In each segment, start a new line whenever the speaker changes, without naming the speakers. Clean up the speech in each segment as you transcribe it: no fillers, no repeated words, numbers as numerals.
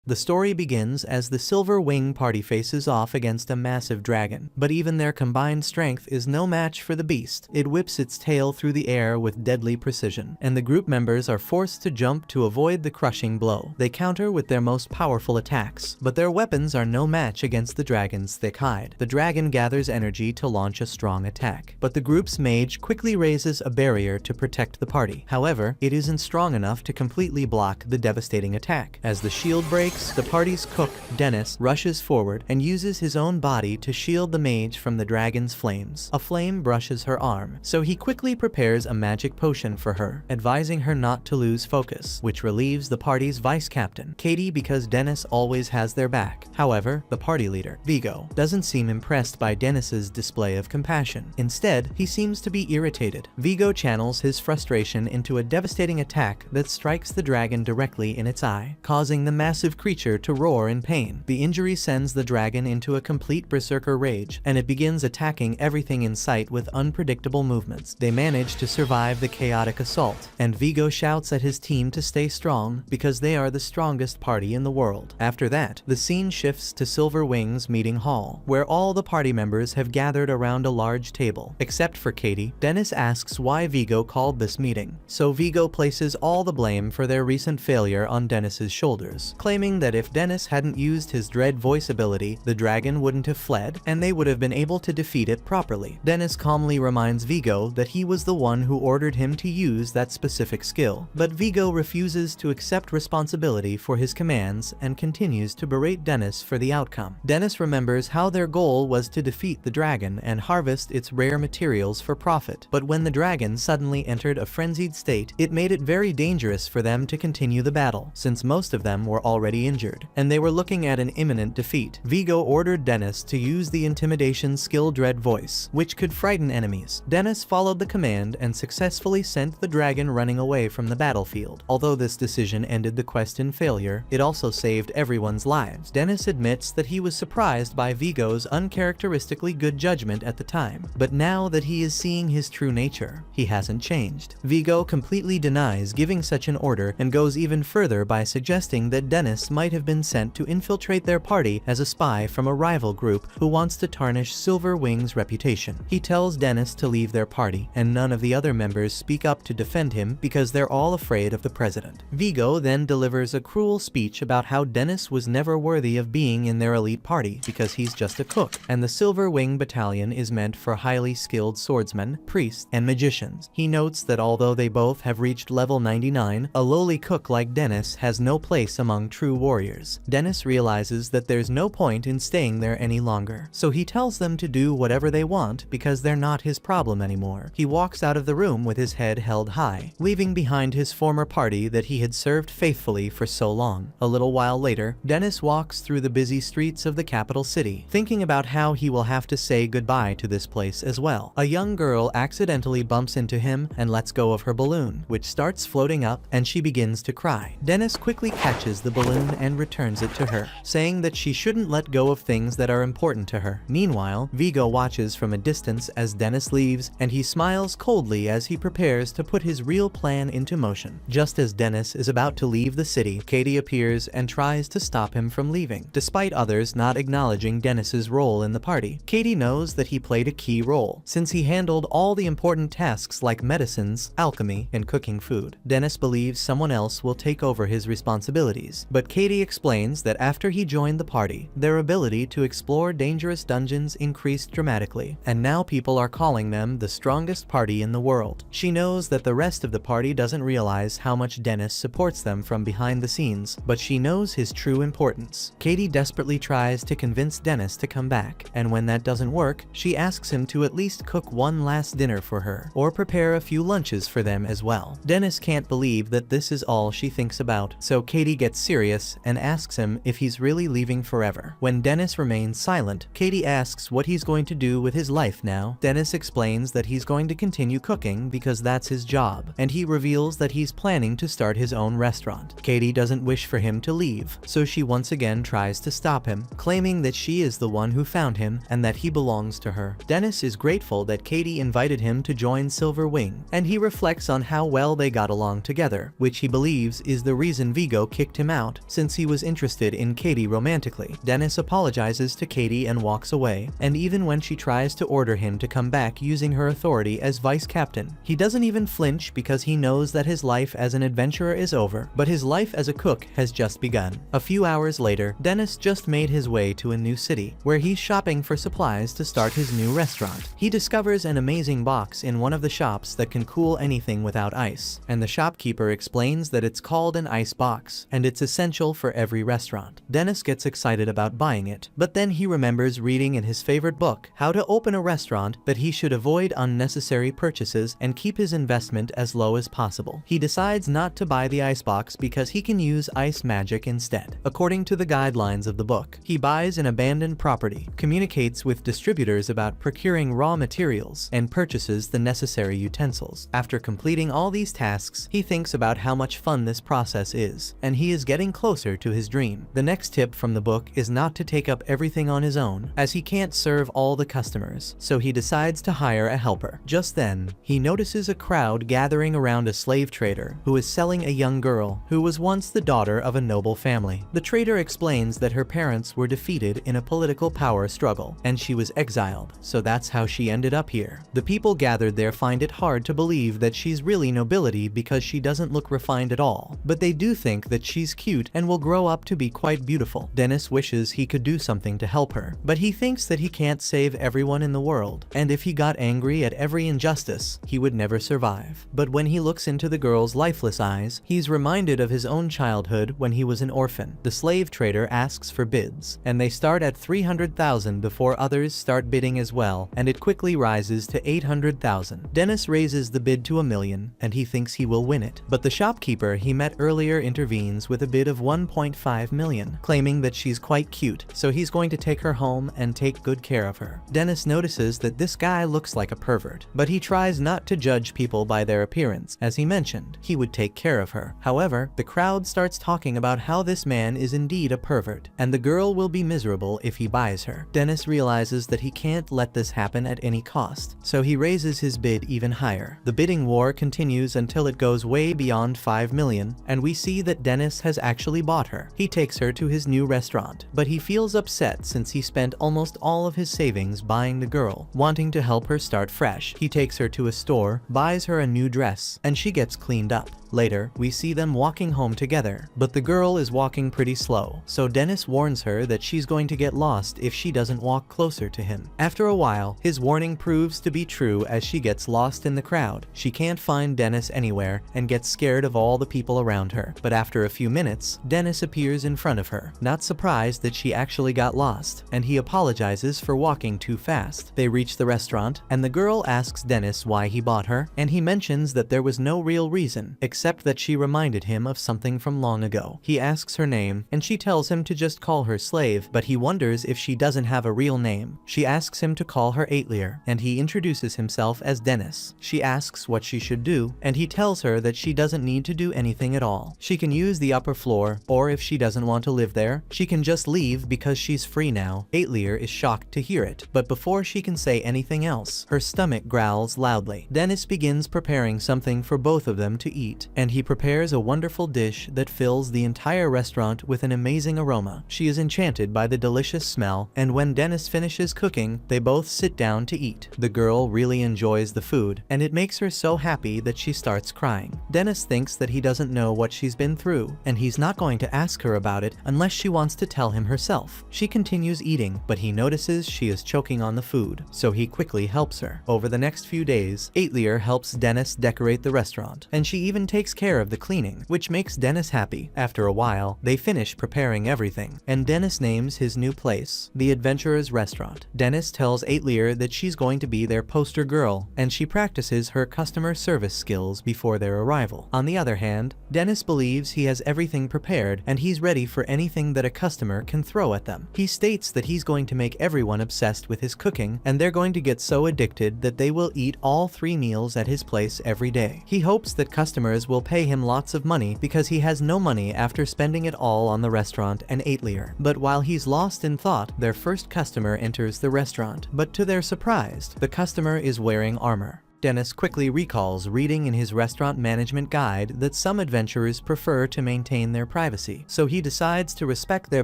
The story begins as the Silver Wing party faces off against a massive dragon, but even their combined strength is no match for the beast. It whips its tail through the air with deadly precision, and the group members are forced to jump to avoid the crushing blow. They counter with their most powerful attacks, but their weapons are no match against the dragon's thick hide. The dragon gathers energy to launch a strong attack, but the group's mage quickly raises a barrier to protect the party. However, it isn't strong enough to completely block the devastating attack. As the shield breaks, the party's cook, Dennis, rushes forward and uses his own body to shield the mage from the dragon's flames. A flame brushes her arm, so he quickly prepares a magic potion for her, advising her not to lose focus, which relieves the party's vice captain, Katie, because Dennis always has their back. However, the party leader, Vigo, doesn't seem impressed by Dennis's display of compassion. Instead, he seems to be irritated. Vigo channels his frustration into a devastating attack that strikes the dragon directly in its eye, causing the massive creature to roar in pain. The injury sends the dragon into a complete berserker rage, and it begins attacking everything in sight with unpredictable movements. They manage to survive the chaotic assault, and Vigo shouts at his team to stay strong because they are the strongest party in the world. After that, the scene shifts to Silver Wing's meeting hall, where all the party members have gathered around a large table. Except for Katie, Dennis asks why Vigo called this meeting, so Vigo places all the blame for their recent failure on Dennis's shoulders, claiming that if Dennis hadn't used his dread voice ability, the dragon wouldn't have fled, and they would have been able to defeat it properly. Dennis calmly reminds Vigo that he was the one who ordered him to use that specific skill, but Vigo refuses to accept responsibility for his commands and continues to berate Dennis for the outcome. Dennis remembers how their goal was to defeat the dragon and harvest its rare materials for profit, but when the dragon suddenly entered a frenzied state, it made it very dangerous for them to continue the battle, since most of them were already injured, and they were looking at an imminent defeat. Vigo ordered Dennis to use the intimidation skill Dread Voice, which could frighten enemies. Dennis followed the command and successfully sent the dragon running away from the battlefield. Although this decision ended the quest in failure, it also saved everyone's lives. Dennis admits that he was surprised by Vigo's uncharacteristically good judgment at the time, but now that he is seeing his true nature, he hasn't changed. Vigo completely denies giving such an order and goes even further by suggesting that Dennis might have been sent to infiltrate their party as a spy from a rival group who wants to tarnish Silver Wing's reputation. He tells Dennis to leave their party, and none of the other members speak up to defend him because they're all afraid of the president. Vigo then delivers a cruel speech about how Dennis was never worthy of being in their elite party because he's just a cook, and the Silver Wing battalion is meant for highly skilled swordsmen, priests, and magicians. He notes that although they both have reached level 99, a lowly cook like Dennis has no place among true warriors. Dennis realizes that there's no point in staying there any longer, so he tells them to do whatever they want because they're not his problem anymore. He walks out of the room with his head held high, leaving behind his former party that he had served faithfully for so long. A little while later, Dennis walks through the busy streets of the capital city, thinking about how he will have to say goodbye to this place as well. A young girl accidentally bumps into him and lets go of her balloon, which starts floating up, and she begins to cry. Dennis quickly catches the balloon and returns it to her, saying that she shouldn't let go of things that are important to her. Meanwhile, Vigo watches from a distance as Dennis leaves, and he smiles coldly as he prepares to put his real plan into motion. Just as Dennis is about to leave the city, Katie appears and tries to stop him from leaving, despite others not acknowledging Dennis's role in the party. Katie knows that he played a key role, since he handled all the important tasks like medicines, alchemy, and cooking food. Dennis believes someone else will take over his responsibilities, but Katie explains that after he joined the party, their ability to explore dangerous dungeons increased dramatically, and now people are calling them the strongest party in the world. She knows that the rest of the party doesn't realize how much Dennis supports them from behind the scenes, but she knows his true importance. Katie desperately tries to convince Dennis to come back, and when that doesn't work, she asks him to at least cook one last dinner for her, or prepare a few lunches for them as well. Dennis can't believe that this is all she thinks about, so Katie gets serious and asks him if he's really leaving forever. When Dennis remains silent, Katie asks what he's going to do with his life now. Dennis explains that he's going to continue cooking because that's his job, and he reveals that he's planning to start his own restaurant. Katie doesn't wish for him to leave, so she once again tries to stop him, claiming that she is the one who found him and that he belongs to her. Dennis is grateful that Katie invited him to join Silver Wing, and he reflects on how well they got along together, which he believes is the reason Vigo kicked him out, since he was interested in Katie romantically. Dennis apologizes to Katie and walks away, and even when she tries to order him to come back using her authority as vice captain, he doesn't even flinch because he knows that his life as an adventurer is over, but his life as a cook has just begun. A few hours later, Dennis just made his way to a new city, where he's shopping for supplies to start his new restaurant. He discovers an amazing box in one of the shops that can cool anything without ice, and the shopkeeper explains that it's called an ice box, and it's essential for every restaurant. Dennis gets excited about buying it, but then he remembers reading in his favorite book, How to Open a Restaurant, that he should avoid unnecessary purchases and keep his investment as low as possible. He decides not to buy the icebox because he can use ice magic instead. According to the guidelines of the book, he buys an abandoned property, communicates with distributors about procuring raw materials, and purchases the necessary utensils. After completing all these tasks, he thinks about how much fun this process is, and he is getting closer to his dream. The next tip from the book is not to take up everything on his own, as he can't serve all the customers, so he decides to hire a helper. Just then, he notices a crowd gathering around a slave trader who is selling a young girl who was once the daughter of a noble family. The trader explains that her parents were defeated in a political power struggle, and she was exiled, so that's how she ended up here. The people gathered there find it hard to believe that she's really nobility because she doesn't look refined at all, but they do think that she's cute and will grow up to be quite beautiful. Dennis wishes he could do something to help her, but he thinks that he can't save everyone in the world, and if he got angry at every injustice, he would never survive. But when he looks into the girl's lifeless eyes, he's reminded of his own childhood when he was an orphan. The slave trader asks for bids, and they start at 300,000 before others start bidding as well, and it quickly rises to 800,000. Dennis raises the bid to $1 million, and he thinks he will win it. But the shopkeeper he met earlier intervenes with a bid of $1.5 million, claiming that she's quite cute, so he's going to take her home and take good care of her. Dennis notices that this guy looks like a pervert, but he tries not to judge people by their appearance. As he mentioned, he would take care of her. However, the crowd starts talking about how this man is indeed a pervert, and the girl will be miserable if he buys her. Dennis realizes that he can't let this happen at any cost, so he raises his bid even higher. The bidding war continues until it goes way beyond $5 million, and we see that Dennis has actually bought her. He takes her to his new restaurant, but he feels upset since he spent almost all of his savings buying the girl. Wanting to help her start fresh, he takes her to a store, buys her a new dress, and she gets cleaned up. Later, we see them walking home together, but the girl is walking pretty slow, so Dennis warns her that she's going to get lost if she doesn't walk closer to him. After a while, his warning proves to be true as she gets lost in the crowd. She can't find Dennis anywhere and gets scared of all the people around her, but after a few minutes, Dennis appears in front of her, not surprised that she actually got lost, and he apologizes for walking too fast. They reach the restaurant, and the girl asks Dennis why he bought her, and he mentions that there was no real reason, except that she reminded him of something from long ago. He asks her name, and she tells him to just call her Slave, but he wonders if she doesn't have a real name. She asks him to call her Atelier, and he introduces himself as Dennis. She asks what she should do, and he tells her that she doesn't need to do anything at all. She can use the upper floor, or if she doesn't want to live there, she can just leave because she's free now. Atelier is shocked to hear it, but before she can say anything else, her stomach growls loudly. Dennis begins preparing something for both of them to eat, and he prepares a wonderful dish that fills the entire restaurant with an amazing aroma. She is enchanted by the delicious smell, and when Dennis finishes cooking, they both sit down to eat. The girl really enjoys the food, and it makes her so happy that she starts crying. Dennis thinks that he doesn't know what she's been through, and he's not going to ask her about it unless she wants to tell him herself. She continues eating, but he notices she is choking on the food, so he quickly helps her. Over the next few days, Atelier helps Dennis decorate the restaurant, and she even takes care of the cleaning, which makes Dennis happy. After a while, they finish preparing everything, and Dennis names his new place the Adventurer's Restaurant. Dennis tells Atelier that she's going to be their poster girl, and she practices her customer service skills before their arrival. On the other hand, Dennis believes he has everything prepared, and he's ready for anything that a customer can throw at them. He states that he's going to make everyone obsessed with his cooking, and they're going to get so addicted that they will eat all 3 meals at his place every day. He hopes that customers will pay him lots of money because he has no money after spending it all on the restaurant and Atelier. But while he's lost in thought, their first customer enters the restaurant, but to their surprise, the customer is wearing armor. Dennis quickly recalls reading in his restaurant management guide that some adventurers prefer to maintain their privacy, so he decides to respect their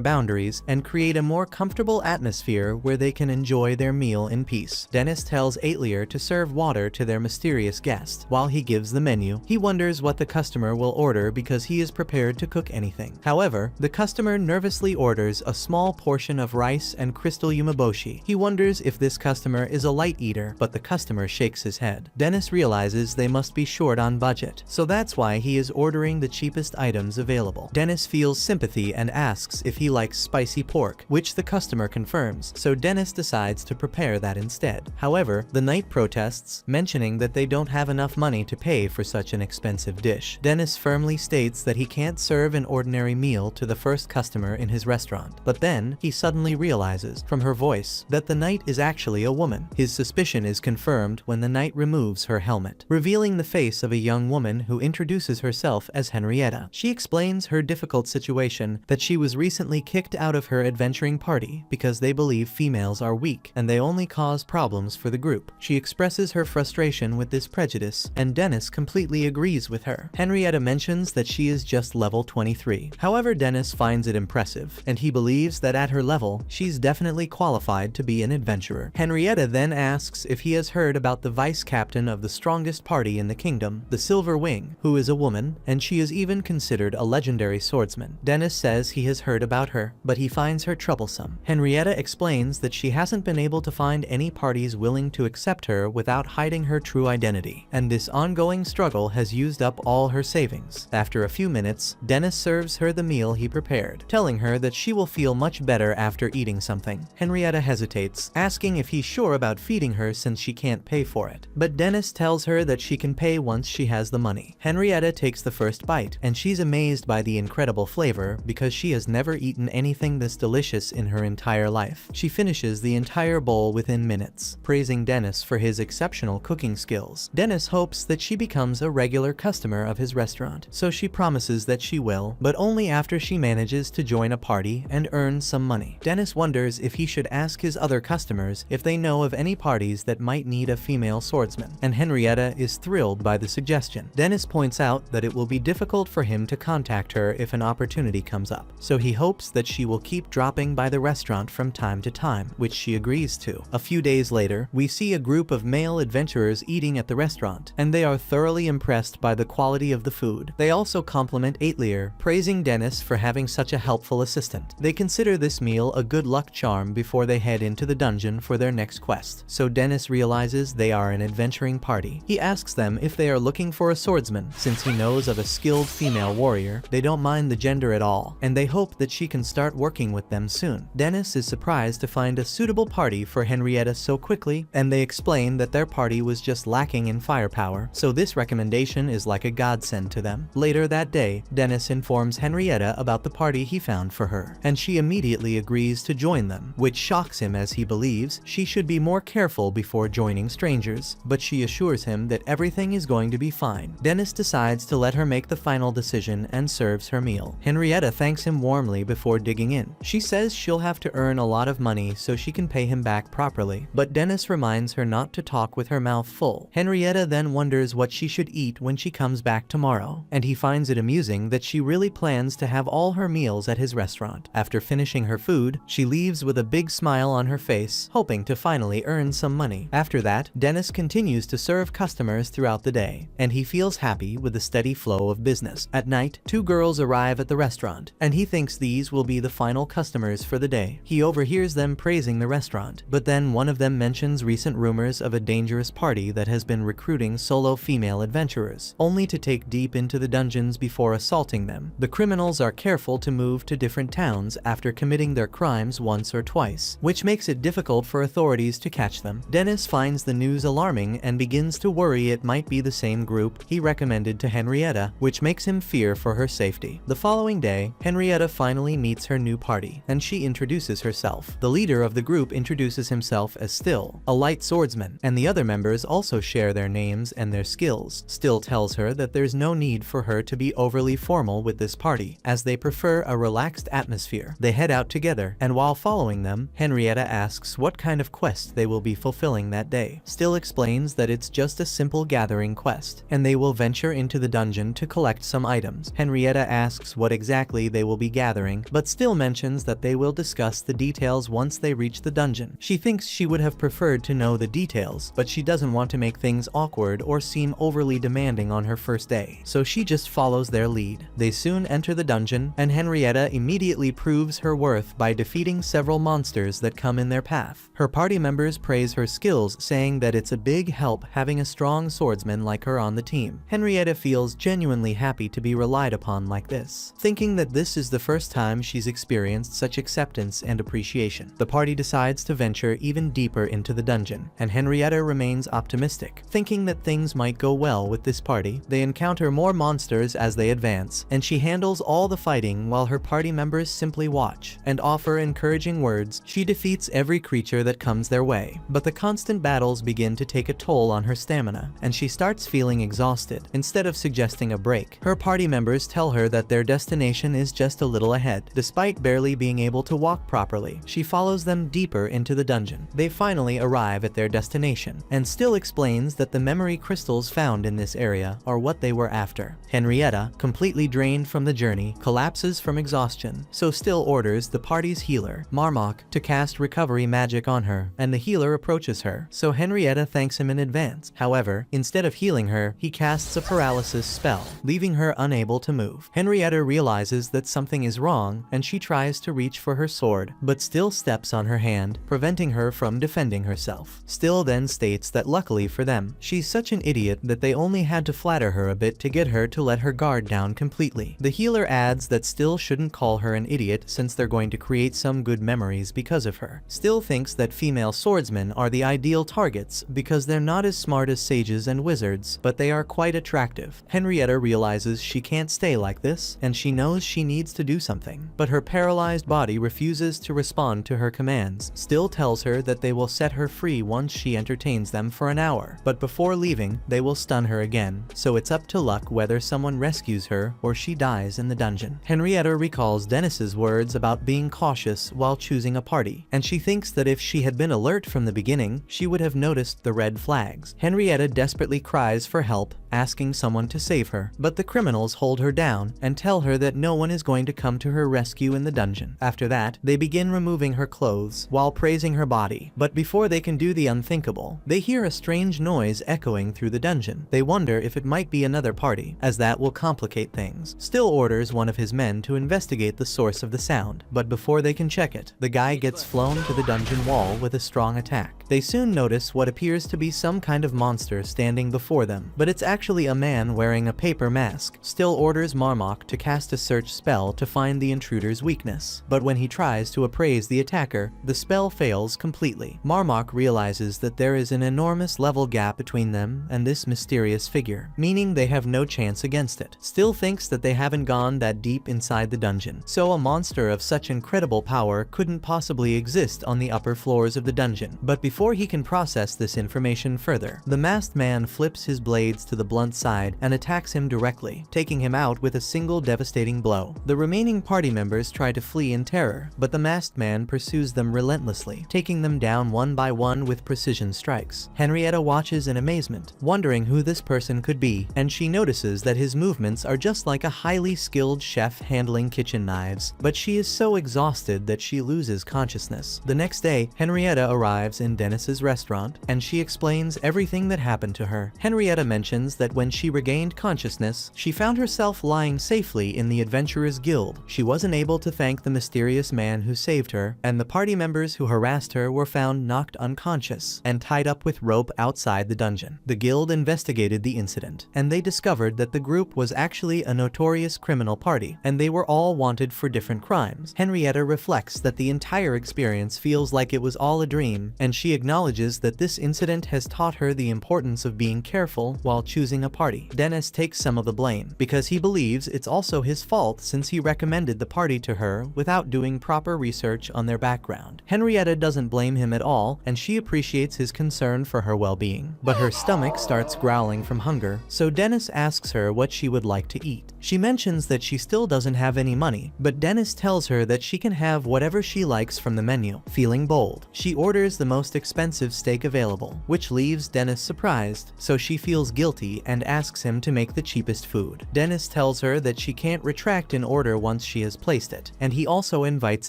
boundaries and create a more comfortable atmosphere where they can enjoy their meal in peace. Dennis tells Atelier to serve water to their mysterious guest. While he gives the menu, he wonders what the customer will order because he is prepared to cook anything. However, the customer nervously orders a small portion of rice and crystal umeboshi. He wonders if this customer is a light eater, but the customer shakes his head. Dennis realizes they must be short on budget, so that's why he is ordering the cheapest items available. Dennis feels sympathy and asks if he likes spicy pork, which the customer confirms, so Dennis decides to prepare that instead. However, the knight protests, mentioning that they don't have enough money to pay for such an expensive dish. Dennis firmly states that he can't serve an ordinary meal to the first customer in his restaurant, but then he suddenly realizes, from her voice, that the knight is actually a woman. His suspicion is confirmed when the knight removes her helmet, revealing the face of a young woman who introduces herself as Henrietta. She explains her difficult situation, that she was recently kicked out of her adventuring party because they believe females are weak and they only cause problems for the group. She expresses her frustration with this prejudice, and Dennis completely agrees with her. Henrietta mentions that she is just level 23. However, Dennis finds it impressive, and he believes that at her level, she's definitely qualified to be an adventurer. Henrietta then asks if he has heard about the vice captain of the strongest party in the kingdom, the Silver Wing, who is a woman, and she is even considered a legendary swordsman. Dennis says he has heard about her, but he finds her troublesome. Henrietta explains that she hasn't been able to find any parties willing to accept her without hiding her true identity, and this ongoing struggle has used up all her savings. After a few minutes, Dennis serves her the meal he prepared, telling her that she will feel much better after eating something. Henrietta hesitates, asking if he's sure about feeding her since she can't pay for it, but Dennis tells her that she can pay once she has the money. Henrietta takes the first bite, and she's amazed by the incredible flavor because she has never eaten anything this delicious in her entire life. She finishes the entire bowl within minutes, praising Dennis for his exceptional cooking skills. Dennis hopes that she becomes a regular customer of his restaurant, so she promises that she will, but only after she manages to join a party and earn some money. Dennis wonders if he should ask his other customers if they know of any parties that might need a female swordsman, and Henrietta is thrilled by the suggestion. Dennis points out that it will be difficult for him to contact her if an opportunity comes up, so he hopes that she will keep dropping by the restaurant from time to time, which she agrees to. A few days later, we see a group of male adventurers eating at the restaurant, and they are thoroughly impressed by the quality of the food. They also compliment Atelier, praising Dennis for having such a helpful assistant. They consider this meal a good luck charm before they head into the dungeon for their next quest, so Dennis realizes they are an adventuring party. He asks them if they are looking for a swordsman. Since he knows of a skilled female warrior, they don't mind the gender at all, and they hope that she can start working with them soon. Dennis is surprised to find a suitable party for Henrietta so quickly, and they explain that their party was just lacking in firepower, so this recommendation is like a godsend to them. Later that day, Dennis informs Henrietta about the party he found for her, and she immediately agrees to join them, which shocks him as he believes she should be more careful before joining strangers, but she assures him that everything is going to be fine. Dennis decides to let her make the final decision and serves her meal. Henrietta thanks him warmly before digging in. She says she'll have to earn a lot of money so she can pay him back properly, but Dennis reminds her not to talk with her mouth full. Henrietta then wonders what she should eat when she comes back tomorrow, and he finds it amusing that she really plans to have all her meals at his restaurant. After finishing her food, she leaves with a big smile on her face, hoping to finally earn some money. After that, Dennis continues to serve customers throughout the day, and he feels happy with the steady flow of business. At night, two girls arrive at the restaurant, and he thinks these will be the final customers for the day. He overhears them praising the restaurant, but then one of them mentions recent rumors of a dangerous party that has been recruiting solo female adventurers, only to take deep into the dungeons before assaulting them. The criminals are careful to move to different towns after committing their crimes once or twice, which makes it difficult for authorities to catch them. Dennis finds the news alarming and begins to worry it might be the same group he recommended to Henrietta, which makes him fear for her safety. The following day, Henrietta finally meets her new party, and she introduces herself. The leader of the group introduces himself as Still, a light swordsman, and the other members also share their names and their skills. Still tells her that there's no need for her to be overly formal with this party, as they prefer a relaxed atmosphere. They head out together, and while following them, Henrietta asks what kind of quest they will be fulfilling that day. Still explains explains that it's just a simple gathering quest, and they will venture into the dungeon to collect some items. Henrietta asks what exactly they will be gathering, but still mentions that they will discuss the details once they reach the dungeon. She thinks she would have preferred to know the details, but she doesn't want to make things awkward or seem overly demanding on her first day, so she just follows their lead. They soon enter the dungeon, and Henrietta immediately proves her worth by defeating several monsters that come in their path. Her party members praise her skills, saying that it's a big help having a strong swordsman like her on the team. Henrietta feels genuinely happy to be relied upon like this, thinking that this is the first time she's experienced such acceptance and appreciation. The party decides to venture even deeper into the dungeon, and Henrietta remains optimistic, thinking that things might go well with this party. They encounter more monsters as they advance, and she handles all the fighting while her party members simply watch and offer encouraging words. She defeats every creature that comes their way, but the constant battles begin to take a toll on her stamina, and she starts feeling exhausted. Instead of suggesting a break, her party members tell her that their destination is just a little ahead. Despite barely being able to walk properly, she follows them deeper into the dungeon. They finally arrive at their destination, and still explains that the memory crystals found in this area are what they were after. Henrietta, completely drained from the journey, collapses from exhaustion, so Still orders the party's healer, Marmok, to cast recovery magic on her, and the healer approaches her, so Henrietta thanks him in advance. However, instead of healing her, he casts a paralysis spell, leaving her unable to move. Henrietta realizes that something is wrong, and she tries to reach for her sword, but Still steps on her hand, preventing her from defending herself. Still then states that luckily for them, she's such an idiot that they only had to flatter her a bit to get her to let her guard down completely. The healer adds that Still shouldn't call her an idiot since they're going to create some good memories because of her. Still thinks that female swordsmen are the ideal targets because they're not as smart as sages and wizards, but they are quite attractive. Henrietta realizes she can't stay like this, and she knows she needs to do something, but her paralyzed body refuses to respond to her commands. Still tells her that they will set her free once she entertains them for an hour, but before leaving, they will stun her again, so it's up to luck whether someone rescues her or she dies in the dungeon. Henrietta recalls Dennis's words about being cautious while choosing a party, and she thinks that if she had been alert from the beginning, she would have noticed the red flags. Henrietta desperately cries for help, asking someone to save her, but the criminals hold her down and tell her that no one is going to come to her rescue in the dungeon. After that, they begin removing her clothes while praising her body, but before they can do the unthinkable, they hear a strange noise echoing through the dungeon. They wonder if it might be another party, as that will complicate things. Still orders one of his men to investigate the source of the sound, but before they can check it, the guy gets flown to the dungeon wall with a strong attack. They soon notice what appears to be some kind of monster standing before them, but it's actually a man wearing a paper mask. Still orders Marmok to cast a search spell to find the intruder's weakness, but when he tries to appraise the attacker, the spell fails completely. Marmok realizes that there is an enormous level gap between them and this mysterious figure, meaning they have no chance against it. Still thinks that they haven't gone that deep inside the dungeon, so a monster of such incredible power couldn't possibly exist on the upper floors of the dungeon. But before he can process this information further, the masked man flips his blades to the blunt side and attacks him directly, taking him out with a single devastating blow. The remaining party members try to flee in terror, but the masked man pursues them relentlessly, taking them down one by one with precision strikes. Henrietta watches in amazement, wondering who this person could be, and she notices that his movements are just like a highly skilled chef handling kitchen knives, but she is so exhausted that she loses consciousness. The next day, Henrietta arrives in Dennis's restaurant, and she explains everything that happened to her. Henrietta mentions that when she regained consciousness, she found herself lying safely in the Adventurers Guild. She wasn't able to thank the mysterious man who saved her, and the party members who harassed her were found knocked unconscious and tied up with rope outside the dungeon. The guild investigated the incident, and they discovered that the group was actually a notorious criminal party, and they were all wanted for different crimes. Henrietta reflects that the entire experience feels like it was all a dream, and she acknowledges that this incident has taught her the importance of being careful while choosing a party. Dennis takes some of the blame, because he believes it's also his fault since he recommended the party to her without doing proper research on their background. Henrietta doesn't blame him at all, and she appreciates his concern for her well-being. But her stomach starts growling from hunger, so Dennis asks her what she would like to eat. She mentions that she still doesn't have any money, but Dennis tells her that she can have whatever she likes from the menu. Feeling bold, she orders the most expensive steak available, which leaves Dennis surprised, so she feels guilty and asks him to make the cheapest food. Dennis tells her that she can't retract an order once she has placed it, and he also invites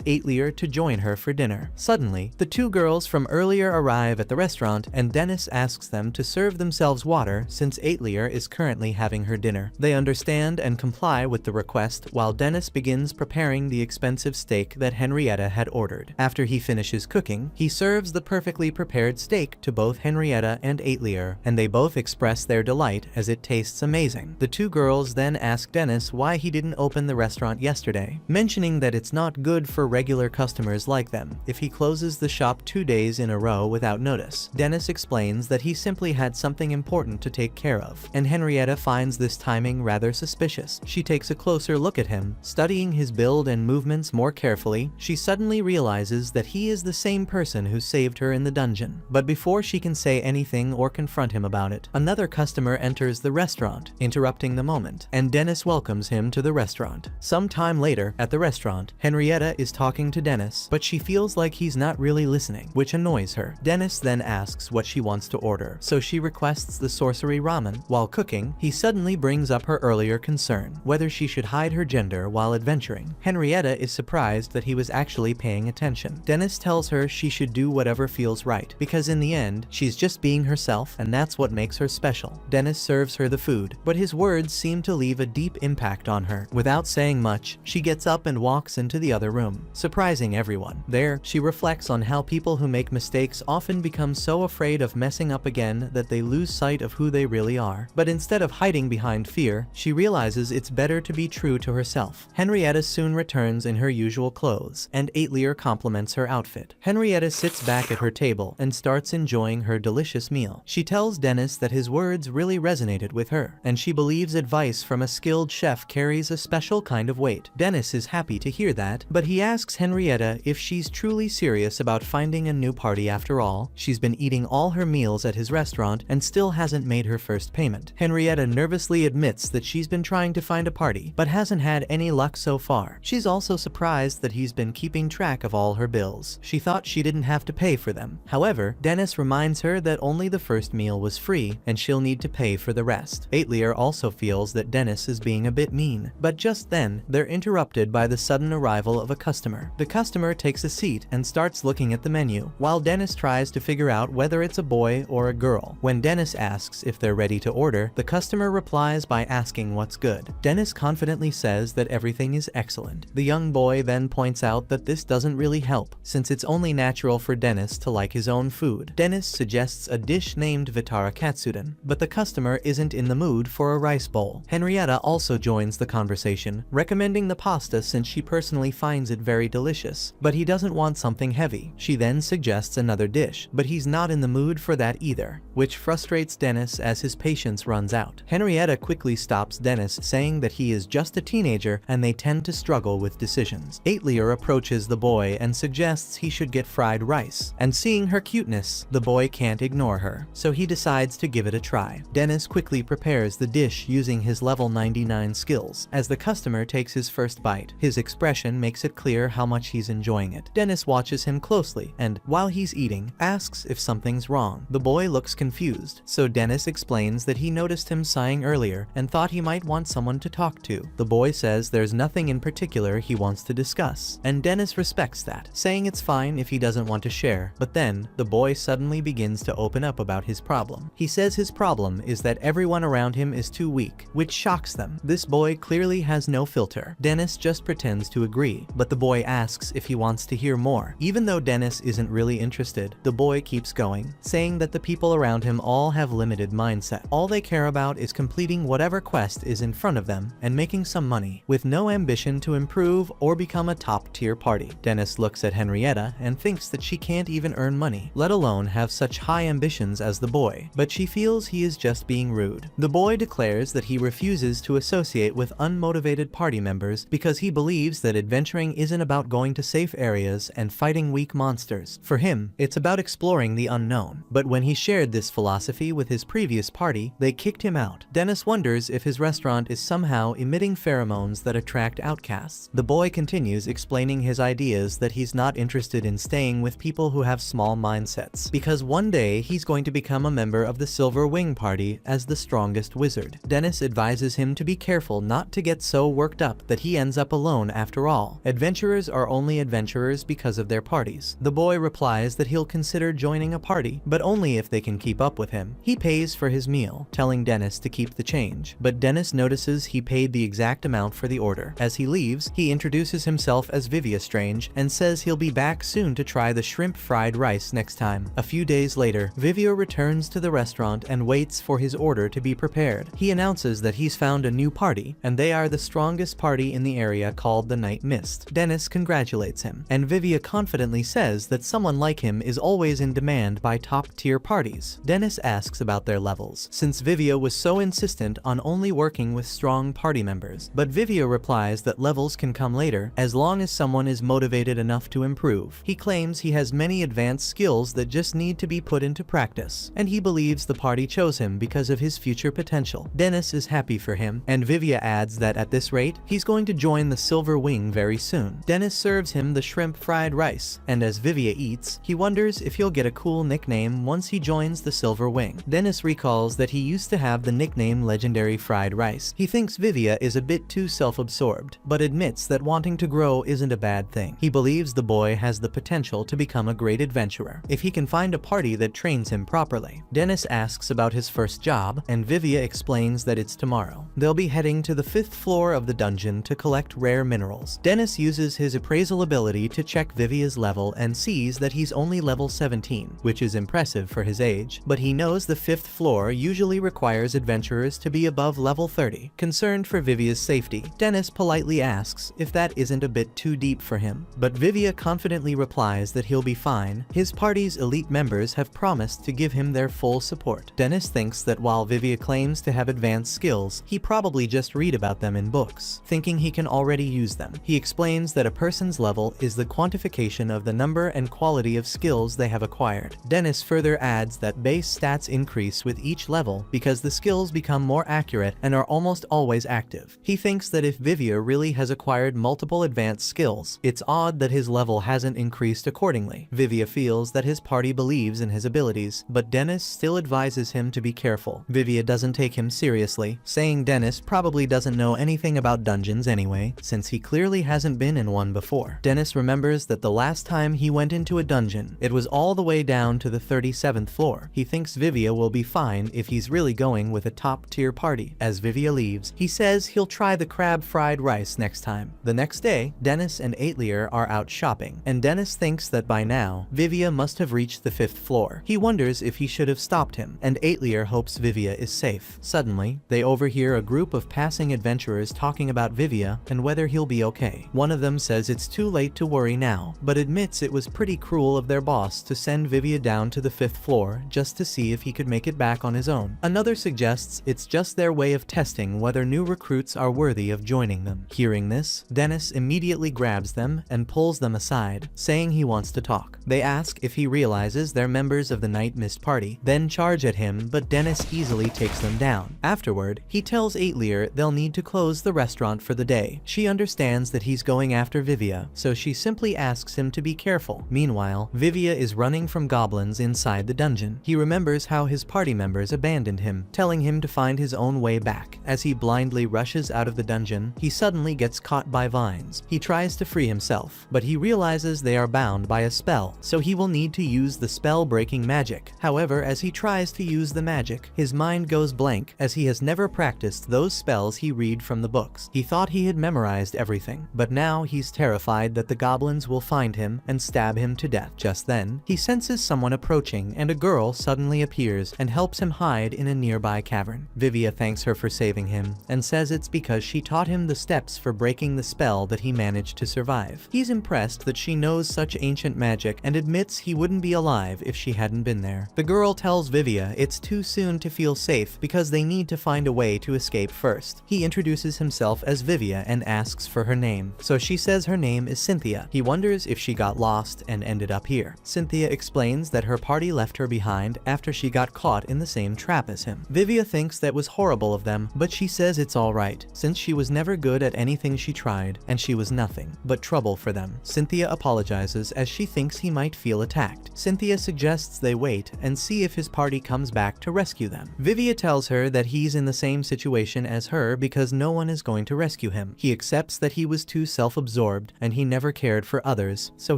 Aitlier to join her for dinner. Suddenly, the two girls from earlier arrive at the restaurant, and Dennis asks them to serve themselves water since Aitlier is currently having her dinner. They understand and comply with the request while Dennis begins preparing the expensive steak that Henrietta had ordered. After he finishes cooking, he serves the perfectly prepared steak to both Henrietta and Aitlier, and they both express their delight as it tastes amazing. The two girls then ask Dennis why he didn't open the restaurant yesterday, mentioning that it's not good for regular customers like them if he closes the shop 2 days in a row without notice. Dennis explains that he simply had something important to take care of, and Henrietta finds this timing rather suspicious. She takes a closer look at him, studying his build and movements more carefully. She suddenly realizes that he is the same person who saved her in the dungeon. But before she can say anything or confront him about it, another customer enters the restaurant, interrupting the moment, and Dennis welcomes him to the restaurant. Some time later, at the restaurant, Henrietta is talking to Dennis, but she feels like he's not really listening, which annoys her. Dennis then asks what she wants to order, so she requests the sorcery ramen. While cooking, he suddenly brings up her earlier concern, whether she should hide her gender while adventuring. Henrietta is surprised that he was actually paying attention. Dennis tells her she should do whatever feels right, because in the end, she's just being herself, and that's what makes her special. Dennis serves her the food, but his words seem to leave a deep impact on her. Without saying much, she gets up and walks into the other room, surprising everyone. There, she reflects on how people who make mistakes often become so afraid of messing up again that they lose sight of who they really are. But instead of hiding behind fear, she realizes it's better to be true to herself. Henrietta soon returns in her usual clothes, and Aitlier compliments her outfit. Henrietta sits back at her table and starts enjoying her delicious meal. She tells Dennis that his words really resonated with her, and she believes advice from a skilled chef carries a special kind of weight. Dennis is happy to hear that, but he asks Henrietta if she's truly serious about finding a new party after all. She's been eating all her meals at his restaurant and still hasn't made her first payment. Henrietta nervously admits that she's been trying to find a party, but hasn't had any luck so far. She's also surprised that he's been keeping track of all her bills. She thought she didn't have to pay for them. However, Dennis reminds her that only the first meal was free, and she'll need to pay for the rest. Aitlier also feels that Dennis is being a bit mean, but just then, they're interrupted by the sudden arrival of a customer. The customer takes a seat and starts looking at the menu, while Dennis tries to figure out whether it's a boy or a girl. When Dennis asks if they're ready to order, the customer replies by asking what's good. Dennis confidently says that everything is excellent. The young boy then points out that this doesn't really help, since it's only natural for Dennis to like his own food. Dennis suggests a dish named Vitara Katsuden, but the customer isn't in the mood for a rice bowl. Henrietta also joins the conversation, recommending the pasta since she personally finds it very delicious, but he doesn't want something heavy. She then suggests another dish, but he's not in the mood for that either, which frustrates Dennis as his patience runs out. Henrietta quickly stops Dennis, saying that he is just a teenager and they tend to struggle with decisions. Aitlier approaches the boy and suggests he should get fried rice, and seeing her cuteness, the boy can't ignore her, so he decides to give it a try. Dennis quickly prepares the dish using his level 99 skills. As the customer takes his first bite, his expression makes it clear how much he's enjoying it. Dennis watches him closely and, while he's eating, asks if something's wrong. The boy looks confused, so Dennis explains that he noticed him sighing earlier and thought he might want someone to talk to. The boy says there's nothing in particular he wants to discuss, and Dennis respects that, saying it's fine if he doesn't want to share. But then, the boy suddenly begins to open up about his problem. He says his problem is that everyone around him is too weak, which shocks them. This boy clearly has no filter. Dennis just pretends to agree, but the boy asks if he wants to hear more. Even though Dennis isn't really interested, the boy keeps going, saying that the people around him all have limited mindset. All they care about is completing whatever quest is in front of them and making some money, with no ambition to improve or become a top-tier party. Dennis looks at Henrietta and thinks that she can't even earn money, let alone have such high ambitions as the boy, but she feels he is just being rude. The boy declares that he refuses to associate with unmotivated party members because he believes that adventuring isn't about going to safe areas and fighting weak monsters. For him, it's about exploring the unknown. But when he shared this philosophy with his previous party, they kicked him out. Dennis wonders if his restaurant is somehow emitting pheromones that attract outcasts. The boy continues explaining his ideas that he's not interested in staying with people who have small mindsets, because one day he's going to become a member of the Silver Wing Party as the strongest wizard. Dennis advises him to be careful not to get so worked up that he ends up alone after all. Adventurers are only adventurers because of their parties. The boy replies that he'll consider joining a party, but only if they can keep up with him. He pays for his meal, telling Dennis to keep the change, but Dennis notices he paid the exact amount for the order. As he leaves, he introduces himself as Vivia Strange and says he'll be back soon to try the shrimp fried rice next time. A few days later, Vivia returns to the restaurant and waits for his order to be prepared. He announces that he's found a new party, and they are the strongest party in the area called the Night Mist. Dennis congratulates him, and Vivia confidently says that someone like him is always in demand by top-tier parties. Dennis asks about their levels, since Vivia was so insistent on only working with strong party members, but Vivia replies that levels can come later as long as someone is motivated enough to improve. He claims he has many advanced skills that just need to be put into practice, and he believes the party chose him because of his future potential. Dennis is happy for him, and Vivia adds that at this rate, he's going to join the Silver Wing very soon. Dennis serves him the shrimp fried rice, and as Vivia eats, he wonders if he'll get a cool nickname once he joins the Silver Wing. Dennis recalls that he used to have the nickname Legendary Fried Rice. He thinks Vivia is a bit too self-absorbed, but admits that wanting to grow isn't a bad thing. He believes the boy has the potential to become a great adventurer if he can find a party that trains him properly. Dennis asks about his first job, and Vivia explains that it's tomorrow. They'll be heading to the 5th floor of the dungeon to collect rare minerals. Dennis uses his appraisal ability to check Vivia's level and sees that he's only level 17, which is impressive for his age, but he knows the 5th floor usually requires adventurers to be above level 30. Concerned for Vivia's safety, Dennis politely asks if that isn't a bit too deep for him, but Vivia confidently replies that he'll be fine. His party's elite members have promised to give him their full support. Dennis thinks that while Vivia claims to have advanced skills, he probably just read about them in books, thinking he can already use them. He explains that a person's level is the quantification of the number and quality of skills they have acquired. Dennis further adds that base stats increase with each level because the skills become more accurate and are almost always active. He thinks that if Vivia really has acquired multiple advanced skills, it's odd that his level hasn't increased accordingly. Vivia feels that his party believes in his abilities, but Dennis still advises him to be careful. Vivia doesn't take him seriously, saying Dennis probably doesn't know anything about dungeons anyway, since he clearly hasn't been in one before. Dennis remembers that the last time he went into a dungeon, it was all the way down to the 37th floor. He thinks Vivia will be fine if he's really going with a top-tier party. As Vivia leaves, he says he'll try the crab fried rice next time. The next day, Dennis and Aetlier are out shopping, and Dennis thinks that by now, Vivia must have reached the 5th floor. He wonders if he should have stopped him, and Aetlier hopes Vivia is safe. Suddenly, they overhear a group of passing adventurers talking about Vivia and whether he'll be okay. One of them says it's too late to worry now, but admits it was pretty cruel of their boss to send Vivia down to the 5th floor just to see if he could make it back on his own. Another suggests it's just their way of testing whether new recruits are worthy of joining them. Hearing this, Dennis immediately grabs them and pulls them aside, saying he wants to talk. They ask if he realizes they're members of the Night Mist party, then charge at him, but Dennis easily takes them down. Afterward, he tells Aetlier they'll need to close the restaurant for the day. She understands that he's going after Vivia, so she simply asks him to be careful. Meanwhile, Vivia is running from goblins inside the dungeon. He remembers how his party members abandoned him, telling him to find his own way back. As he blindly rushes out of the dungeon, he suddenly gets caught by vines. He tries to free himself, but he realizes they are bound by a spell, so he will need to use the spell-breaking magic. However, as he tries to use the magic, his mind goes blank as he has never practiced those spells he read from the books. He thought he had memorized everything, but now he's terrified that the goblins will find him and stab him to death. Just then, he senses someone approaching, and a girl suddenly appears and helps him hide in a nearby cavern. Vivia thanks her for saving him and says it's because she taught him the steps for breaking the spell that he managed to survive. He's impressed that she knows such ancient magic and admits he wouldn't be alive if she hadn't been there. The girl tells Vivia it's too soon to feel safe because they need to find a way to escape first. He introduces himself as Vivia and asks for her name, so she says her name is Cynthia. He wonders if she got lost and ended up here. Cynthia explains that her party left her behind after she got caught in the same trap as him. Vivia thinks that was horrible of them, but she says it's alright, since she was never good at anything she tried, and she was nothing but trouble for them. Cynthia apologizes as she thinks he might feel attacked. Cynthia suggests they wait and see if his party comes back to rescue them. Vivia tells her that he's in the same situation as her because no one is going to rescue him. He accepts that he was too self-absorbed and he never cared for others, so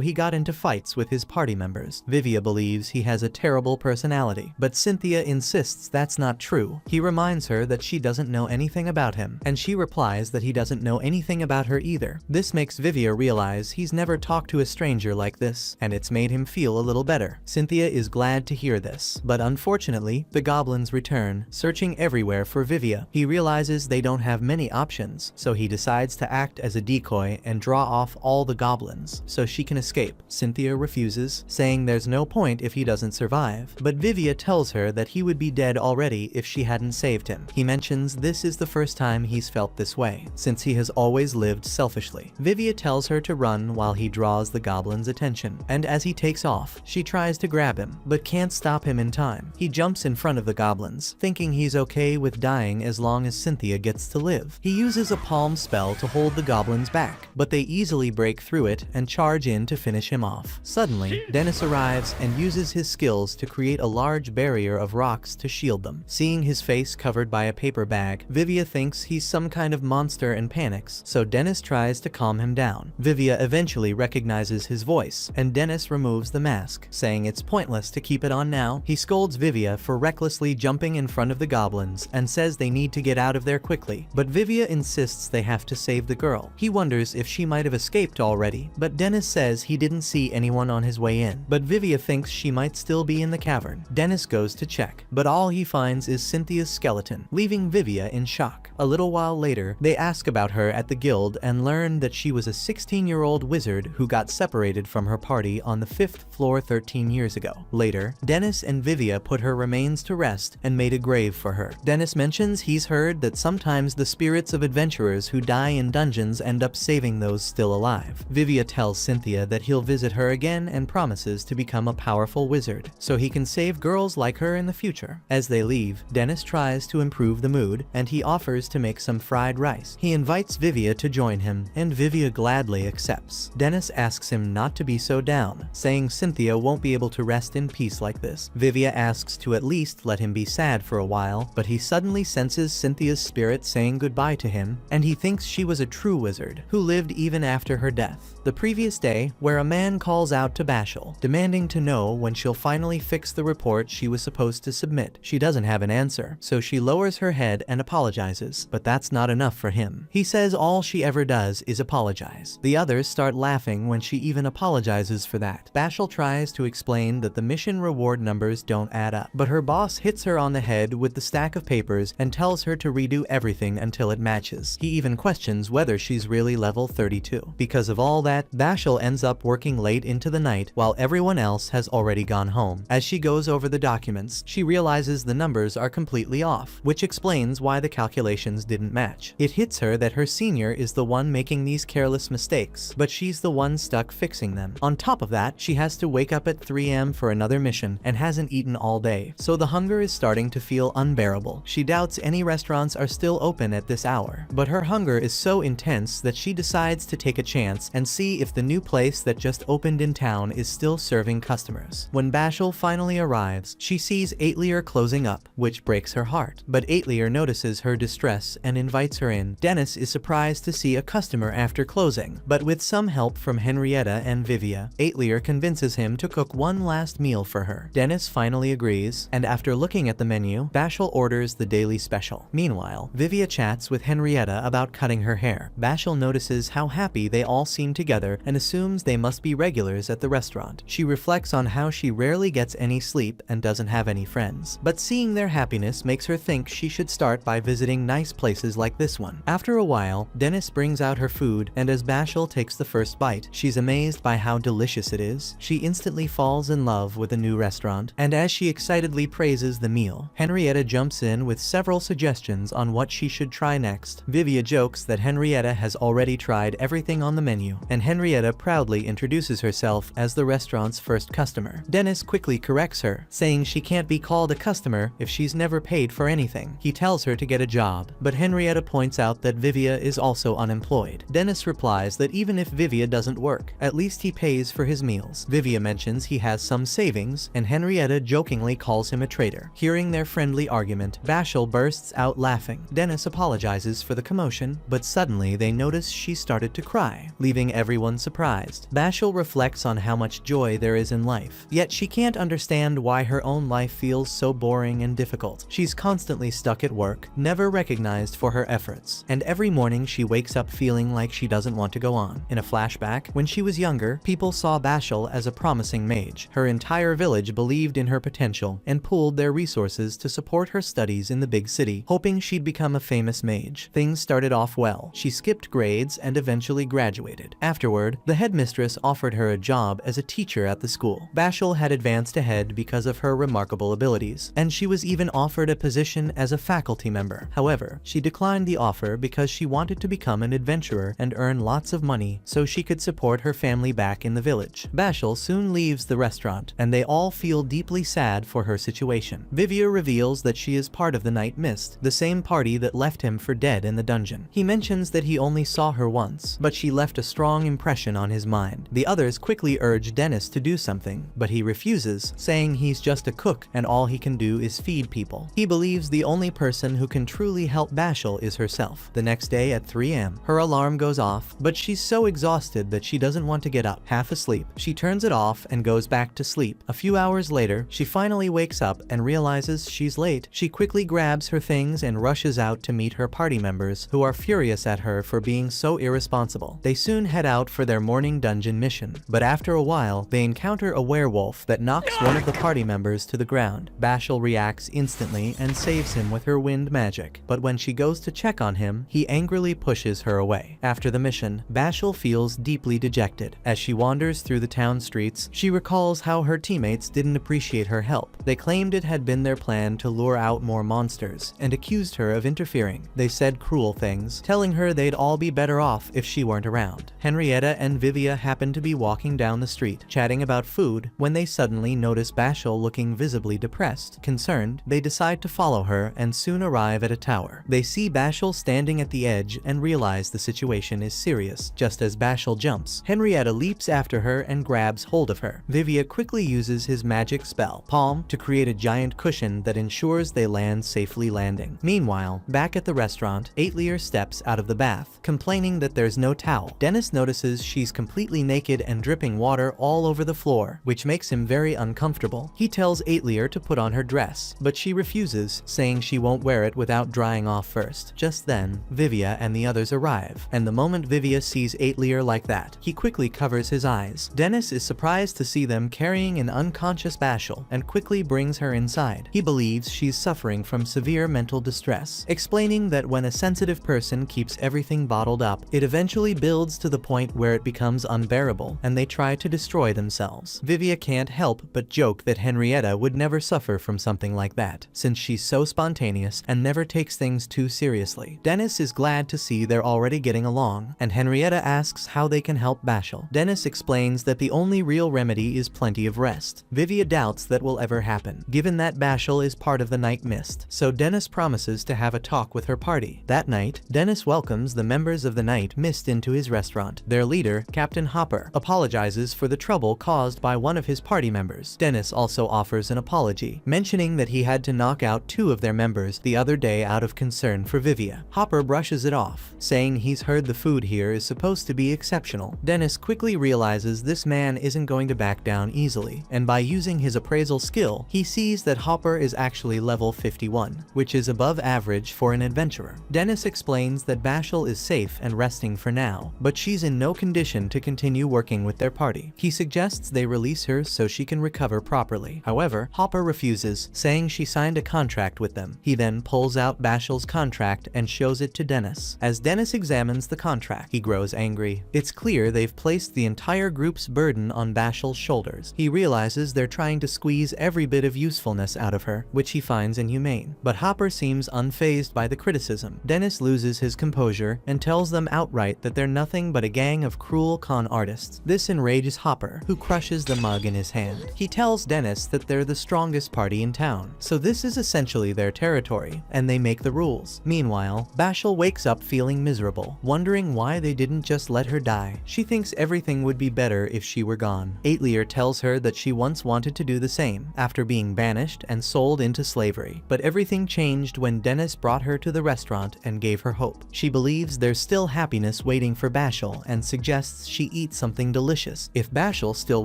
he got into fights with his party members. Vivia believes he has a terrible personality, but Cynthia insists that's not true. He reminds her that she doesn't know anything about him, and she replies that he doesn't know anything about her either. This makes Vivia realize he's never talked to a stranger like this, and it's made him feel a little better. Cynthia is glad to hear this, but unfortunately, the goblins return, searching everywhere for Vivia. He realizes they don't have many options, so he decides to act as a decoy and draw off all the goblins, so she can escape. Cynthia refuses, saying there's no point if he doesn't survive, but Vivia tells her that he would be dead already if she hadn't saved him. He mentions this is the first time he's felt this way, since he has always lived selfishly. Vivia tells her to run while he draws the goblin's attention, and as he takes off, she tries to grab him, but can't stop him in time. He jumps in front of the goblins, thinking he's okay with dying as long as Cynthia gets to live. He uses a palm spell to hold the goblins back, but they easily break through it and charge in to finish him off. Suddenly, Dennis arrives and uses his skills to create a large barrier of rocks to shield them. Seeing his face covered by a paper bag, Vivia thinks he's some kind of monster and panics, so Dennis tries to calm him down. Vivia eventually recognizes his voice, and Dennis removes the mask, saying it's pointless to keep it on now. He scolds Vivia for recklessly jumping in front of the goblins and says they need to get out of there quickly, but Vivia insists they have to save the girl. He wonders if she might have escaped already, but Dennis says he didn't see anyone on his way in, but Vivia thinks she might still be in the cavern. Dennis goes to check, but all he finds is Cynthia's skeleton, leaving Vivia in shock. A little while later, they ask about her at the guild and learn that she was a 16-year-old wizard who got separated from her party on the 5th floor 13 years ago. Later, Dennis and Vivia put her remains to rest and made a grave for her. Dennis mentions he's heard that sometimes the spirits of adventurers who die in dungeons end up saving those still alive. Vivia tells Cynthia that he'll visit her again and promises to become a powerful wizard, so he can save girls like her in the future. As they leave, Dennis tries to improve the mood, and he offers to make some fried rice. He invites Vivia to join him, and Vivia gladly accepts. Dennis asks him not to be so down, saying Cynthia won't be able to rest in peace like this. Vivia asks to at least let him be sad for a while, but he suddenly senses Cynthia's spirit saying goodbye to him, and he thinks she was a true wizard who lived even after her death. The previous day, where a man calls out to Bashel, demanding to know when she'll finally fix the report she was supposed to submit. She doesn't have an answer, so she lowers her head and apologizes, but that's not enough for him. He says all she ever does is apologize. The others start laughing when she even apologizes for that. Bashel tries to explain that the mission reward numbers don't add up, but her boss hits her on the head with the stack of papers and tells her to redo everything until it matches. He even questions whether she's really level 32. Because of all that, Bashel ends up working late into the night while everyone else has already gone home. As she goes over the documents, she realizes the numbers are completely off, which explains why the calculations didn't match. It hits her that her senior is the one making these careless mistakes, but she's the one stuck fixing them. On top of that, she has to wake up at 3 a.m. for another mission and hasn't eaten all day, so the hunger is starting to feel unbearable. She doubts any restaurants are still open at this hour, but her hunger is so intense that she decides to take a chance and see if the new place that just opened in town is still serving customers. When Bashel finally arrives, she sees Aitlier closing up, which breaks her heart, but Aitlier notices her distress and invites her in. Dennis is surprised to see a customer after closing, but with some help from Henrietta and Vivia, Aitlier convinces him to cook one last meal for her. Dennis finally agrees, and after looking at the menu, Bashel orders the daily special. Meanwhile, Vivia chats with Henrietta about cutting her hair. Bashel notices how happy they all seem together and assumes they must be regulars at the restaurant. She reflects on how she rarely gets any sleep and doesn't have any friends, but seeing their happiness makes her think she should start by visiting nice places like this one. After a while, Dennis brings out her food, and as Bashel takes the first bite, she's amazed by how delicious it is. She instantly falls in love with the new restaurant, and as she excitedly praises the meal, Henrietta jumps in with several suggestions on what she should try next. Vivia jokes that Henrietta has already tried everything on the menu, and Henrietta proudly introduces herself as the restaurant's first customer. Dennis quickly corrects her, saying she can't be called a customer if she's never paid for anything. He tells her to get get a job, but Henrietta points out that Vivia is also unemployed. Dennis replies that even if Vivia doesn't work, at least he pays for his meals. Vivia mentions he has some savings, and Henrietta jokingly calls him a traitor. Hearing their friendly argument, Bashel bursts out laughing. Dennis apologizes for the commotion, but suddenly they notice she started to cry, leaving everyone surprised. Bashel reflects on how much joy there is in life, yet she can't understand why her own life feels so boring and difficult. She's constantly stuck at work, never recognized for her efforts, and every morning she wakes up feeling like she doesn't want to go on. In a flashback, when she was younger, people saw Bashel as a promising mage. Her entire village believed in her potential and pooled their resources to support her studies in the big city, hoping she'd become a famous mage. Things started off well. She skipped grades and eventually graduated. Afterward, the headmistress offered her a job as a teacher at the school. Bashel had advanced ahead because of her remarkable abilities, and she was even offered a position as a faculty member. However, she declined the offer because she wanted to become an adventurer and earn lots of money so she could support her family back in the village. Bashel soon leaves the restaurant, and they all feel deeply sad for her situation. Vivia reveals that she is part of the Night Mist, the same party that left him for dead in the dungeon. He mentions that he only saw her once, but she left a strong impression on his mind. The others quickly urge Dennis to do something, but he refuses, saying he's just a cook and all he can do is feed people. He believes the only person who can truly help Bashel is herself. The next day at 3 a.m., her alarm goes off, but she's so exhausted that she doesn't want to get up. Half asleep, she turns it off and goes back to sleep. A few hours later, she finally wakes up and realizes she's late. She quickly grabs her things and rushes out to meet her party members, who are furious at her for being so irresponsible. They soon head out for their morning dungeon mission, but after a while, they encounter a werewolf that knocks one of the party members to the ground. Bashel reacts instantly and saves him with her wind magic, but when she goes to check on him, he angrily pushes her away. After the mission, Bashel feels deeply dejected. As she wanders through the town streets, she recalls how her teammates didn't appreciate her help. They claimed it had been their plan to lure out more monsters, and accused her of interfering. They said cruel things, telling her they'd all be better off if she weren't around. Henrietta and Vivia happen to be walking down the street, chatting about food, when they suddenly notice Bashel looking visibly depressed. Concerned, they decide to follow her and soon arrive at a tower. They see Bashel standing at the edge and realize the situation is serious. Just as Bashel jumps, Henrietta leaps after her and grabs hold of her. Vivia quickly uses his magic spell, Palm, to create a giant cushion that ensures they land safely landing. Meanwhile, back at the restaurant, Aitlier steps out of the bath, complaining that there's no towel. Dennis notices she's completely naked and dripping water all over the floor, which makes him very uncomfortable. He tells Aitlier to put on her dress, but she refuses, saying she won't wear it without drying off first. Just then, Vivia and the others arrive, and the moment Vivia sees Aitlier like that, he quickly covers his eyes. Dennis is surprised to see them carrying an unconscious Bashel and quickly brings her inside. He believes she's suffering from severe mental distress, explaining that when a sensitive person keeps everything bottled up, it eventually builds to the point where it becomes unbearable, and they try to destroy themselves. Vivia can't help but joke that Henrietta would never suffer from something like that, since she's so spontaneous and never takes things too seriously. Dennis is glad to see they're already getting along, and Henrietta asks how they can help Bashel. Dennis explains that the only real remedy is plenty of rest. Vivia doubts that will ever happen, given that Bashel is part of the Night Mist, so Dennis promises to have a talk with her party. That night, Dennis welcomes the members of the Night Mist into his restaurant. Their leader, Captain Hopper, apologizes for the trouble caused by one of his party members. Dennis also offers an apology, mentioning that he had to knock out 2 of their members the other day out of concern for Vivia. Hopper brushes it off, saying he's heard the food here is supposed to be exceptional. Dennis quickly realizes this man isn't going to back down easily, and by using his appraisal skill, he sees that Hopper is actually level 51, which is above average for an adventurer. Dennis explains that Bashel is safe and resting for now, but she's in no condition to continue working with their party. He suggests they release her so she can recover properly. However, Hopper refuses, saying she signed a contract with them. He then pulls out Bashel's contract and shows it to Dennis. As Dennis examines the contract, he grows angry. It's clear they've placed the entire group's burden on Bashel's shoulders. He realizes they're trying to squeeze every bit of usefulness out of her, which he finds inhumane. But Hopper seems unfazed by the criticism. Dennis loses his composure and tells them outright that they're nothing but a gang of cruel con artists. This enrages Hopper, who crushes the mug in his hand. He tells Dennis that they're the strongest party in town, so this is essentially their territory, and and they make the rules. Meanwhile, Bashal wakes up feeling miserable, wondering why they didn't just let her die. She thinks everything would be better if she were gone. Aetlier tells her that she once wanted to do the same, after being banished and sold into slavery. But everything changed when Dennis brought her to the restaurant and gave her hope. She believes there's still happiness waiting for Bashal and suggests she eat something delicious. If Bashal still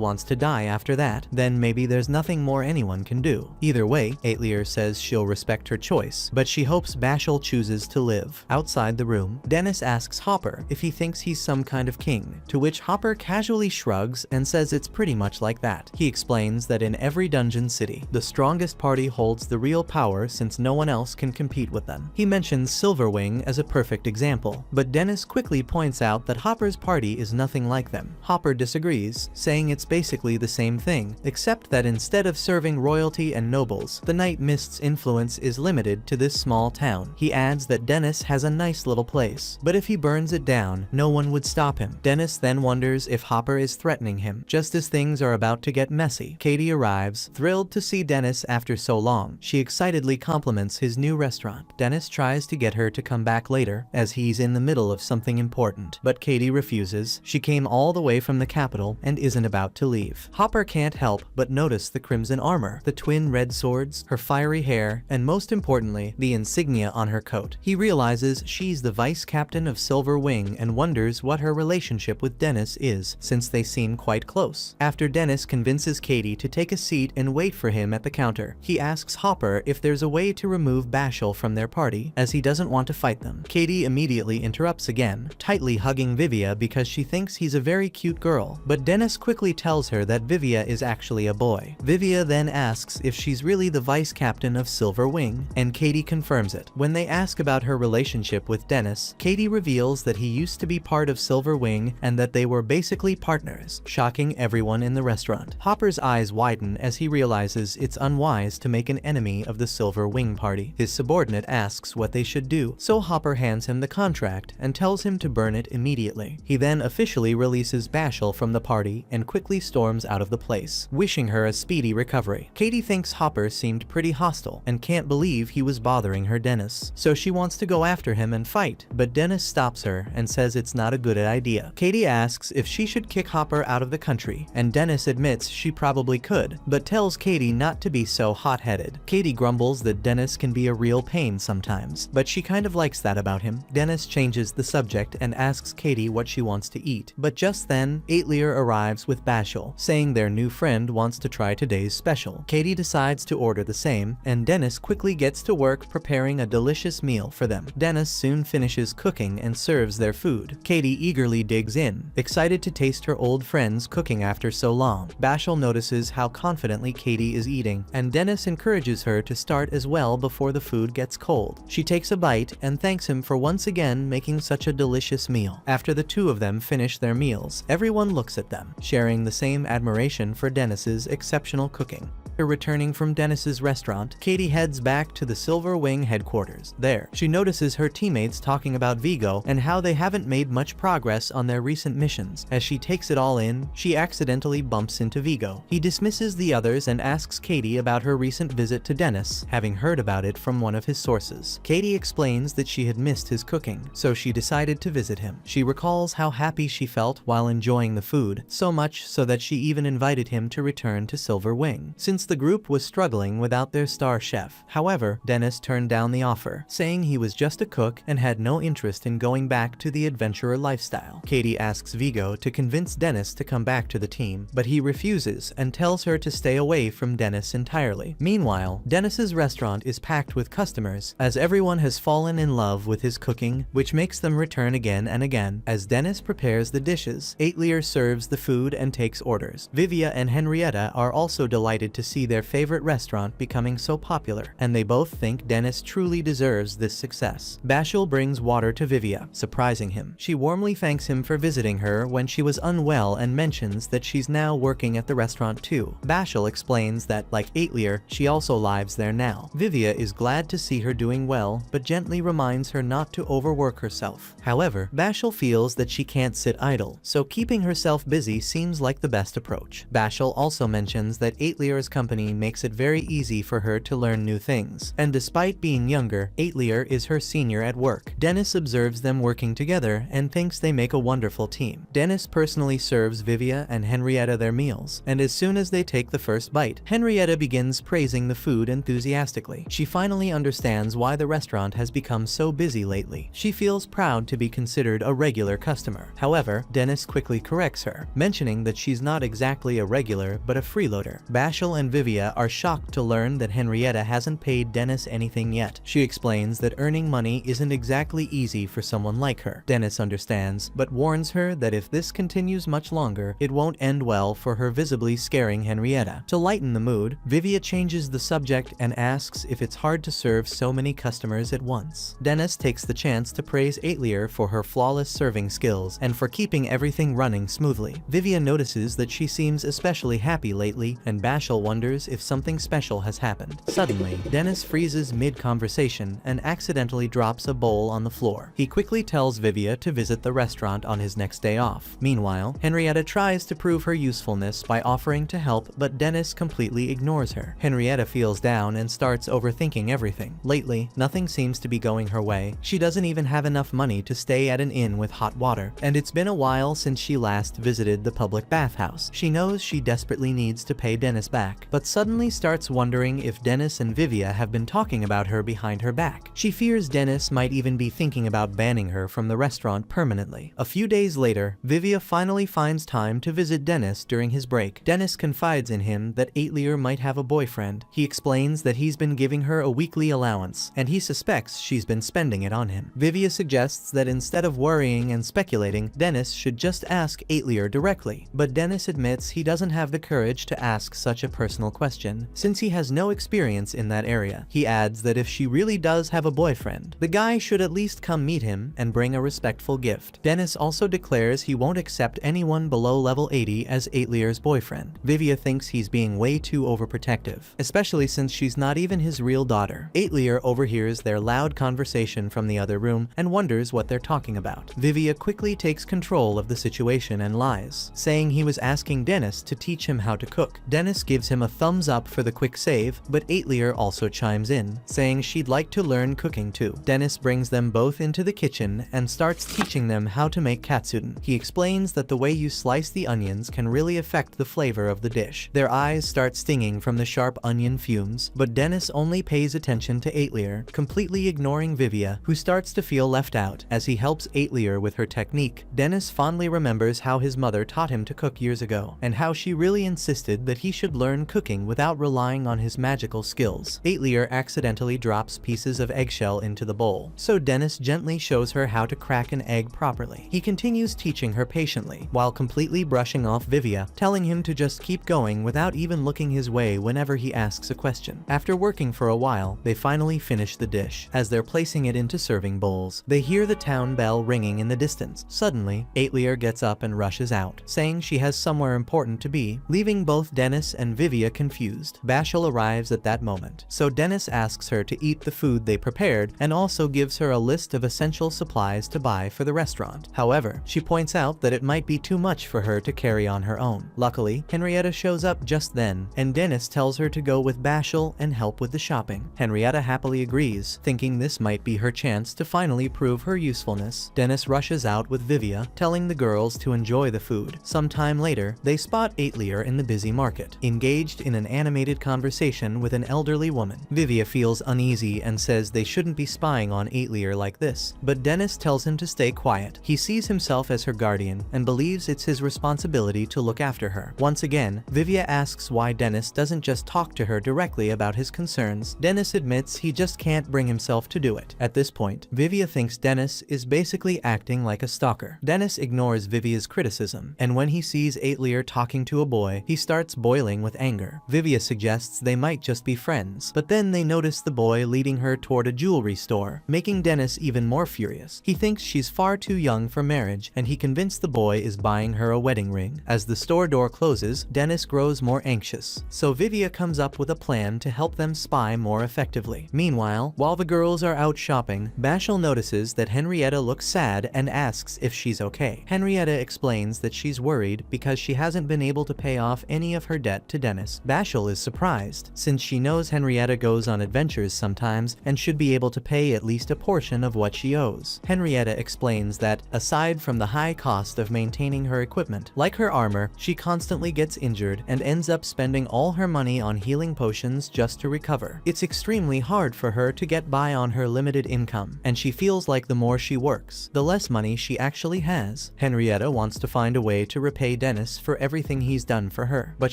wants to die after that, then maybe there's nothing more anyone can do. Either way, Aetlier says she'll respect her choice, but she hopes Bashal chooses to live. Outside the room, Dennis asks Hopper if he thinks he's some kind of king, to which Hopper casually shrugs and says it's pretty much like that. He explains that in every dungeon city, the strongest party holds the real power since no one else can compete with them. He mentions Silverwing as a perfect example, but Dennis quickly points out that Hopper's party is nothing like them. Hopper disagrees, saying it's basically the same thing, except that instead of serving royalty and nobles, the Night Mist's influence is limited to this small town. He adds that Dennis has a nice little place, but if he burns it down, no one would stop him. Dennis then wonders if Hopper is threatening him. Just as things are about to get messy, Katie arrives, thrilled to see Dennis after so long. She excitedly compliments his new restaurant. Dennis tries to get her to come back later, as he's in the middle of something important, but Katie refuses. She came all the way from the capital and isn't about to leave. Hopper can't help but notice the crimson armor, the twin red swords, her fiery hair, and most importantly, the insignia on her coat. He realizes she's the vice captain of Silverwing and wonders what her relationship with Dennis is, since they seem quite close. After Dennis convinces Katie to take a seat and wait for him at the counter, he asks Hopper if there's a way to remove Bashal from their party, as he doesn't want to fight them. Katie immediately interrupts again, tightly hugging Vivia because she thinks he's a very cute girl, but Dennis quickly tells her that Vivia is actually a boy. Vivia then asks if she's really the vice captain of Silverwing, and Katie confirms it. When they ask about her relationship with Dennis, Katie reveals that he used to be part of Silverwing and that they were basically partners, shocking everyone in the restaurant. Hopper's eyes widen as he realizes it's unwise to make an enemy of the Silverwing party. His subordinate asks what they should do, so Hopper hands him the contract and tells him to burn it immediately. He then officially releases Bashal from the party and quickly storms out of the place, wishing her a speedy recovery. Katie thinks Hopper seemed pretty hostile and can't believe he was bothering her Dennis, so she wants to go after him and fight, but Dennis stops her and says it's not a good idea. Katie asks if she should kick Hopper out of the country, and Dennis admits she probably could, but tells Katie not to be so hot-headed. Katie grumbles that Dennis can be a real pain sometimes, but she kind of likes that about him. Dennis changes the subject and asks Katie what she wants to eat, but just then, Aetlier arrives with Bashal, saying their new friend wants to try today's special. Katie decides to order the same, and Dennis quickly gets to work preparing a delicious meal for them. Dennis soon finishes cooking and serves their food. Katie eagerly digs in, excited to taste her old friends cooking after so long. Bashal notices how confidently Katie is eating, and Dennis encourages her to start as well before the food gets cold. She takes a bite and thanks him for once again making such a delicious meal. After the two of them finish their meals, everyone looks at them, sharing the same admiration for Dennis's exceptional cooking. After returning from Dennis's restaurant, Katie heads back to the Silverwing headquarters. There, she notices her teammates talking about Vigo and how they haven't made much progress on their recent missions. As she takes it all in, she accidentally bumps into Vigo. He dismisses the others and asks Katie about her recent visit to Dennis, having heard about it from one of his sources. Katie explains that she had missed his cooking, so she decided to visit him. She recalls how happy she felt while enjoying the food, so much so that she even invited him to return to Silverwing, since the group was struggling without their star chef. However, Dennis turned down the offer, saying he was just a cook and had no interest in going back to the adventurer lifestyle. Katie asks Vigo to convince Dennis to come back to the team, but he refuses and tells her to stay away from Dennis entirely. Meanwhile, Dennis's restaurant is packed with customers, as everyone has fallen in love with his cooking, which makes them return again and again. As Dennis prepares the dishes, Aetlier serves the food and takes orders. Vivia and Henrietta are also delighted to see their favorite restaurant becoming so popular, and they both think Dennis truly deserves this success. Bashal brings water to Vivia, surprising him. She warmly thanks him for visiting her when she was unwell and mentions that she's now working at the restaurant too. Bashal explains that, like Aetlier, she also lives there now. Vivia is glad to see her doing well, but gently reminds her not to overwork herself. However, Bashal feels that she can't sit idle, so keeping herself busy seems like the best approach. Bashal also mentions that Aetlier is coming company makes it very easy for her to learn new things, and despite being younger, Aitlier is her senior at work. Dennis observes them working together and thinks they make a wonderful team. Dennis personally serves Vivia and Henrietta their meals, and as soon as they take the first bite, Henrietta begins praising the food enthusiastically. She finally understands why the restaurant has become so busy lately. She feels proud to be considered a regular customer. However, Dennis quickly corrects her, mentioning that she's not exactly a regular but a freeloader. Bashel and Vivia are shocked to learn that Henrietta hasn't paid Dennis anything yet. She explains that earning money isn't exactly easy for someone like her. Dennis understands, but warns her that if this continues much longer, it won't end well for her, visibly scaring Henrietta. To lighten the mood, Vivia changes the subject and asks if it's hard to serve so many customers at once. Dennis takes the chance to praise Aitlier for her flawless serving skills and for keeping everything running smoothly. Vivia notices that she seems especially happy lately, and Bashel wonders if something special has happened. Suddenly, Dennis freezes mid-conversation and accidentally drops a bowl on the floor. He quickly tells Vivia to visit the restaurant on his next day off. Meanwhile, Henrietta tries to prove her usefulness by offering to help, but Dennis completely ignores her. Henrietta feels down and starts overthinking everything. Lately, nothing seems to be going her way. She doesn't even have enough money to stay at an inn with hot water, and it's been a while since she last visited the public bathhouse. She knows she desperately needs to pay Dennis back, but suddenly starts wondering if Dennis and Vivia have been talking about her behind her back. She fears Dennis might even be thinking about banning her from the restaurant permanently. A few days later, Vivia finally finds time to visit Dennis during his break. Dennis confides in him that Aitlier might have a boyfriend. He explains that he's been giving her a weekly allowance, and he suspects she's been spending it on him. Vivia suggests that instead of worrying and speculating, Dennis should just ask Aitlier directly, but Dennis admits he doesn't have the courage to ask such a personal question, since he has no experience in that area. He adds that if she really does have a boyfriend, the guy should at least come meet him and bring a respectful gift. Dennis also declares he won't accept anyone below level 80 as Aitlier's boyfriend. Vivia thinks he's being way too overprotective, especially since she's not even his real daughter. Aitlier overhears their loud conversation from the other room and wonders what they're talking about. Vivia quickly takes control of the situation and lies, saying he was asking Dennis to teach him how to cook. Dennis gives him a thumbs up for the quick save, but Aitlier also chimes in, saying she'd like to learn cooking too. Dennis brings them both into the kitchen and starts teaching them how to make katsudon. He explains that the way you slice the onions can really affect the flavor of the dish. Their eyes start stinging from the sharp onion fumes, but Dennis only pays attention to Aitlier, completely ignoring Vivia, who starts to feel left out. As he helps Aitlier with her technique, Dennis fondly remembers how his mother taught him to cook years ago, and how she really insisted that he should learn cooking without relying on his magical skills. Aitlier accidentally drops pieces of eggshell into the bowl, so Dennis gently shows her how to crack an egg properly. He continues teaching her patiently, while completely brushing off Vivia, telling him to just keep going without even looking his way whenever he asks a question. After working for a while, they finally finish the dish. As they're placing it into serving bowls, they hear the town bell ringing in the distance. Suddenly, Aitlier gets up and rushes out, saying she has somewhere important to be, leaving both Dennis and Vivia confused. Bashel arrives at that moment, so Dennis asks her to eat the food they prepared and also gives her a list of essential supplies to buy for the restaurant. However, she points out that it might be too much for her to carry on her own. Luckily, Henrietta shows up just then, and Dennis tells her to go with Bashel and help with the shopping. Henrietta happily agrees, thinking this might be her chance to finally prove her usefulness. Dennis rushes out with Vivia, telling the girls to enjoy the food. Sometime later, they spot Aitlier in the busy market, engaged in an animated conversation with an elderly woman. Vivia feels uneasy and says they shouldn't be spying on Aitlier like this, but Dennis tells him to stay quiet. He sees himself as her guardian and believes it's his responsibility to look after her. Once again, Vivia asks why Dennis doesn't just talk to her directly about his concerns. Dennis admits he just can't bring himself to do it. At this point, Vivia thinks Dennis is basically acting like a stalker. Dennis ignores Vivia's criticism, and when he sees Aitlier talking to a boy, he starts boiling with anger. Vivia suggests they might just be friends, but then they notice the boy leading her toward a jewelry store, making Dennis even more furious. He thinks she's far too young for marriage, and he convinced the boy is buying her a wedding ring. As the store door closes, Dennis grows more anxious, so Vivia comes up with a plan to help them spy more effectively. Meanwhile, while the girls are out shopping, Bashel notices that Henrietta looks sad and asks if she's okay. Henrietta explains that she's worried because she hasn't been able to pay off any of her debt to Dennis, adventures. Bashel is surprised, since she knows Henrietta goes on adventures sometimes and should be able to pay at least a portion of what she owes. Henrietta explains that, aside from the high cost of maintaining her equipment, like her armor, she constantly gets injured and ends up spending all her money on healing potions just to recover. It's extremely hard for her to get by on her limited income, and she feels like the more she works, the less money she actually has. Henrietta wants to find a way to repay Dennis for everything he's done for her, but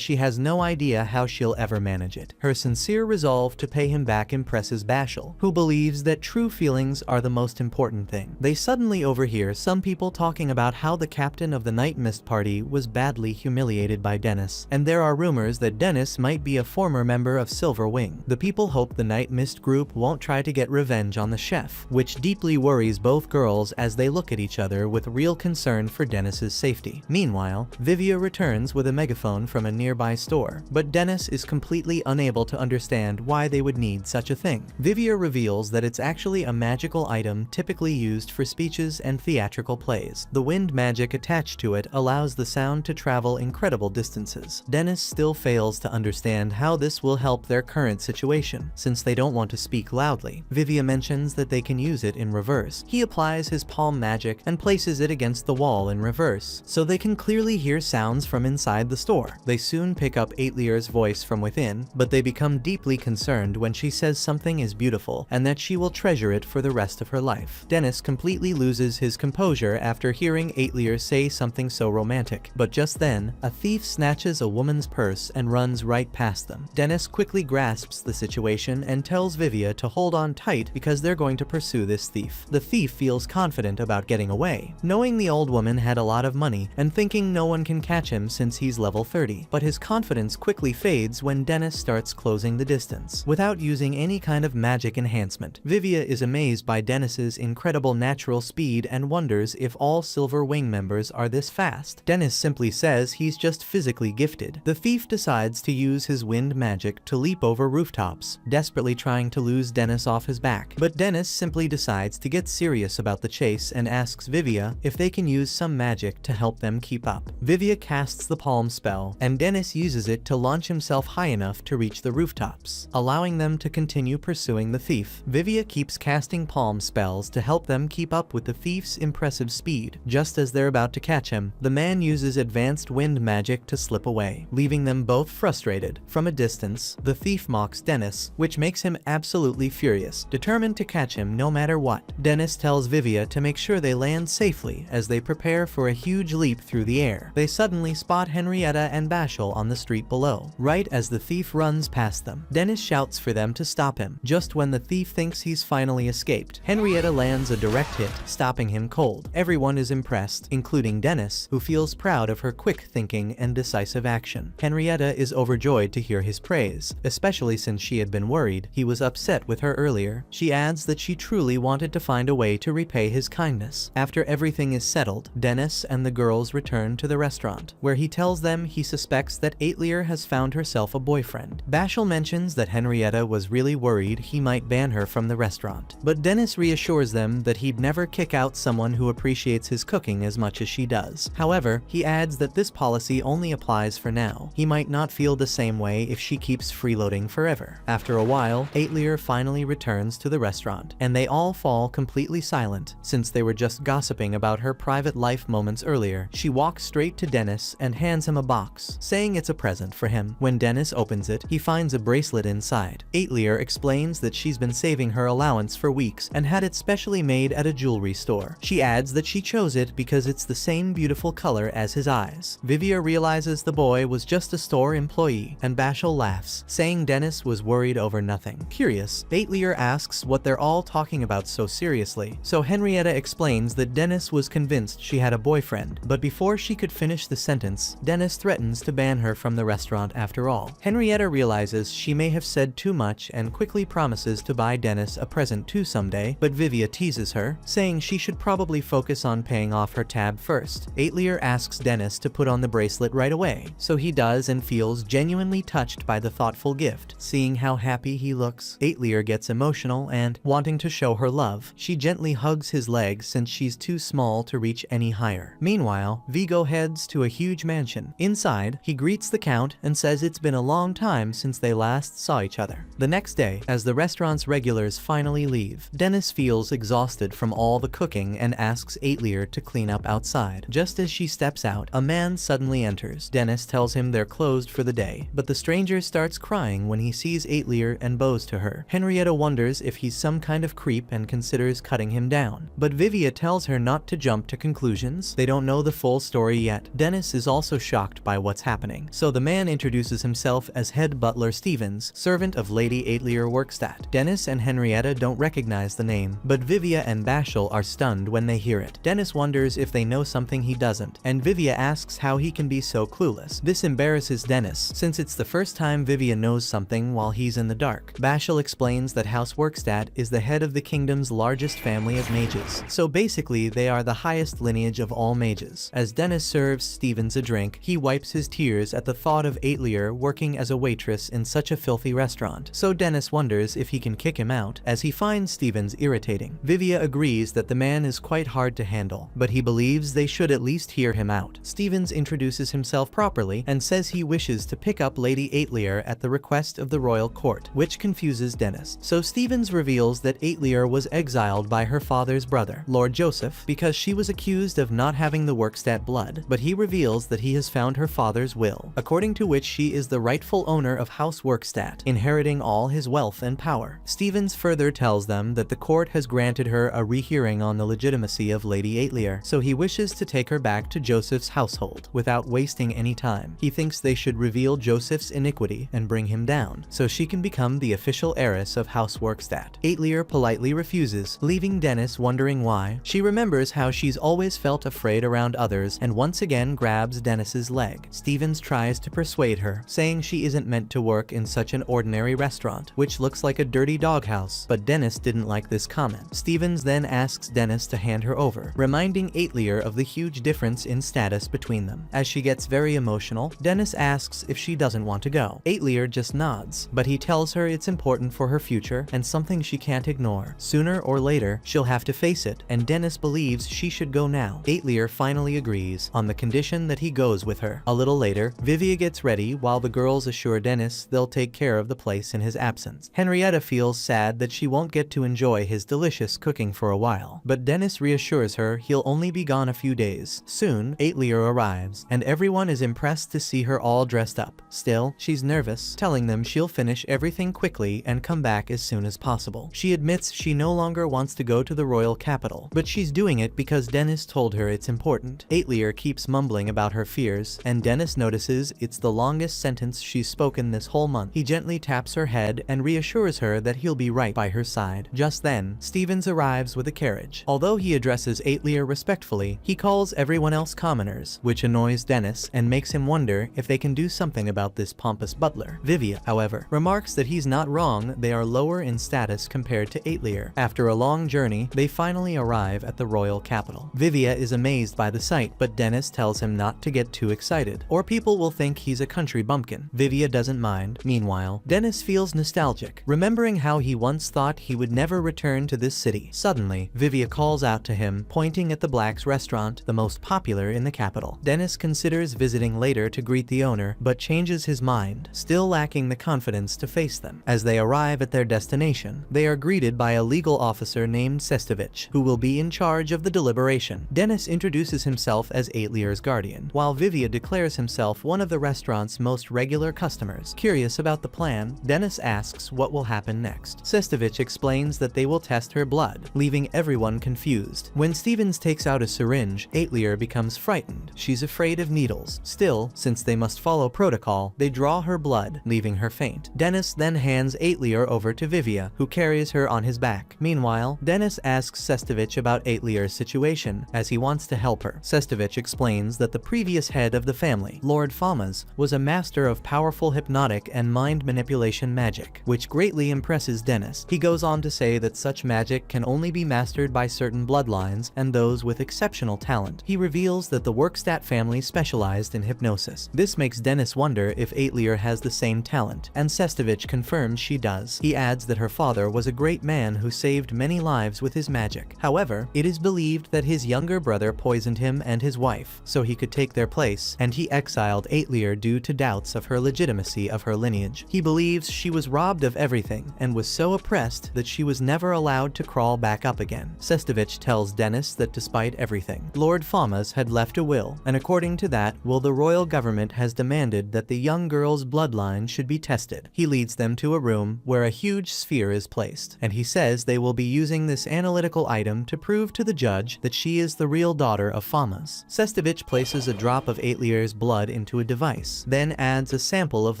she has no idea how she'll ever manage it. Her sincere resolve to pay him back impresses Bashel, who believes that true feelings are the most important thing. They suddenly overhear some people talking about how the captain of the Night Mist party was badly humiliated by Dennis, and there are rumors that Dennis might be a former member of Silver Wing. The people hope the Night Mist group won't try to get revenge on the chef, which deeply worries both girls as they look at each other with real concern for Dennis's safety. Meanwhile, Vivia returns with a megaphone from a nearby store, but Dennis is completely unable to understand why they would need such a thing. Vivia reveals that it's actually a magical item typically used for speeches and theatrical plays. The wind magic attached to it allows the sound to travel incredible distances. Dennis still fails to understand how this will help their current situation, since they don't want to speak loudly. Vivia mentions that they can use it in reverse. He applies his palm magic and places it against the wall in reverse, so they can clearly hear sounds from inside the store. They soon pick up Aetleir's voice from within, but they become deeply concerned when she says something is beautiful and that she will treasure it for the rest of her life. Dennis completely loses his composure after hearing Aetleir say something so romantic, but just then, a thief snatches a woman's purse and runs right past them. Dennis quickly grasps the situation and tells Vivia to hold on tight because they're going to pursue this thief. The thief feels confident about getting away, knowing the old woman had a lot of money and thinking no one can catch him since he's level 30, but his confidence quickly fades when Dennis starts closing the distance. Without using any kind of magic enhancement, Vivia is amazed by Dennis's incredible natural speed and wonders if all Silver Wing members are this fast. Dennis simply says he's just physically gifted. The thief decides to use his wind magic to leap over rooftops, desperately trying to lose Dennis off his back. But Dennis simply decides to get serious about the chase and asks Vivia if they can use some magic to help them keep up. Vivia casts the palm spell, and Dennis uses it to launch himself high enough to reach the rooftops, allowing them to continue pursuing the thief. Vivia keeps casting palm spells to help them keep up with the thief's impressive speed. Just as they're about to catch him, the man uses advanced wind magic to slip away, leaving them both frustrated. From a distance, the thief mocks Dennis, which makes him absolutely furious, determined to catch him no matter what. Dennis tells Vivia to make sure they land safely as they prepare for a huge leap through the air. They suddenly spot Henrietta and Bashel on the street below, right as the thief runs past them. Dennis shouts for them to stop him, just when the thief thinks he's finally escaped. Henrietta lands a direct hit, stopping him cold. Everyone is impressed, including Dennis, who feels proud of her quick thinking and decisive action. Henrietta is overjoyed to hear his praise, especially since she had been worried he was upset with her earlier. She adds that she truly wanted to find a way to repay his kindness. After everything is settled, Dennis and the girls return to the restaurant, where he tells them he suspects that Aetleir has found herself a boyfriend. Bashel mentions that Henrietta was really worried he might ban her from the restaurant, but Dennis reassures them that he'd never kick out someone who appreciates his cooking as much as she does. However, he adds that this policy only applies for now. He might not feel the same way if she keeps freeloading forever. After a while, Aetleir finally returns to the restaurant, and they all fall completely silent, since they were just gossiping about her private life moments earlier. She walks straight to Dennis and hands him a box, saying it's a present for him. When Dennis opens it, he finds a bracelet inside. Aetleir explains that she's been saving her allowance for weeks and had it specially made at a jewelry store. She adds that she chose it because it's the same beautiful color as his eyes. Vivia realizes the boy was just a store employee, and Bashel laughs, saying Dennis was worried over nothing. Curious, Aetleir asks what they're all talking about so seriously, so Henrietta explains that Dennis was convinced she had a boyfriend, but before she could finish the sentence, Dennis threatens to ban her from the restaurant after all. Henrietta realizes she may have said too much and quickly promises to buy Dennis a present too someday, but Vivia teases her, saying she should probably focus on paying off her tab first. Aetleir asks Dennis to put on the bracelet right away, so he does and feels genuinely touched by the thoughtful gift. Seeing how happy he looks, Aetleir gets emotional and, wanting to show her love, she gently hugs his leg since she's too small to reach any higher. Meanwhile, Vigo heads to a huge mansion. Inside, he greets the Count and and says it's been a long time since they last saw each other. The next day, as the restaurant's regulars finally leave, Dennis feels exhausted from all the cooking and asks Aetlier to clean up outside. Just as she steps out, a man suddenly enters. Dennis tells him they're closed for the day, but the stranger starts crying when he sees Aetlier and bows to her. Henrietta wonders if he's some kind of creep and considers cutting him down, but Vivia tells her not to jump to conclusions. They don't know the full story yet. Dennis is also shocked by what's happening, so the man introduces himself as head butler Stevens, servant of Lady Aetlier Workstadt. Dennis and Henrietta don't recognize the name, but Vivia and Bashel are stunned when they hear it. Dennis wonders if they know something he doesn't, and Vivia asks how he can be so clueless. This embarrasses Dennis, since it's the first time Vivia knows something while he's in the dark. Bashel explains that House Workstadt is the head of the kingdom's largest family of mages, so basically they are the highest lineage of all mages. As Dennis serves Stevens a drink, he wipes his tears at the thought of Aetlier working as a waitress in such a filthy restaurant, so Dennis wonders if he can kick him out, as he finds Stevens irritating. Vivia agrees that the man is quite hard to handle, but he believes they should at least hear him out. Stevens introduces himself properly and says he wishes to pick up Lady Aetlier at the request of the royal court, which confuses Dennis. So Stevens reveals that Aetlier was exiled by her father's brother, Lord Joseph, because she was accused of not having the Workstadt blood, but he reveals that he has found her father's will, according to which she is the rightful owner of House Workstadt, inheriting all his wealth and power. Stevens further tells them that the court has granted her a rehearing on the legitimacy of Lady Aetlier, so he wishes to take her back to Joseph's household without wasting any time. He thinks they should reveal Joseph's iniquity and bring him down, so she can become the official heiress of House Workstadt. Aetlier politely refuses, leaving Dennis wondering why. She remembers how she's always felt afraid around others and once again grabs Dennis's leg. Stevens tries to persuade her, saying she isn't meant to work in such an ordinary restaurant, which looks like a dirty doghouse, but Dennis didn't like this comment. Stevens then asks Dennis to hand her over, reminding Aetlier of the huge difference in status between them. As she gets very emotional, Dennis asks if she doesn't want to go. Aetlier just nods, but he tells her it's important for her future and something she can't ignore. Sooner or later, she'll have to face it, and Dennis believes she should go now. Aetlier finally agrees, on the condition that he goes with her. A little later, Vivia gets ready while the girls assure Dennis they'll take care of the place in his absence. Henrietta feels sad that she won't get to enjoy his delicious cooking for a while, but Dennis reassures her he'll only be gone a few days. Soon, Aetlier arrives, and everyone is impressed to see her all dressed up. Still, she's nervous, telling them she'll finish everything quickly and come back as soon as possible. She admits she no longer wants to go to the royal capital, but she's doing it because Dennis told her it's important. Aetlier keeps mumbling about her fears, and Dennis notices it's the longest sentence she's spoken this whole month. He gently taps her head and reassures her that he'll be right by her side. Just then, Stevens arrives with a carriage. Although he addresses Aetlier respectfully, he calls everyone else commoners, which annoys Dennis and makes him wonder if they can do something about this pompous butler. Vivia, however, remarks that he's not wrong, they are lower in status compared to Aetlier. After a long journey, they finally arrive at the royal capital. Vivia is amazed by the sight, but Dennis tells him not to get too excited, or people will think he's a country bumpkin. Vivia doesn't mind. Meanwhile, Dennis feels nostalgic, remembering how he once thought he would never return to this city. Suddenly, Vivia calls out to him, pointing at the Black's restaurant, the most popular in the capital. Dennis considers visiting later to greet the owner, but changes his mind, still lacking the confidence to face them. As they arrive at their destination, they are greeted by a legal officer named Sestovich, who will be in charge of the deliberation. Dennis introduces himself as Aetlier's guardian, while Vivia declares himself one of the restaurant's most regular customers. Curious about the plan, Dennis asks what will happen next. Sestovich explains that they will test her blood, leaving everyone confused. When Stevens takes out a syringe, Aetlier becomes frightened. She's afraid of needles. Still, since they must follow protocol, they draw her blood, leaving her faint. Dennis then hands Aetlier over to Vivia, who carries her on his back. Meanwhile, Dennis asks Sestovich about Aetlier's situation, as he wants to help her. Sestovich explains that the previous head of the family, Lord Famas, was a master of powerful hypnotic and mind manipulation magic, which greatly impresses Dennis. He goes on to say that such magic can only be mastered by certain bloodlines and those with exceptional talent. He reveals that the Workstadt family specialized in hypnosis. This makes Dennis wonder if Aetlier has the same talent, and Sestovich confirms she does. He adds that her father was a great man who saved many lives with his magic. However, it is believed that his younger brother poisoned him and his wife, so he could take their place, and he exiled Aetlier due to doubts of her legitimacy of her lineage. He believes she was robbed of everything and was so oppressed that she was never allowed to crawl back up again. Sestovich tells Dennis that despite everything, Lord Falmaz had left a will, and according to that will, the royal government has demanded that the young girl's bloodline should be tested. He leads them to a room where a huge sphere is placed, and he says they will be using this analytical item to prove to the judge that she is the real daughter of Falmaz. Sestovich places a drop of Aitlir's blood into a device, then adds a sample of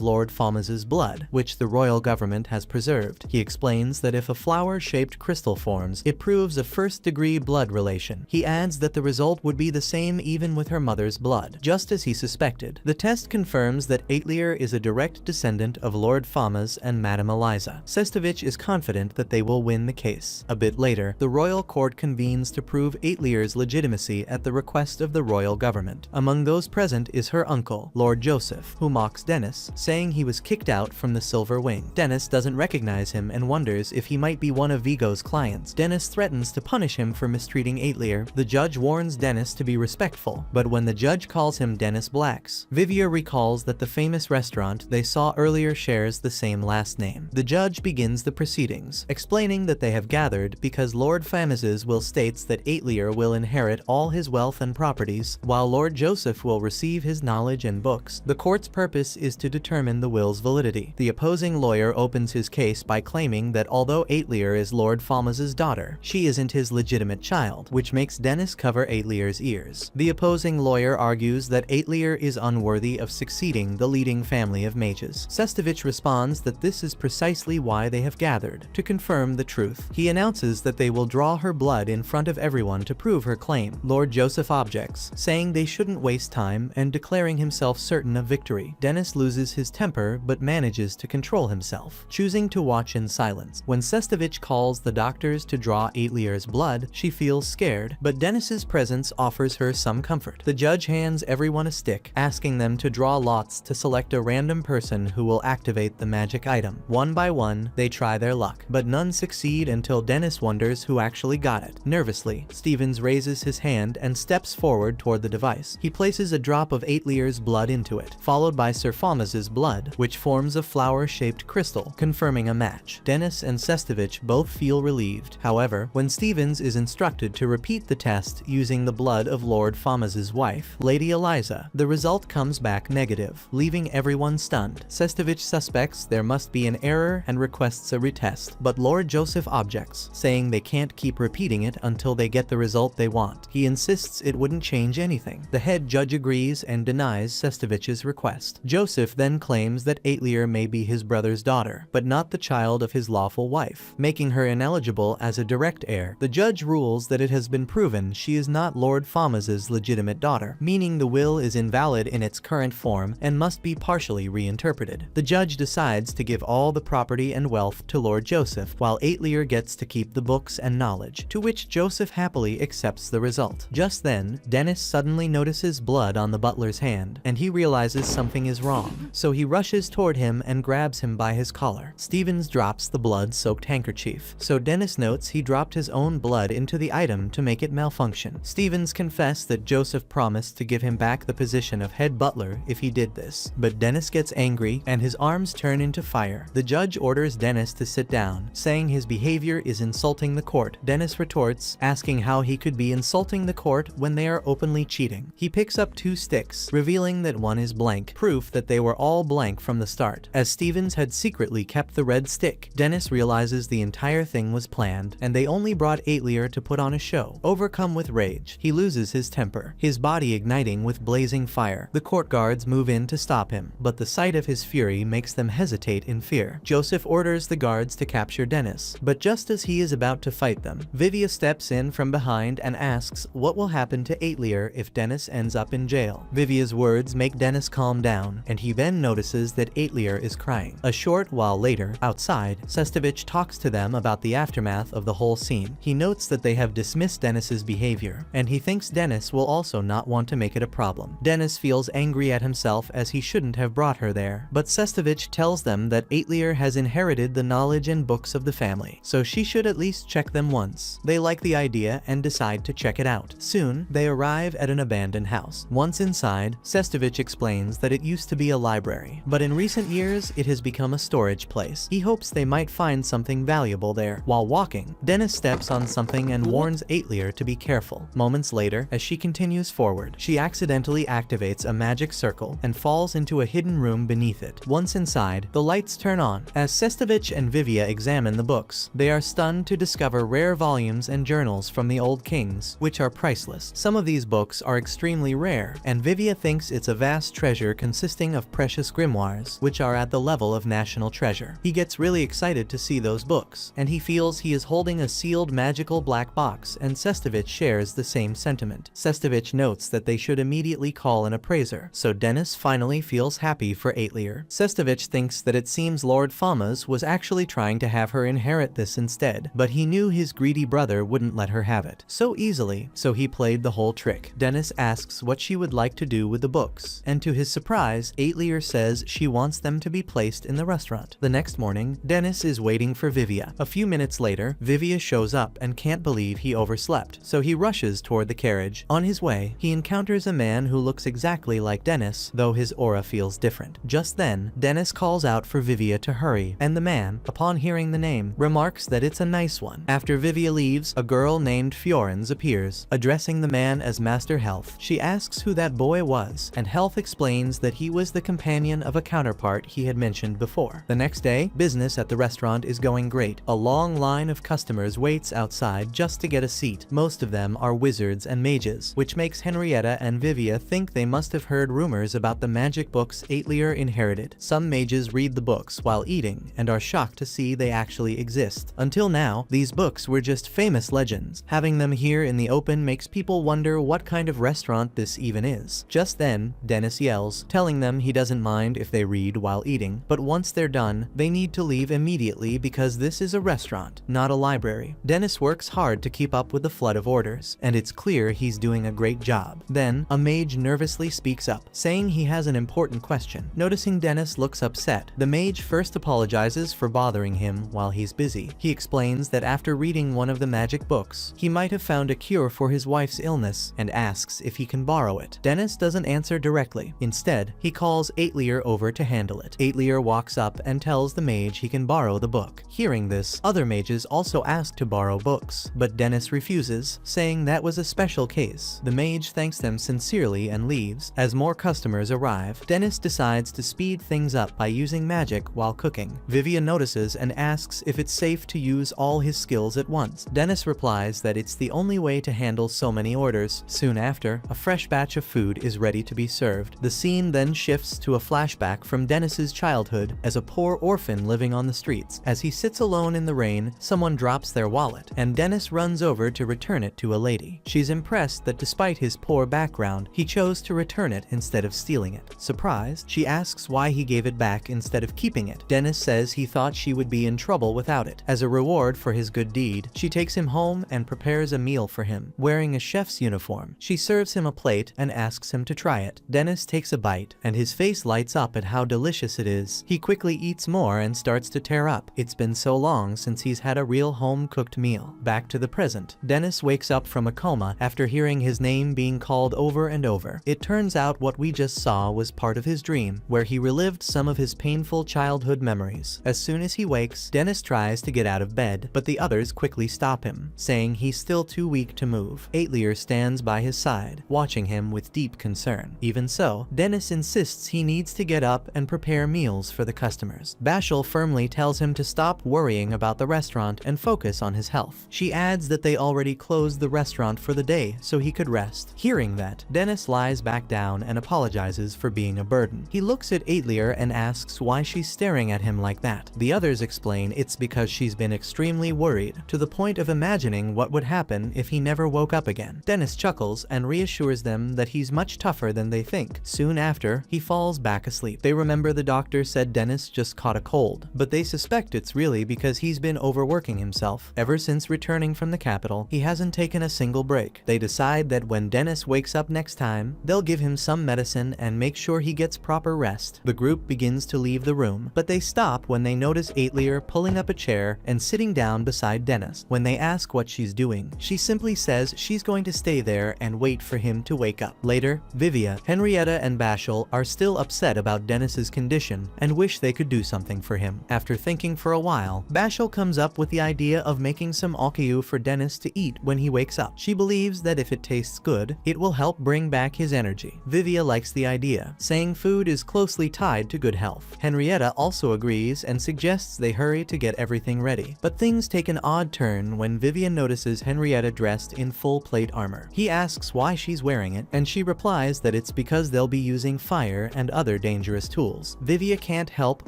Lord Falmaz's blood, which the royal government has preserved. He explains that if a flower-shaped crystal forms, it proves a first-degree blood relation. He adds that the result would be the same even with her mother's blood, just as he suspected. The test confirms that Aitlir is a direct descendant of Lord Falmaz and Madame Eliza. Sestovich is confident that they will win the case. A bit later, the royal court convenes to prove Aitlir's legitimacy at the request of the royal government. Among those present is her uncle, Lord Joseph, who mocks Dennis, saying he was kicked out from the Silver Wing. Dennis doesn't recognize him and wonders if he might be one of Vigo's clients. Dennis threatens to punish him for mistreating Aitlir. The judge warns Dennis to be respectful, but when the judge calls him Dennis Blacks, Vivia recalls that the famous restaurant they saw earlier shares the same last name. The judge begins the proceedings, explaining that they have gathered because Lord Falmaz's will states that Aitlir will inherit all his wealth and properties, while Lord Joseph will receive his knowledge and books. The court's purpose is to determine the will's validity. The opposing lawyer opens his case by claiming that although Aitlir is Lord Falmaz's daughter, she isn't his legitimate child, which makes Dennis cover Aitlir's ears. The opposing lawyer argues that Aitlir is unworthy of succeeding the leading family of mages. Sestovich responds that this is precisely why they have gathered, to confirm the truth. He announces that they will draw her blood in front of everyone to prove her claim. Lord Joseph objects, saying they shouldn't waste time and declaring himself certain of victory. Dennis loses his temper but manages to control himself, choosing to watch in silence. When Sestovich calls the doctors to draw Aitlir's blood, she feels scared, but Dennis's presence offers her some comfort. The judge hands everyone a stick, asking them to draw lots to select a random person who will activate the magic item. One by one, they try their luck, but none succeed until Dennis wonders who actually got it. Nervously, Stevens raises his hand and steps forward toward the device. He places a drop of Aitlir's blood into it, followed by Sir Falmaz's blood, which forms a flower-shaped crystal, confirming a match. Dennis and Sestovich both feel relieved. However, when Stevens is instructed to repeat the test using the blood of Lord Falmaz's wife, Lady Eliza, the result comes back negative, leaving everyone stunned. Sestovich suspects there must be an error and requests a retest, but Lord Joseph objects, saying they can't keep repeating it until they get the result they want. He insists it wouldn't change anything. The head judge agrees and denies Sestovich's request. Joseph then claims that Aitlir may be his brother's daughter, but not the child of his lawful wife, making her ineligible as a direct heir. The judge rules that it has been proven she is not Lord Falmaz's legitimate daughter, meaning the will is invalid in its current form and must be partially reinterpreted. The judge decides to give all the property and wealth to Lord Joseph, while Aitlir gets to keep the books and knowledge, to which Joseph happily accepts the result. Just then, Dennis suddenly notices blood on the butler's hand, and he realizes something is wrong, so he rushes toward him and grabs him by his collar. Stevens drops the blood-soaked handkerchief, so Dennis notes he dropped his own blood into the item to make it malfunction. Stevens confessed that Joseph promised to give him back the position of head butler if he did this, but Dennis gets angry and his arms turn into fire. The judge orders Dennis to sit down, saying his behavior is insulting the court. Dennis retorts, asking how he could be insulting the court when they are openly cheating. He picks up 2 sticks, revealing that one is blank, proof that they were all blank from the start. As Stevens had secretly kept the red stick, Dennis realizes the entire thing was planned, and they only brought Aitlir to put on a show. Overcome with rage, he loses his temper, his body igniting with blazing fire. The court guards move in to stop him, but the sight of his fury makes them hesitate in fear. Joseph orders the guards to capture Dennis, but just as he is about to fight them, Vivia steps in from behind and asks what will happen to Aitlir if Dennis ends up in jail. Vivia's words make Dennis calm down, and he then notices that Aitlir is crying. A short while later, outside, Sestovich talks to them about the aftermath of the whole scene. He notes that they have dismissed Dennis's behavior, and he thinks Dennis will also not want to make it a problem. Dennis feels angry at himself as he shouldn't have brought her there, but Sestovich tells them that Aitlir has inherited the knowledge and books of the family, so she should at least check them once. They like the idea and decide to check it out. Soon, they arrive at an abandoned house. Once inside, Sestovich explains explains that it used to be a library, but in recent years it has become a storage place. He hopes they might find something valuable there. While walking, Dennis steps on something and warns Aetlier to be careful. Moments later, as she continues forward, she accidentally activates a magic circle and falls into a hidden room beneath it. Once inside, the lights turn on. As Sestovich and Vivia examine the books, they are stunned to discover rare volumes and journals from the old kings, which are priceless. Some of these books are extremely rare, and Vivia thinks it's a vast treasure consisting of precious grimoires, which are at the level of national treasure. He gets really excited to see those books, and he feels he is holding a sealed magical black box, and Sestovich shares the same sentiment. Sestovich notes that they should immediately call an appraiser, so Dennis finally feels happy for Aetlier. Sestovich thinks that it seems Lord Famas was actually trying to have her inherit this instead, but he knew his greedy brother wouldn't let her have it so easily, so he played the whole trick. Dennis asks what she would like to do with the books, and to his surprise, Aetlier says she wants them to be placed in the restaurant. The next morning, Dennis is waiting for Vivia. A few minutes later, Vivia shows up and can't believe he overslept, so he rushes toward the carriage. On his way, he encounters a man who looks exactly like Dennis, though his aura feels different. Just then, Dennis calls out for Vivia to hurry, and the man, upon hearing the name, remarks that it's a nice one. After Vivia leaves, a girl named Fiorens appears, addressing the man as Master Health. She asks who that boy was, and Health explains that he was the companion of a counterpart he had mentioned before. The next day, business at the restaurant is going great. A long line of customers waits outside just to get a seat. Most of them are wizards and mages, which makes Henrietta and Vivia think they must have heard rumors about the magic books Aetlier inherited. Some mages read the books while eating and are shocked to see they actually exist. Until now, these books were just famous legends. Having them here in the open makes people wonder what kind of restaurant this even is. Just then, Dennis yells, telling them he doesn't mind if they read while eating, but once they're done, they need to leave immediately because this is a restaurant, not a library. Dennis works hard to keep up with the flood of orders, and it's clear he's doing a great job. Then, a mage nervously speaks up, saying he has an important question. Noticing Dennis looks upset, the mage first apologizes for bothering him while he's busy. He explains that after reading one of the magic books, he might have found a cure for his wife's illness, and asks if he can borrow it. Dennis doesn't answer directly. Instead, he calls Aetlier over to handle it. Aetlier walks up and tells the mage he can borrow the book. Hearing this, other mages also ask to borrow books, but Dennis refuses, saying that was a special case. The mage thanks them sincerely and leaves. As more customers arrive, Dennis decides to speed things up by using magic while cooking. Vivia notices and asks if it's safe to use all his skills at once. Dennis replies that it's the only way to handle so many orders. Soon after, a fresh batch of food is ready to be served. The scene then shifts to a flashback from Dennis's childhood as a poor orphan living on the streets. As he sits alone in the rain, someone drops their wallet, and Dennis runs over to return it to a lady. She's impressed that despite his poor background, he chose to return it instead of stealing it. Surprised, she asks why he gave it back instead of keeping it. Dennis says he thought she would be in trouble without it. As a reward for his good deed, she takes him home and prepares a meal for him. Wearing a chef's uniform, she serves him a plate and asks him to try it. Dennis takes a bite, and his face lights up at how delicious it is. He quickly eats more and starts to tear up. It's been so long since he's had a real home-cooked meal. Back to the present. Dennis wakes up from a coma after hearing his name being called over and over. It turns out what we just saw was part of his dream, where he relived some of his painful childhood memories. As soon as he wakes, Dennis tries to get out of bed, but the others quickly stop him, saying he's still too weak to move. Aetlier stands by his side, watching him with deep concern. Even so, Dennis insists he needs to get up and prepare meals for the customers. Bashel firmly tells him to stop worrying about the restaurant and focus on his health. She adds that they already closed the restaurant for the day so he could rest. Hearing that, Dennis lies back down and apologizes for being a burden. He looks at Aetlier and asks why she's staring at him like that. The others explain it's because she's been extremely worried, to the point of imagining what would happen if he never woke up again. Dennis chuckles and reassures them that he's much tougher than they think. Soon after, he falls back asleep. They remember the doctor said Dennis just caught a cold, but they suspect it's really because he's been overworking himself. Ever since returning from the capital, he hasn't taken a single break. They decide that when Dennis wakes up next time, they'll give him some medicine and make sure he gets proper rest. The group begins to leave the room, but they stop when they notice Aetlier pulling up a chair and sitting down beside Dennis. When they ask what she's doing, she simply says she's going to stay there and wait for him to wake up. Later, Vivia, Henrietta, and and Bashal are still upset about Dennis's condition and wish they could do something for him. After thinking for a while, Bashal comes up with the idea of making some akyu for Dennis to eat when he wakes up. She believes that if it tastes good, it will help bring back his energy. Vivia likes the idea, saying food is closely tied to good health. Henrietta also agrees and suggests they hurry to get everything ready. But things take an odd turn when Vivian notices Henrietta dressed in full plate armor. He asks why she's wearing it, and she replies that it's because they'll be using fire and other dangerous tools. Vivia can't help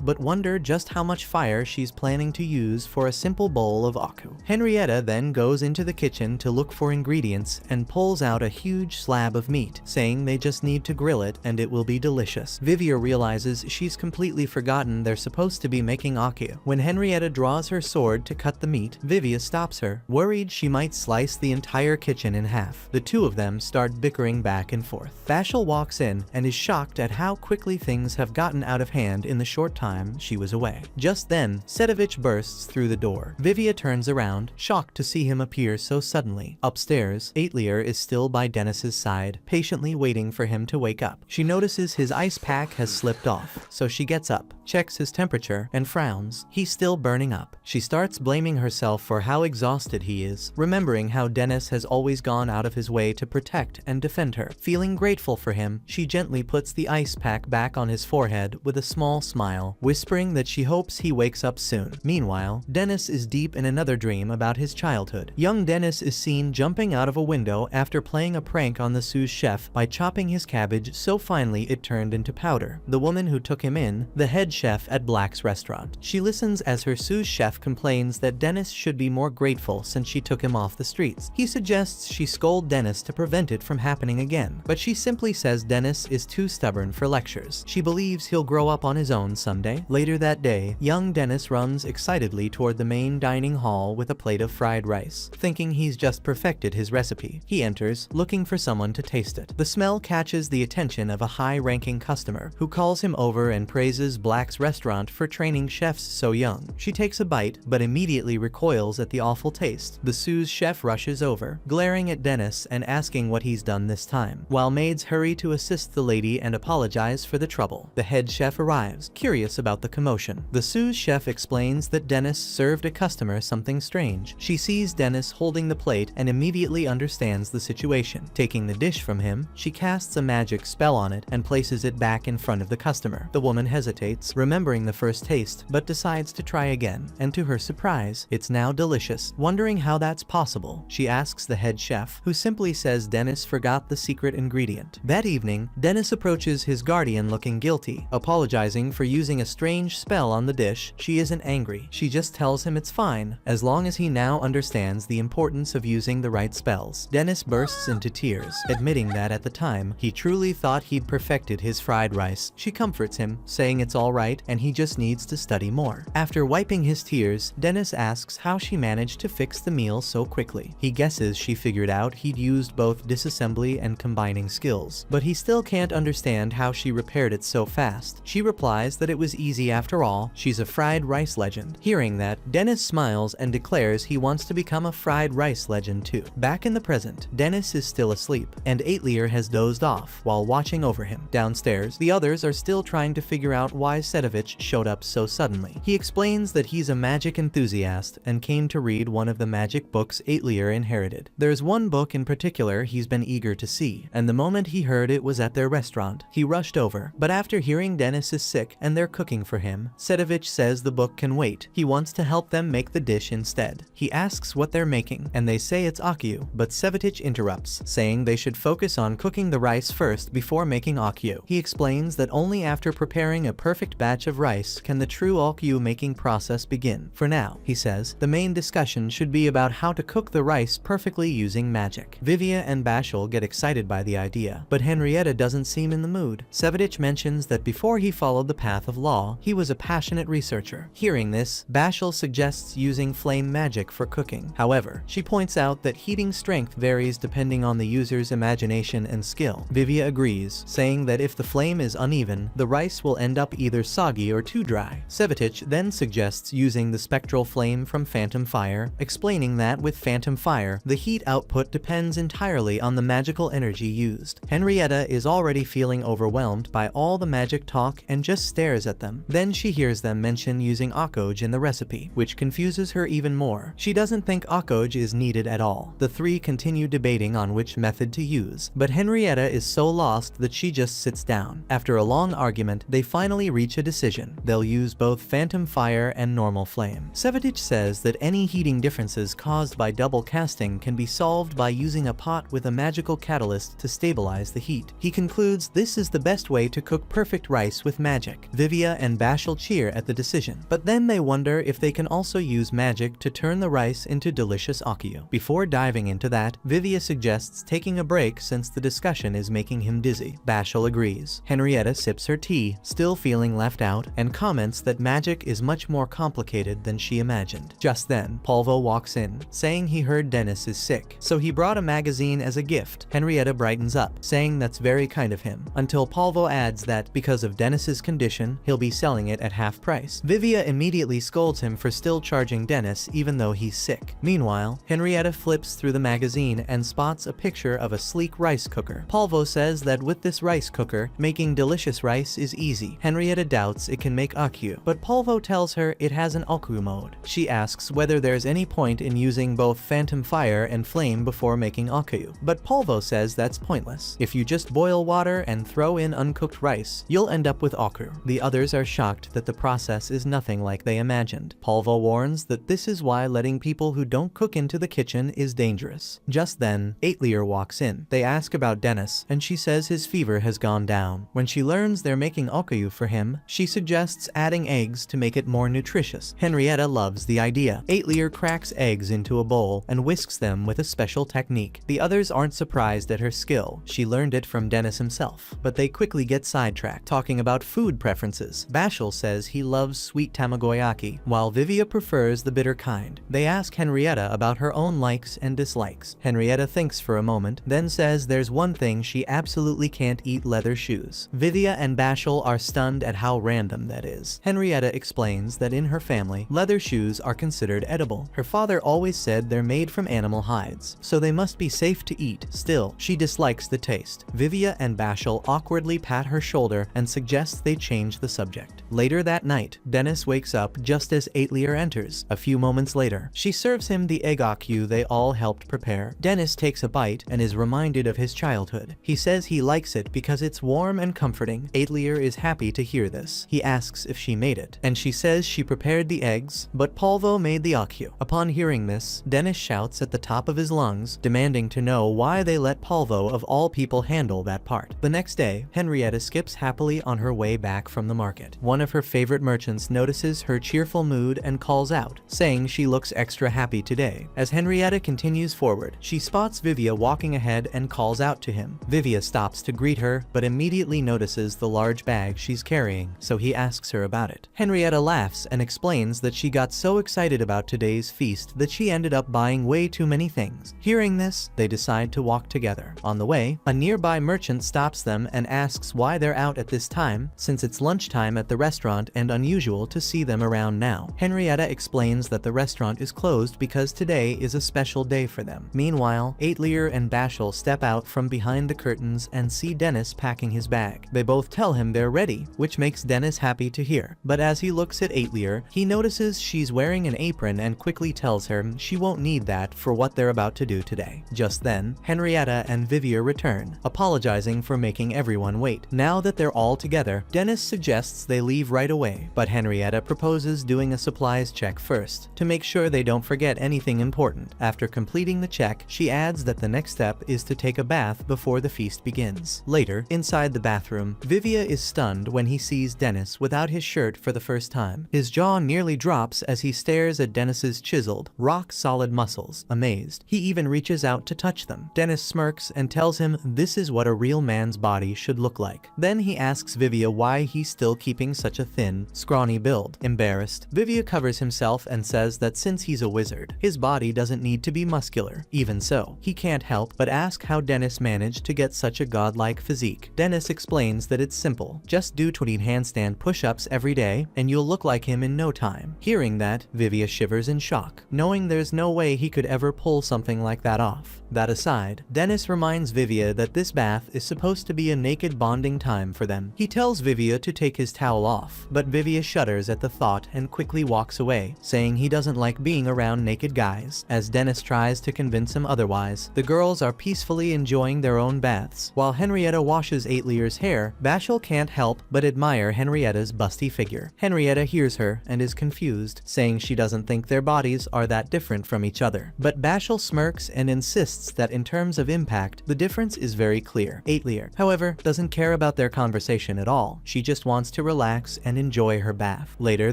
but wonder just how much fire she's planning to use for a simple bowl of aku. Henrietta then goes into the kitchen to look for ingredients and pulls out a huge slab of meat, saying they just need to grill it and it will be delicious. Vivia realizes she's completely forgotten they're supposed to be making akyu. When Henrietta draws her sword to cut the meat, Vivia stops her, worried she might slice the entire kitchen in half. The two of them start bickering back and forth. Bashal walks in and is shocked at how quickly things have gotten out of hand in the short time she was away. Just then, Sedovich bursts through the door. Vivia turns around, shocked to see him appear so suddenly. Upstairs, Aitlier is still by Dennis's side, patiently waiting for him to wake up. She notices his ice pack has slipped off, so she gets up, checks his temperature, and frowns. He's still burning up. She starts blaming herself for how exhausted he is, remembering how Dennis has always gone out of his way to protect and defend her. Feeling grateful for him, she gently puts the ice pack back on his forehead with a small smile, whispering that she hopes he wakes up soon. Meanwhile, Dennis is deep in another dream about his childhood. Young Dennis is seen jumping out of a window after playing a prank on the sous chef by chopping his cabbage so finely it turned into powder. The woman who took him in, the head chef at Black's restaurant. She listens as her sous chef complains that Dennis should be more grateful since she took him off the streets. He suggests she scold Dennis to prevent it from happening again, but she simply says Dennis is too stubborn for lectures. She believes he'll grow up on his own someday. Later that day, young Dennis runs excitedly toward the main dining hall with a plate of fried rice, thinking he's just perfected his recipe. He enters, looking for someone to taste it. The smell catches the attention of a high-ranking customer, who calls him over and praises Black's restaurant for training chefs so young. She takes a bite, but immediately recoils at the awful taste. The sous chef rushes over, glaring at Dennis and asking what he's done this time, while maids hurry to assist the lady and apologize for the trouble. The head chef arrives, curious about the commotion. The sous chef explains that Dennis served a customer something strange. She sees Dennis holding the plate and immediately understands the situation. Taking the dish from him, she casts a magic spell on it and places it back in front of the customer. The woman hesitates, remembering the first taste, but decides to try again, and to her surprise, it's now delicious. Wondering how that's possible, she asks the head chef, who simply says Dennis forgot the secret ingredient. That evening, Dennis approaches his guardian looking guilty, apologizing for using a strange spell on the dish. She isn't angry. She just tells him it's fine, as long as he now understands the importance of using the right spells. Dennis bursts into tears, admitting that at the time, he truly thought he'd perfected his fried rice. She comforts him, saying it's alright and he just needs to study more. After wiping his tears, Dennis asks how she managed to fix the meal so quickly. He guesses she figured out he'd used both disassembly and combining skills, but he still can't understand how she repaired it so fast. She replies that it was easy after all, she's a fried rice legend. Hearing that, Dennis smiles and declares he wants to become a fried rice legend too. Back in the present, Dennis is still asleep, and Aitlier has dozed off while watching over him. Downstairs, the others are still trying to figure out why Sedovich showed up so suddenly. He explains that he's a magic enthusiast and came to read one of the magic books Aitlier inherited. There's one book in particular he's been eager to see, and the moment he heard it was at their restaurant, he rushed over. But after hearing Dennis is sick and they're cooking for him, Sedovich says the book can wait. He wants to help them make the dish instead. He asks what they're making, and they say it's akyu, but Sedovich interrupts, saying they should focus on cooking the rice first before making akyu. He explains that only after preparing a perfect batch of rice can the true akyu making process begin. For now, he says, the main discussion should be about how to cook the rice perfectly using magic. Vivia and Bashal get excited by the idea, but Henrietta doesn't seem in the mood. Sedovich mentions that before he followed the path of law, he was a passionate researcher. Hearing this, Bashal suggests using flame magic for cooking. However, she points out that heating strength varies depending on the user's imagination and skill. Vivia agrees, saying that if the flame is uneven, the rice will end up either soggy or too dry. Sedovich then suggests using the spectral flame from Phantom Fire, explaining that with Phantom Fire, the heat output depends entirely on the magical energy used. Henrietta is already already feeling overwhelmed by all the magic talk and just stares at them. Then she hears them mention using akoj in the recipe, which confuses her even more. She doesn't think akoj is needed at all. The three continue debating on which method to use, but Henrietta is so lost that she just sits down. After a long argument, they finally reach a decision. They'll use both phantom fire and normal flame. Sevatich says that any heating differences caused by double casting can be solved by using a pot with a magical catalyst to stabilize the heat. He concludes this is the best way to cook perfect rice with magic. Vivia and Bashal cheer at the decision, but then they wonder if they can also use magic to turn the rice into delicious akyu. Before diving into that, Vivia suggests taking a break since the discussion is making him dizzy. Bashal agrees. Henrietta sips her tea, still feeling left out, and comments that magic is much more complicated than she imagined. Just then, Polvo walks in, saying he heard Dennis is sick, so he brought a magazine as a gift. Henrietta brightens up, saying that's very kind of him, until Polvo adds that because of Dennis's condition, he'll be selling it at half price. Vivia immediately scolds him for still charging Dennis even though he's sick. Meanwhile, Henrietta flips through the magazine and spots a picture of a sleek rice cooker. Polvo says that with this rice cooker, making delicious rice is easy. Henrietta doubts it can make akyu, but Polvo tells her it has an akyu mode. She asks whether there's any point in using both phantom fire and flame before making akyu, but Polvo says that's pointless. If you just boil water and throw in uncooked rice, you'll end up with akyu. The others are shocked that the process is nothing like they imagined. Polvo warns that this is why letting people who don't cook into the kitchen is dangerous. Just then, Aitlier walks in. They ask about Dennis, and she says his fever has gone down. When she learns they're making okayu for him, she suggests adding eggs to make it more nutritious. Henrietta loves the idea. Aitlier cracks eggs into a bowl and whisks them with a special technique. The others aren't surprised at her skill. She learned it from Dennis himself, but they quickly get sidetracked, talking about food preferences. Bashal says he loves sweet tamagoyaki, while Vivia prefers the bitter kind. They ask Henrietta about her own likes and dislikes. Henrietta thinks for a moment, then says there's one thing she absolutely can't eat: leather shoes. Vivia and Bashal are stunned at how random that is. Henrietta explains that in her family, leather shoes are considered edible. Her father always said they're made from animal hides, so they must be safe to eat. Still, she dislikes the taste. Vivia and Bashal awkwardly pat her shoulder and suggest they change the subject. Later that night, Dennis wakes up just as Aitlier enters. A few moments later, she serves him the egg akyu they all helped prepare. Dennis takes a bite and is reminded of his childhood. He says he likes it because it's warm and comforting. Aitlier is happy to hear this. He asks if she made it, and she says she prepared the eggs, but Polvo made the akyu. Upon hearing this, Dennis shouts at the top of his lungs, demanding to know why they let Polvo of all people handle that part. The next day, Henrietta skips happily on her way back from the market. One of her favorite merchants notices her cheerful mood and calls out, saying she looks extra happy today. As Henrietta continues forward, she spots Vivia walking ahead and calls out to him. Vivia stops to greet her, but immediately notices the large bag she's carrying, so he asks her about it. Henrietta laughs and explains that she got so excited about today's feast that she ended up buying way too many things. Hearing this, they decide to walk together. On the way, a nearby merchant stops them and asks why they're out at this time, since it's lunchtime at the restaurant and unusual to see them around now. Henrietta explains that the restaurant is closed because today is a special day for them. Meanwhile, Aitlier and Bashal step out from behind the curtains and see Dennis packing his bag. They both tell him they're ready, which makes Dennis happy to hear. But as he looks at Aitlier, he notices she's wearing an apron and quickly tells her she won't need that for what they're about to do today. Just then, Henrietta and Vivia return, apologizing for making everyone wait. Now that they're all together, Dennis suggests they leave right away, but Henrietta proposes doing a supplies check first, to make sure they don't forget anything important. After completing the check, she adds that the next step is to take a bath before the feast begins. Later, inside the bathroom, Vivia is stunned when he sees Dennis without his shirt for the first time. His jaw nearly drops as he stares at Dennis's chiseled, rock-solid muscles, amazed. He even reaches out to touch them. Dennis smirks and tells him this is what a real man's body should look like. Then he asks Vivia why he's still keeping such a thin, scrawny build. Embarrassed, Vivia covers himself and says that since he's a wizard, his body doesn't need to be muscular. Even so, he can't help but ask how Dennis managed to get such a godlike physique. Dennis explains that it's simple. Just do 20 handstand push-ups every day, and you'll look like him in no time. Hearing that, Vivia shivers in shock, knowing there's no way he could ever pull something like that off. That aside, Dennis reminds Vivia that this bath is supposed to be a naked bonding time for them. He tells Vivia to take his towel off, but Vivia shudders at the thought and quickly walks away, saying he doesn't like being around naked guys. As Dennis tries to convince him otherwise, the girls are peacefully enjoying their own baths. While Henrietta washes Aethelier's hair, Vashel can't help but admire Henrietta's busty figure. Henrietta hears her and is confused, saying she doesn't think their bodies are that different from each other. But Vashel smirks and insists that in terms of impact, the difference is very clear. Aetlier, however, doesn't care about their conversation at all. She just wants to relax and enjoy her bath. Later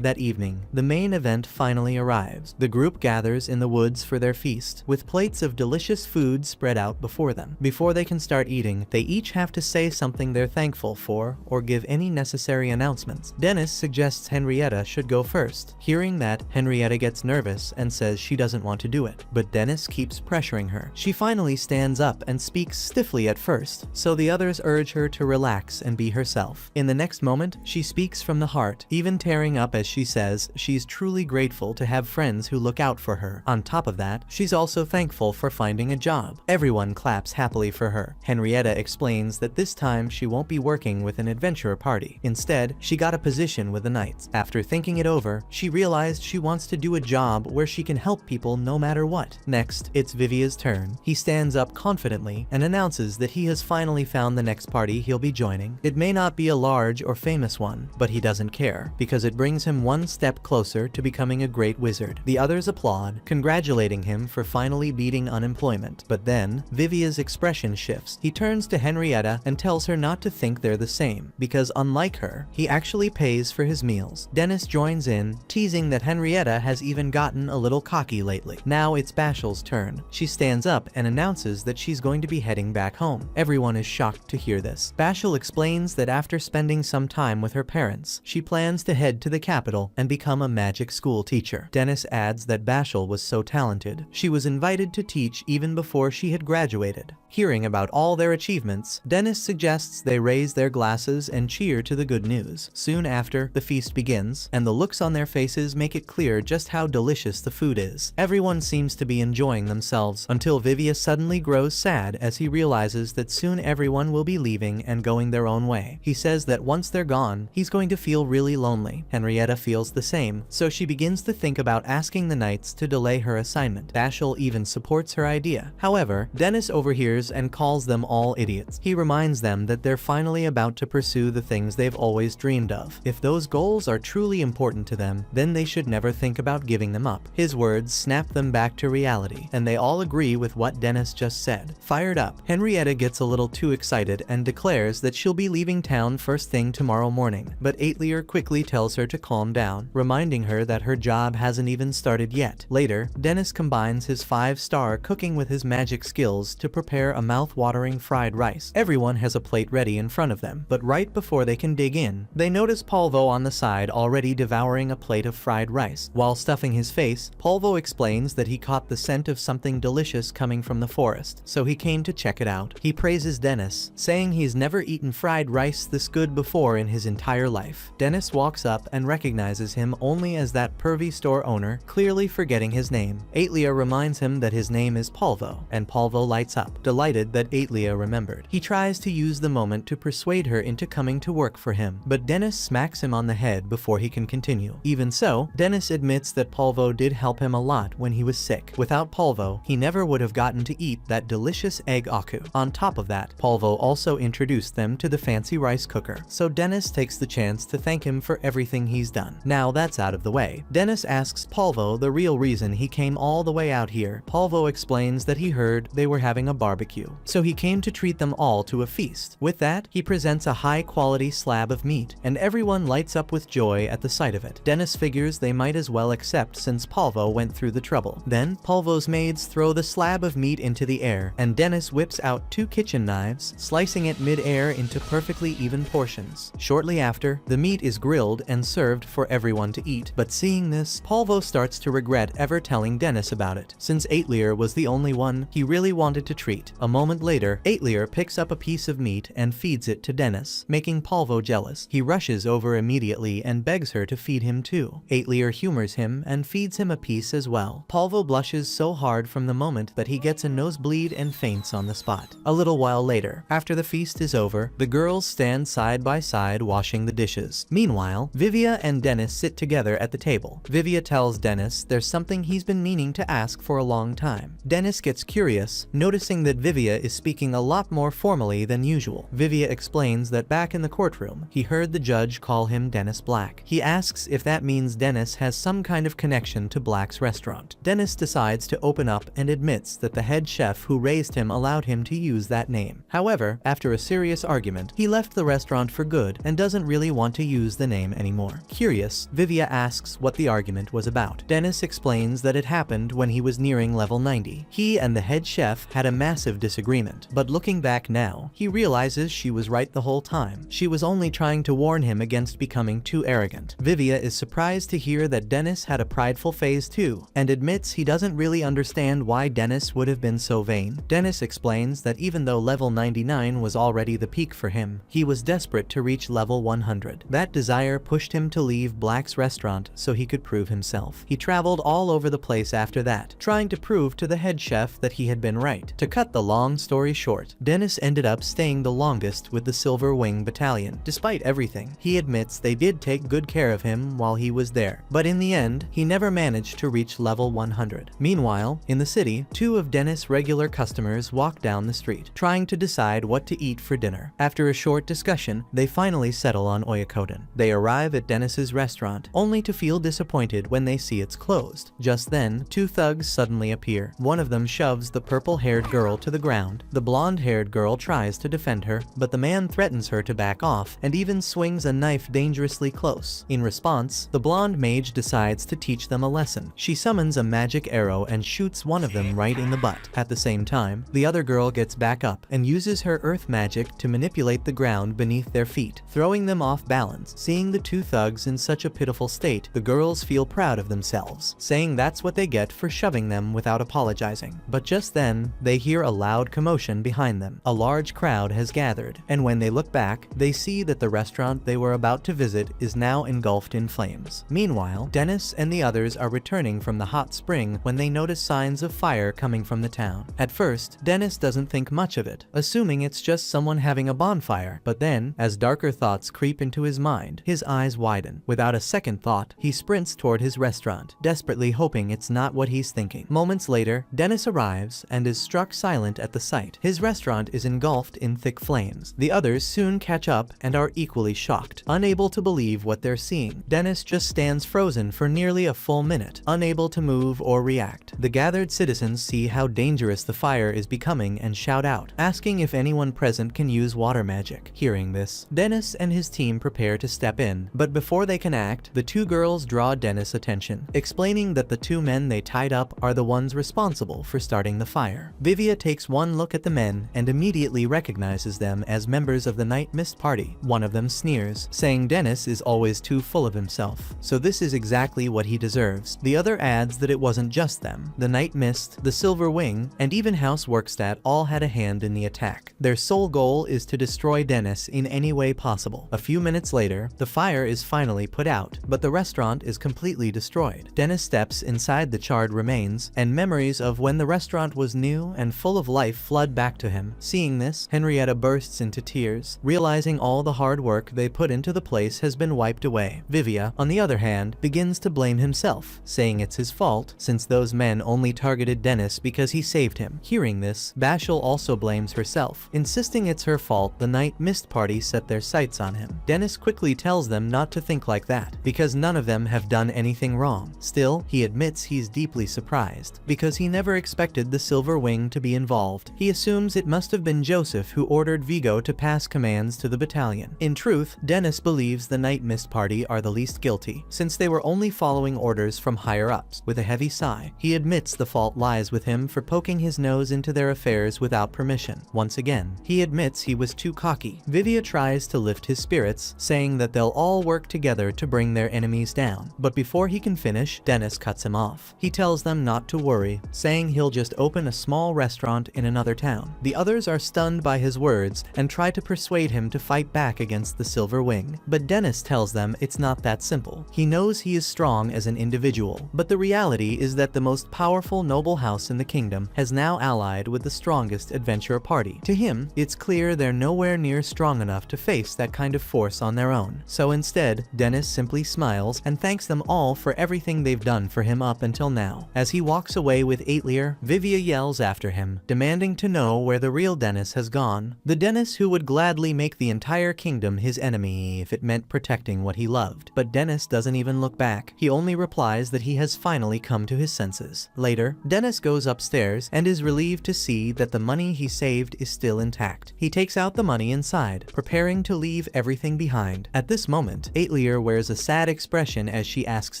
that evening, the main event finally arrives. The group gathers in the woods for their feast, with plates of delicious food spread out before them. Before they can start eating, they each have to say something they're thankful for or give any necessary announcements. Dennis suggests Henrietta should go first. Hearing that, Henrietta gets nervous and says she doesn't want to do it, but Dennis keeps pressuring her. She finally stands up and speaks stiffly at first, so the others urge her to relax and be herself. In the next moment, she speaks from the heart, even tearing up as she says she's truly grateful to have friends who look out for her. On top of that, she's also thankful for finding a job. Everyone claps happily for her. Henrietta explains that this time she won't be working with an adventurer party. Instead, she got a position with the Knights. After thinking it over, she realized she wants to do a job where she can help people no matter what. Next, it's Vivia's turn. He stands up confidently and announces that he has finally found the next party he'll be joining. It may not be a large or famous one, but he doesn't care, because it brings him one step closer to becoming a great wizard. The others applaud, congratulating him for finally beating unemployment. But then, Vivia's expression shifts. He turns to Henrietta and tells her not to think they're the same, because unlike her, he actually pays for his meals. Dennis joins in, teasing that Henrietta has even gotten a little cocky lately. Now it's Bashel's turn. She stands up and announces that she's going to be heading back home. Everyone is shocked to hear this. Bashel explains that after spending some time with her parents, she plans to head to the capital and become a magic school teacher. Dennis adds that Bashel was so talented, she was invited to teach even before she had graduated. Hearing about all their achievements, Dennis suggests they raise their glasses and cheer to the good news. Soon after, the feast begins, and the looks on their faces make it clear just how delicious the food is. Everyone seems to be enjoying themselves, until Vivia suddenly grows sad as he realizes that soon everyone will be leaving and going their own way. He says that once they're gone, he's going to feel really lonely. Henrietta feels the same, so she begins to think about asking the Knights to delay her assignment. Bashel even supports her idea. However, Dennis overhears and calls them all idiots. He reminds them that they're finally about to pursue the things they've always dreamed of. If those goals are truly important to them, then they should never think about giving them up. His words snap them back to reality, and they all agree with what Dennis just said. Fired up, Henrietta gets a little too excited and declares that she'll be leaving town first thing tomorrow morning, but Aetlier quickly tells her to calm down, reminding her that her job hasn't even started yet. Later, Dennis combines his 5-star cooking with his magic skills to prepare a mouth-watering fried rice. Everyone has a plate ready in front of them, but right before they can dig in, they notice Polvo on the side already devouring a plate of fried rice. While stuffing his face, Polvo explains that he caught the scent of something delicious coming from the forest, so he came to check it out. He praises Dennis, saying he's never eaten fried rice this good before in his entire life. Dennis walks up and recognizes him only as that pervy store owner, clearly forgetting his name. Aetlia reminds him that his name is Polvo, and Polvo lights up, delighted that Aetlia remembered. He tries to use the moment to persuade her into coming to work for him, but Dennis smacks him on the head before he can continue. Even so, Dennis admits that Polvo did help him a lot when he was sick. Without Polvo, he never would have gotten to eat that delicious egg aku. On top of that, Polvo also introduced them to the fancy rice cooker, so Dennis takes the chance to thank him for everything he's done. Now that's out of the way, Dennis asks Polvo the real reason he came all the way out here. Polvo explains that he heard they were having a barbecue, so he came to treat them all to a feast. With that, he presents a high-quality slab of meat, and everyone lights up with joy at the sight of it. Dennis figures they might as well accept since Polvo went through the trouble. Then, Polvo's maids throw the slab of meat into the air, and Dennis whips out 2 kitchen knives, slicing it mid-air into perfectly even portions. Shortly after, The meat is grilled and served for everyone to eat, but seeing this, Polvo starts to regret ever telling Dennis about it, since Aitlir was the only one he really wanted to treat. A moment later, Aitlir picks up a piece of meat and feeds it to Dennis, making Polvo jealous. He rushes over immediately and begs her to feed him too. Aitlir humors him and feeds him a piece as well. Polvo blushes so hard from the moment that he gets a nosebleed and faints on the spot. A little while later, after the feast is over, the girls stand side by side washing the dishes. Meanwhile, Vivia and Dennis sit together at the table. Vivia tells Dennis there's something he's been meaning to ask for a long time. Dennis gets curious, noticing that Vivia is speaking a lot more formally than usual. Vivia explains that back in the courtroom, he heard the judge call him Dennis Black. He asks if that means Dennis has some kind of connection to Black's restaurant. Dennis decides to open up and admits that the head chef who raised him allowed him to use that name. However, after a serious argument, he left the restaurant for good and doesn't really want to use the name anymore. Curious, Vivia asks what the argument was about. Dennis explains that it happened when he was nearing level 90. He and the head chef had a massive disagreement, but looking back now, he realizes she was right the whole time. She was only trying to warn him against becoming too arrogant. Vivia is surprised to hear that Dennis had a prideful phase too, and admits he doesn't really understand why Dennis would have been so vain. Dennis explains that even though level 99 was already the peak for him, he was desperate to reach level 100. That desire pushed him to leave Black's restaurant so he could prove himself. He traveled all over the place after that, trying to prove to the head chef that he had been right. To cut the long story short, Dennis ended up staying the longest with the Silver Wing Battalion. Despite everything, he admits they did take good care of him while he was there, but in the end, he never managed to reach level 100. Meanwhile, in the city, two of Dennis' regular customers walk down the street, trying to decide what to eat for dinner. After a short discussion, they finally settle on oyakodon. They arrive at Dennis's restaurant, only to feel disappointed when they see it's closed. Just then, two thugs suddenly appear. One of them shoves the purple-haired girl to the ground. The blonde-haired girl tries to defend her, but the man threatens her to back off and even swings a knife dangerously close. In response, the blonde mage decides to teach them a lesson. She summons a magic arrow and shoots one of them right in the butt. At the same time, the other girl gets back up and uses her earth magic to manipulate the ground beneath their feet, throwing them off balance. Seeing the two thugs in such a pitiful state, the girls feel proud of themselves, saying that's what they get for shoving them without apologizing. But just then, they hear a loud commotion behind them. A large crowd has gathered, and when they look back, they see that the restaurant they were about to visit is now engulfed in flames. Meanwhile, Dennis and the others are returning from the hot spring when they notice signs of fire coming from the town. At first, Dennis doesn't think much of it, assuming it's just someone having a bonfire, but then, as darker thoughts creep into his mind, his eyes widen. Without a second thought, he sprints toward his restaurant, desperately hoping it's not what he's thinking. Moments later, Dennis arrives and is struck silent at the sight. His restaurant is engulfed in thick flames. The others soon catch up and are equally shocked, unable to believe what they're seeing. Dennis just stands frozen for nearly a full minute, unable to move or react. The gathered citizens see how dangerous the fire is becoming and shout out, asking if anyone present can use water magic. Hearing this, Dennis and his team prepare to step in, but before they can act, the two girls draw Dennis' attention, explaining that the two men they tied up are the ones responsible for starting the fire. Vivia takes one look at the men and immediately recognizes them as members of the Night Mist party. One of them sneers, saying Dennis is always too full of himself, so this is exactly what he deserves. The other adds that it wasn't just them. The Night Mist, the Silver Wing, and even House Workstat all had a hand in the attack. Their sole goal is to destroy Dennis in any way possible. A few minutes later, the fire is finally put out, but the restaurant is completely destroyed. Dennis steps inside the charred remains, and memories of when the restaurant was new and full of life flood back to him. Seeing this, Henrietta bursts into tears, realizing all the hard work they put into the place has been wiped away. Vivia, on the other hand, begins to blame himself, saying it's his fault, since those men only targeted Dennis because he saved him. Hearing this, Bashal also blames herself, insisting it's her fault the Night Mist party set their sights on him. Dennis quickly tells them not to think like that, because none of them have done anything wrong. Still, he admits he's deeply surprised, because he never expected the Silver Wing to be involved. He assumes it must have been Joseph who ordered Vigo to pass commands to the battalion. In truth, Dennis believes the Night Mist party are the least guilty, since they were only following orders from higher-ups. With a heavy sigh, he admits the fault lies with him for poking his nose into their affairs without permission. Once again, he admits he was too cocky. Vivia tries to lift his spirits, Dennis, saying that they'll all work together to bring their enemies down. But before he can finish, Dennis cuts him off. He tells them not to worry, saying he'll just open a small restaurant in another town. The others are stunned by his words and try to persuade him to fight back against the Silver Wing. But Dennis tells them it's not that simple. He knows he is strong as an individual, but the reality is that the most powerful noble house in the kingdom has now allied with the strongest adventurer party. To him, it's clear they're nowhere near strong enough to face that kind of force on their own. So instead, Dennis simply smiles and thanks them all for everything they've done for him up until now. As he walks away with Aetlier, Vivia yells after him, demanding to know where the real Dennis has gone. The Dennis who would gladly make the entire kingdom his enemy if it meant protecting what he loved. But Dennis doesn't even look back. He only replies that he has finally come to his senses. Later, Dennis goes upstairs and is relieved to see that the money he saved is still intact. He takes out the money inside, preparing to leave everything behind. At this moment, Aetlier wears a sad expression as she asks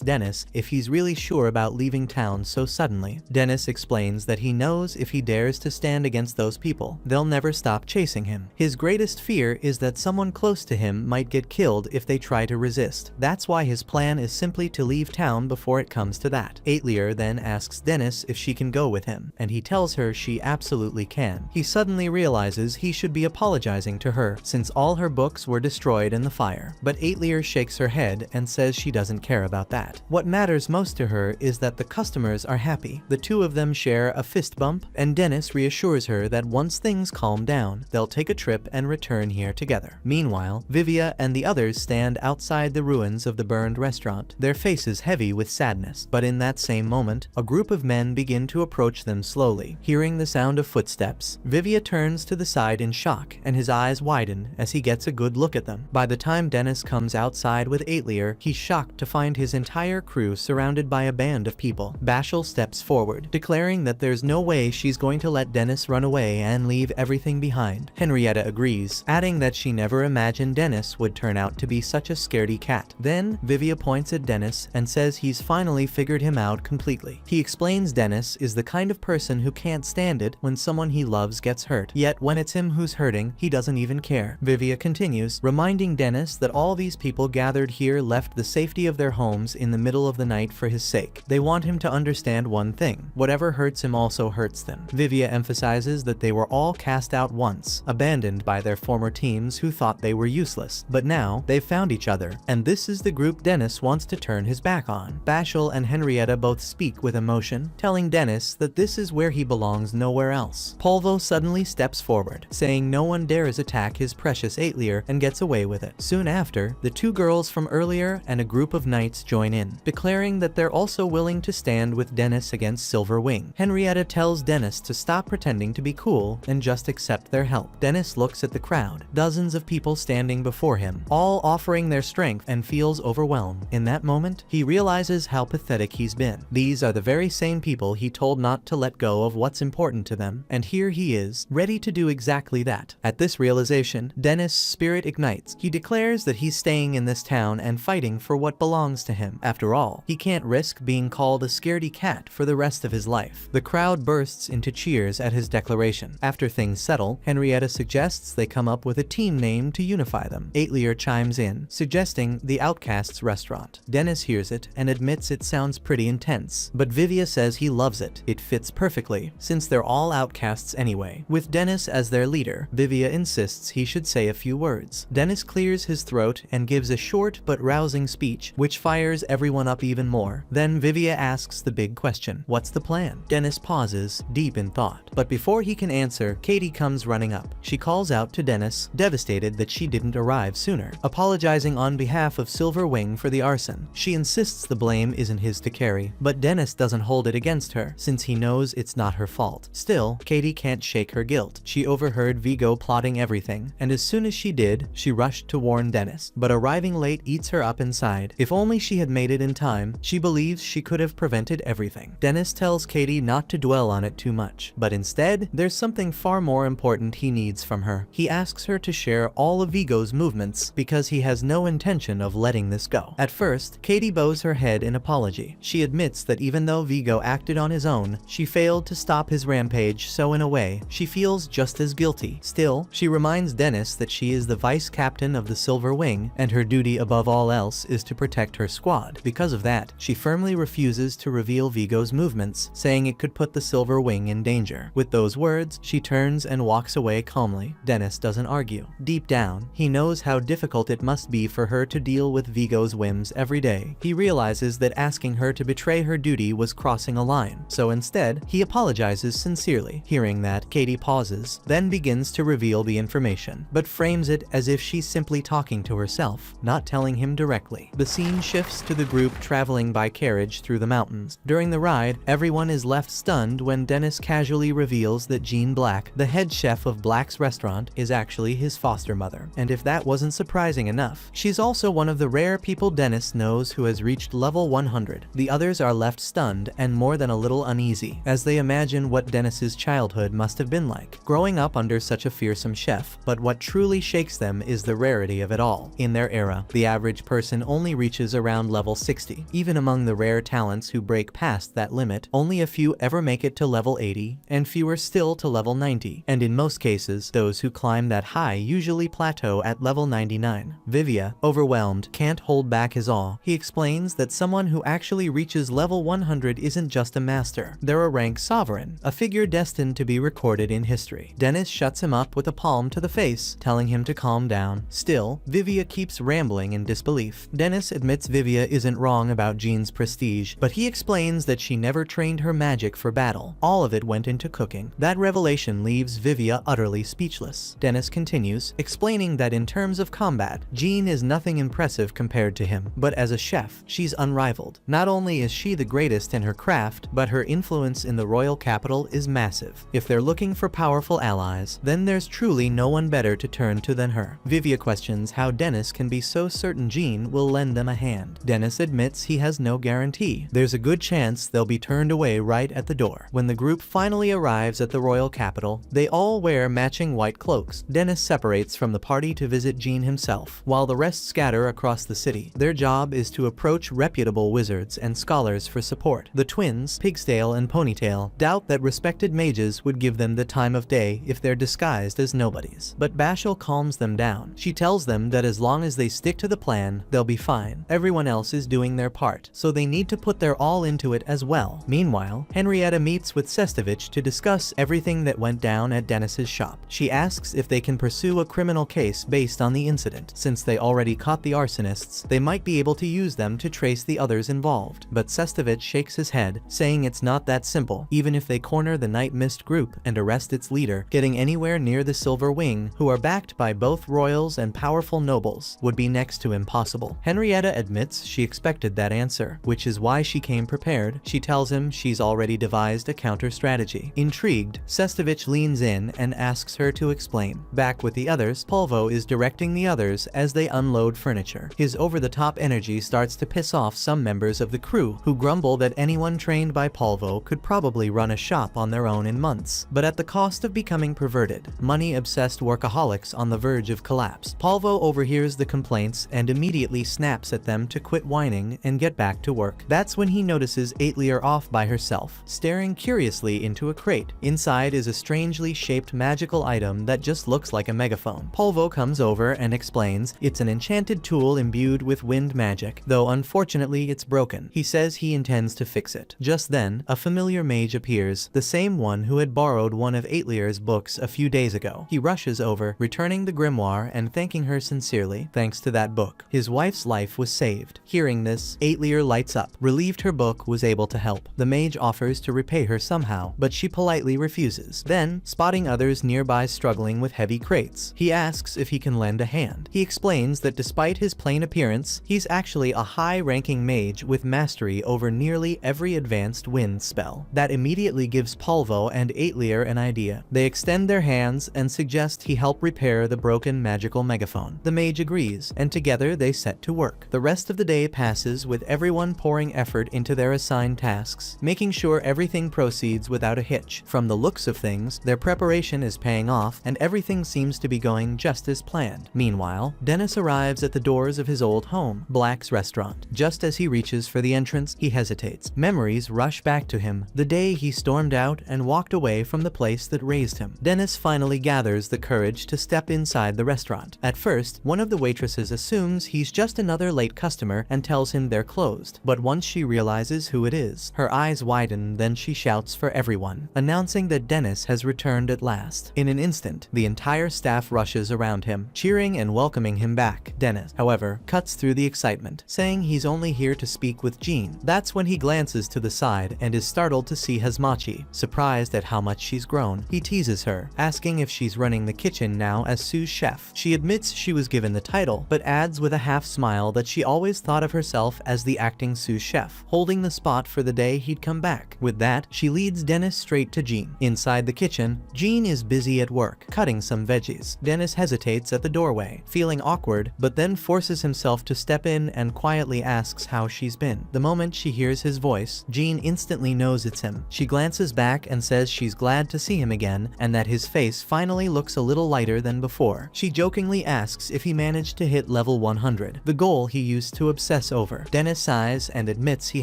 Dennis if he's really sure about leaving town so suddenly. Dennis explains that he knows if he dares to stand against those people, they'll never stop chasing him. His greatest fear is that someone close to him might get killed if they try to resist. That's why his plan is simply to leave town before it comes to that. Aetlier then asks Dennis if she can go with him, and he tells her she absolutely can. He suddenly realizes he should be apologizing to her, since all her books were destroyed in the fire. But Aetlier shakes her head and says she doesn't care about that. What matters most to her is that the customers are happy. The two of them share a fist bump, and Dennis reassures her that once things calm down, they'll take a trip and return here together. Meanwhile, Vivia and the others stand outside the ruins of the burned restaurant, their faces heavy with sadness. But in that same moment, a group of men begin to approach them slowly. Hearing the sound of footsteps, Vivia turns to the side in shock, and his eyes widen as he gets a good look at them. By the time Dennis comes outside with Aetlier, he's shocked to find his entire crew surrounded by a band of people. Bashel steps forward, declaring that there's no way she's going to let Dennis run away and leave everything behind. Henrietta agrees, adding that she never imagined Dennis would turn out to be such a scaredy cat. Then, Vivia points at Dennis and says he's finally figured him out completely. He explains Dennis is the kind of person who can't stand it when someone he loves gets hurt. Yet when it's him who's hurting, he doesn't even care. Vivia continues, reminding Dennis that all these people gathered here left the safety of their homes in the middle of the night for his sake. They want him to understand one thing: whatever hurts him also hurts them. Vivia emphasizes that they were all cast out once, abandoned by their former teams who thought they were useless. But now, they've found each other, and this is the group Dennis wants to turn his back on. Bashel and Henrietta both speak with emotion, telling Dennis that this is where he belongs, nowhere else. Polvo suddenly steps forward, saying no one dares attack his precious Aetlier, and gets away with it. Soon after, the two girls from earlier and a group of knights join in, declaring that they're also willing to stand with Dennis against Silver Wing. Henrietta tells Dennis to stop pretending to be cool and just accept their help. Dennis looks at the crowd, dozens of people standing before him, all offering their strength, and feels overwhelmed. In that moment, he realizes how pathetic he's been. These are the very same people he told not to let go of what's important to them, and here he is, ready to do exactly that. At this realization, Dennis' spirit ignites. He declares that he's staying in this town and fighting for what belongs to him. After all, he can't risk being called a scaredy cat for the rest of his life. The crowd bursts into cheers at his declaration. After things settle, Henrietta suggests they come up with a team name to unify them. Aetlier chimes in, suggesting the Outcasts restaurant. Dennis hears it and admits it sounds pretty intense, but Vivia says he loves it. It fits perfectly, since they're all outcasts anyway. With Dennis as their leader, Vivia insists he should say a few words. Dennis clears his throat and gives a short but rousing speech, which fires everyone up even more. Then Vivia asks the big question: what's the plan? Dennis pauses, deep in thought. But before he can answer, Katie comes running up. She calls out to Dennis, devastated that she didn't arrive sooner, apologizing on behalf of Silver Wing for the arson. She insists the blame isn't his to carry, but Dennis doesn't hold it against her, since he knows it's not her fault. Still, Katie can't shake her guilt. She overheard Vigo plotting everything, and as soon as she did, she rushed to warn Dennis. But arriving late eats her up inside. If only she had made it in time, she believes she could have prevented everything. Dennis tells Katie not to dwell on it too much, but instead, there's something far more important he needs from her. He asks her to share all of Vigo's movements because he has no intention of letting this go. At first, Katie bows her head in apology. She admits that even though Vigo acted on his own, she failed to stop his rampage, so in a way, she feels just as guilty. Still, she reminds Dennis that she is the vice captain of of the Silver Wing, and her duty above all else is to protect her squad. Because of that, she firmly refuses to reveal Vigo's movements, saying it could put the Silver Wing in danger. With those words, she turns and walks away calmly. Dennis doesn't argue. Deep down, he knows how difficult it must be for her to deal with Vigo's whims every day. He realizes that asking her to betray her duty was crossing a line, so instead, he apologizes sincerely. Hearing that, Katie pauses, then begins to reveal the information, but frames it as if she's simply talking to herself, not telling him directly. The scene shifts to the group traveling by carriage through the mountains. During the ride, everyone is left stunned when Dennis casually reveals that Jean Black, the head chef of Black's restaurant, is actually his foster mother. And if that wasn't surprising enough, she's also one of the rare people Dennis knows who has reached level 100. The others are left stunned and more than a little uneasy, as they imagine what Dennis's childhood must have been like, growing up under such a fearsome chef. But what truly shakes them is the rarity of it all. In their era, the average person only reaches around level 60. Even among the rare talents who break past that limit, only a few ever make it to level 80, and fewer still to level 90. And in most cases, those who climb that high usually plateau at level 99. Vivia, overwhelmed, can't hold back his awe. He explains that someone who actually reaches level 100 isn't just a master. They're a rank sovereign, a figure destined to be recorded in history. Dennis shuts him up with a palm to the face, telling him to calm down. Still, Vivia keeps rambling in disbelief. Dennis admits Vivia isn't wrong about Jean's prestige, but he explains that she never trained her magic for battle. All of it went into cooking. That revelation leaves Vivia utterly speechless. Dennis continues, explaining that in terms of combat, Jean is nothing impressive compared to him, but as a chef, she's unrivaled. Not only is she the greatest in her craft, but her influence in the royal capital is massive. If they're looking for powerful allies, then there's truly no one better to turn to than her. Vivia questions how Dennis can be so certain Jean will lend them a hand. Dennis admits he has no guarantee. There's a good chance they'll be turned away right at the door. When the group finally arrives at the royal capital, they all wear matching white cloaks. Dennis separates from the party to visit Jean himself, while the rest scatter across the city. Their job is to approach reputable wizards and scholars for support. The twins, Pigstail and Ponytail, doubt that respected mages would give them the time of day if they're disguised as nobodies. But Bashel calms them down. She tells them that as long as they stick to the plan, they'll be fine. Everyone else is doing their part, so they need to put their all into it as well. Meanwhile, Henrietta meets with Sestovich to discuss everything that went down at Dennis's shop. She asks if they can pursue a criminal case based on the incident. Since they already caught the arsonists, they might be able to use them to trace the others involved. But Sestovich shakes his head, saying it's not that simple. Even if they corner the Night Mist group and arrest its leader, getting anywhere near the Silver Wing, who are backed by both royals and powerful nobles, would be next to impossible. Henrietta admits she expected that answer, which is why she came prepared. She tells him she's already devised a counter-strategy. Intrigued, Sestovich leans in and asks her to explain. Back with the others, Polvo is directing the others as they unload furniture. His over-the-top energy starts to piss off some members of the crew, who grumble that anyone trained by Polvo could probably run a shop on their own in months, but at the cost of becoming perverted, money-obsessed workaholics on the verge of collapse. Polvo overhears the complaints and immediately snaps at them to quit whining and get back to work. That's when he notices Aetlier off by herself, staring curiously into a crate. Inside is a strangely shaped magical item that just looks like a megaphone. Polvo comes over and explains it's an enchanted tool imbued with wind magic, though unfortunately it's broken. He says he intends to fix it. Just then, a familiar mage appears, the same one who had borrowed one of Aetlier's books a few days ago. He rushes over, returning the grimoire and thanking her sincerely. Thanks to that book, his wife's life was saved. Hearing this, Aetlier lights up, relieved her book was able to help. The mage offers to repay her somehow, but she politely refuses. Then, spotting others nearby struggling with heavy crates, he asks if he can lend a hand. He explains that despite his plain appearance, he's actually a high-ranking mage with mastery over nearly every advanced wind spell. That immediately gives Polvo and Aetlier an idea. They extend their hands and suggest he help repair the broken magical megaphone. The mage agrees, and together they set to work. The rest of the day passes with everyone pouring effort into their assigned tasks, making sure everything proceeds without a hitch. From the looks of things, their preparation is paying off, and everything seems to be going just as planned. Meanwhile, Dennis arrives at the doors of his old home, Black's restaurant. Just as he reaches for the entrance, he hesitates. Memories rush back to him, the day he stormed out and walked away from the place that raised him. Dennis finally gathers the courage to step inside the restaurant. At first, one of the waitresses assumes he's just another late customer and tells him they're closed, but once she realizes who it is, her eyes widen, then she shouts for everyone, announcing that Dennis has returned at last. In an instant, the entire staff rushes around him, cheering and welcoming him back. Dennis, however, cuts through the excitement, saying he's only here to speak with Jean. That's when he glances to the side and is startled to see Hazmachi. Surprised at how much she's grown, he teases her, asking if she's running the kitchen now as Sue's chef. She admits she was given the title, but adds with a half smile that she always thought of herself as the acting sous chef, holding the spot for the day he'd come back. With that, she leads Dennis straight to Jean. Inside the kitchen, Jean is busy at work, cutting some veggies. Dennis hesitates at the doorway, feeling awkward, but then forces himself to step in and quietly asks how she's been. The moment she hears his voice, Jean instantly knows it's him. She glances back and says she's glad to see him again and that his face finally looks a little lighter than before. She jokingly asks if he managed to hit level 100, the goal he used to obsess over. Dennis sighs and admits he